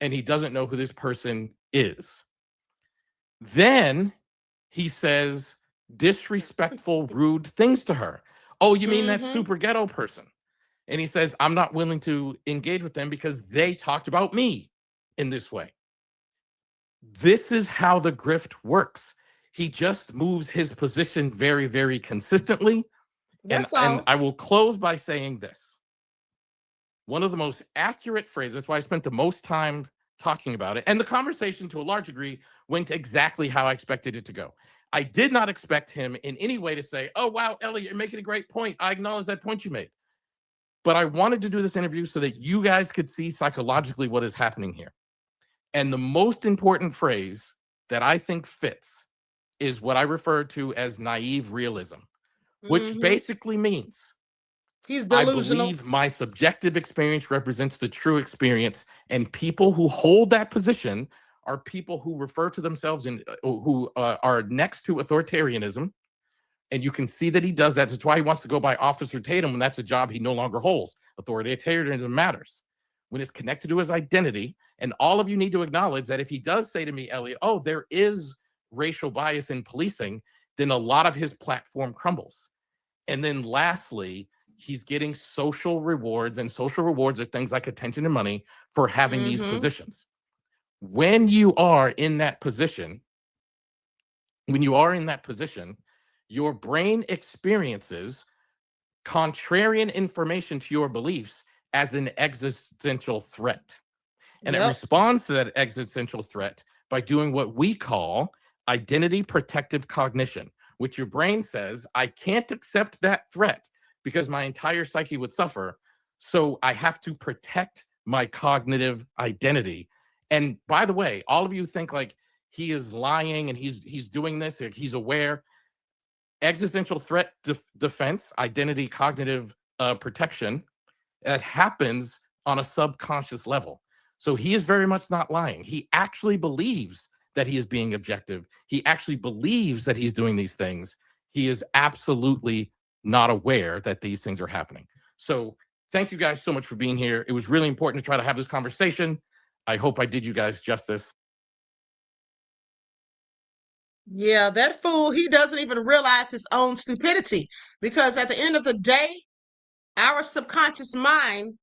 Speaker 11: And he doesn't know who this person is. Then he says disrespectful, rude things to her. Oh, you mean that super ghetto person? And he says, I'm not willing to engage with them because they talked about me in this way. This is how the grift works. He just moves his position very, very consistently. And I will close by saying this. One of the most accurate phrases, that's why I spent the most time talking about it, and the conversation to a large degree went exactly how I expected it to go. I did not expect him in any way to say, oh, wow, Eliott, you're making a great point. I acknowledge that point you made. But I wanted to do this interview so that you guys could see psychologically what is happening here. And the most important phrase that I think fits is what I refer to as naive realism, which basically means
Speaker 2: he's
Speaker 11: I
Speaker 2: delusional.
Speaker 11: believe my subjective experience represents the true experience, and people who hold that position are people who refer to themselves and who are next to authoritarianism. And you can see that he does that. That's why he wants to go by Officer Tatum when that's a job he no longer holds. Authoritarianism matters when it's connected to his identity. And all of you need to acknowledge that if he does say to me, Eliott, oh, there is racial bias in policing, then a lot of his platform crumbles. And then lastly, he's getting social rewards, and social rewards are things like attention and money for having these positions. When you are in that position, your brain experiences contrarian information to your beliefs as an existential threat. And it responds to that existential threat by doing what we call identity protective cognition, which your brain says, I can't accept that threat because my entire psyche would suffer. So I have to protect my cognitive identity. And by the way, all of you think like he is lying and he's doing this, like he's aware. Existential threat defense, identity cognitive protection, that happens on a subconscious level. So he is very much not lying. He actually believes that he is being objective. He actually believes that he's doing these things. He is absolutely not aware that these things are happening. So thank you guys so much for being here. It was really important to try to have this conversation. I hope I did you guys justice.
Speaker 2: Yeah, that fool, he doesn't even realize his own stupidity, because at the end of the day, our subconscious mind,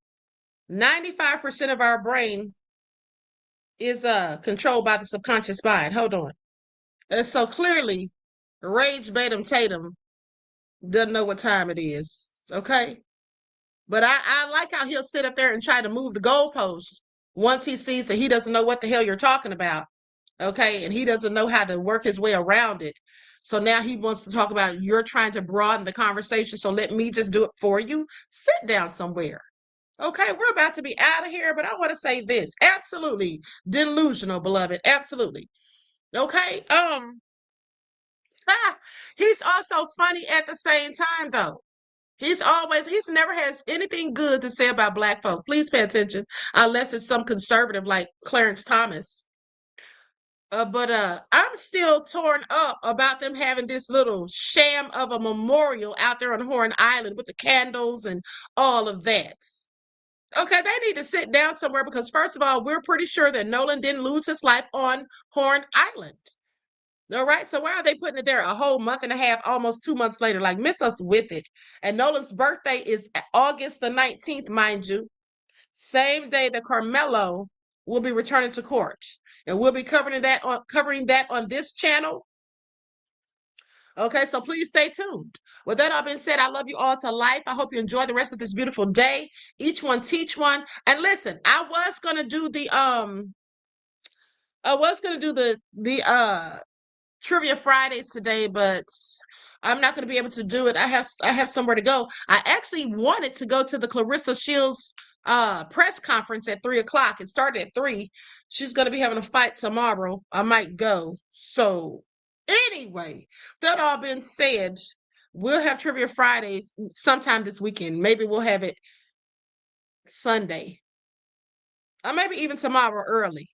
Speaker 2: 95% of our brain is controlled by the subconscious mind. Hold on. And so clearly, Rage Batum Tatum doesn't know what time it is, okay? But I like how he'll sit up there and try to move the goalposts once he sees that he doesn't know what the hell you're talking about. Okay, and he doesn't know how to work his way around it. So now he wants to talk about you're trying to broaden the conversation, so let me just do it for you. Sit down somewhere. Okay, we're about to be out of here, but I want to say this. Absolutely delusional, beloved. Absolutely. Okay. He's also funny at the same time, though. He's never has anything good to say about Black folk. Please pay attention, unless it's some conservative like Clarence Thomas. But I'm still torn up about them having this little sham of a memorial out there on Horn Island with the candles and all of that. Okay, they need to sit down somewhere, because first of all, we're pretty sure that Nolan didn't lose his life on Horn Island. All right, so why are they putting it there a whole month and a half, almost 2 months later? Like, miss us with it. And Nolan's birthday is August the 19th, mind you. Same day that Carmelo will be returning to court. And we'll be covering that on this channel. Okay, so please stay tuned. With that all being said, I love you all to life. I hope you enjoy the rest of this beautiful day. Each one teach one. And listen, I was gonna do the Trivia Fridays today, but I'm not going to be able to do it. I have somewhere to go. I actually wanted to go to the Clarissa Shields press conference at 3:00. It started at 3. She's going to be having a fight tomorrow. I might go. So anyway, that all being said, we'll have Trivia Fridays sometime this weekend. Maybe we'll have it Sunday, or maybe even tomorrow early.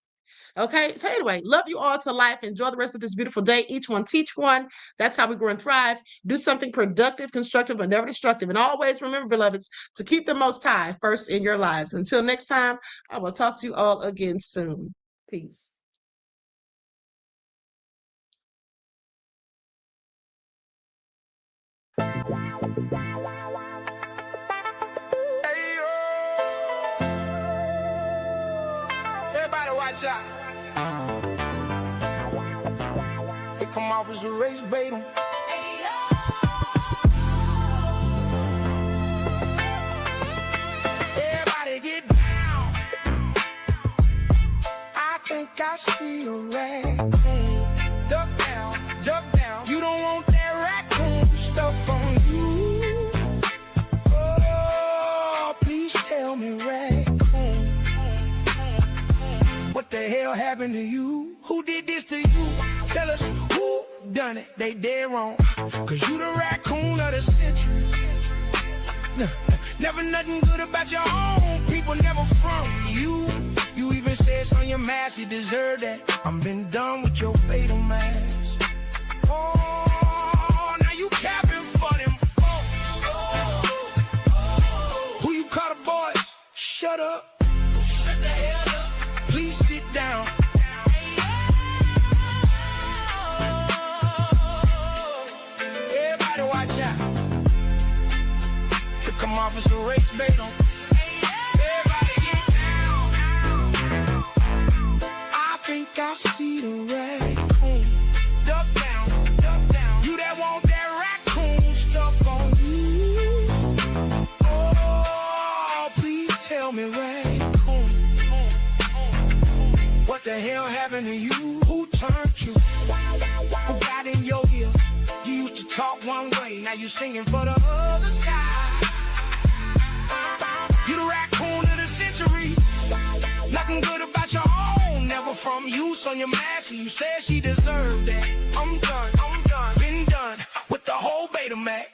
Speaker 2: Okay, so anyway, love you all to life. Enjoy the rest of this beautiful day. Each one teach one. That's how we grow and thrive. Do something productive, constructive, but never destructive. And always remember, beloveds, to keep the Most High first in your lives. Until next time, I will talk to you all again soon. Peace.
Speaker 1: Everybody watch out. Here come Officer Race Batum. Everybody get down. I think I see a raccoon. Duck down, duck down. You don't want that raccoon stuff on you. Oh, please tell me, raccoon, what the hell happened to you? Who did this to you? Tell us who done it, they dead wrong. Cause you the raccoon of the century. Never nothing good about your own people, never from you. You even said on your mask you deserve that. I'm been done with your beta mask. Oh, now you capping for them folks. Who you call the boys? Shut up. Shut the hell up. Please sit down. Everybody watch out. Here come Officer Race Bait. I see the raccoon. Duck down, duck down. You that want that raccoon stuff on you. Oh, please tell me, raccoon, what the hell happened to you? Who turned you? Who got in your ear? You used to talk one way, now you singing for the other side. You the raccoon of the century. Nothing good about your own, never from use on your mask. You said she deserved that. I'm done, been done with the whole beta Mac.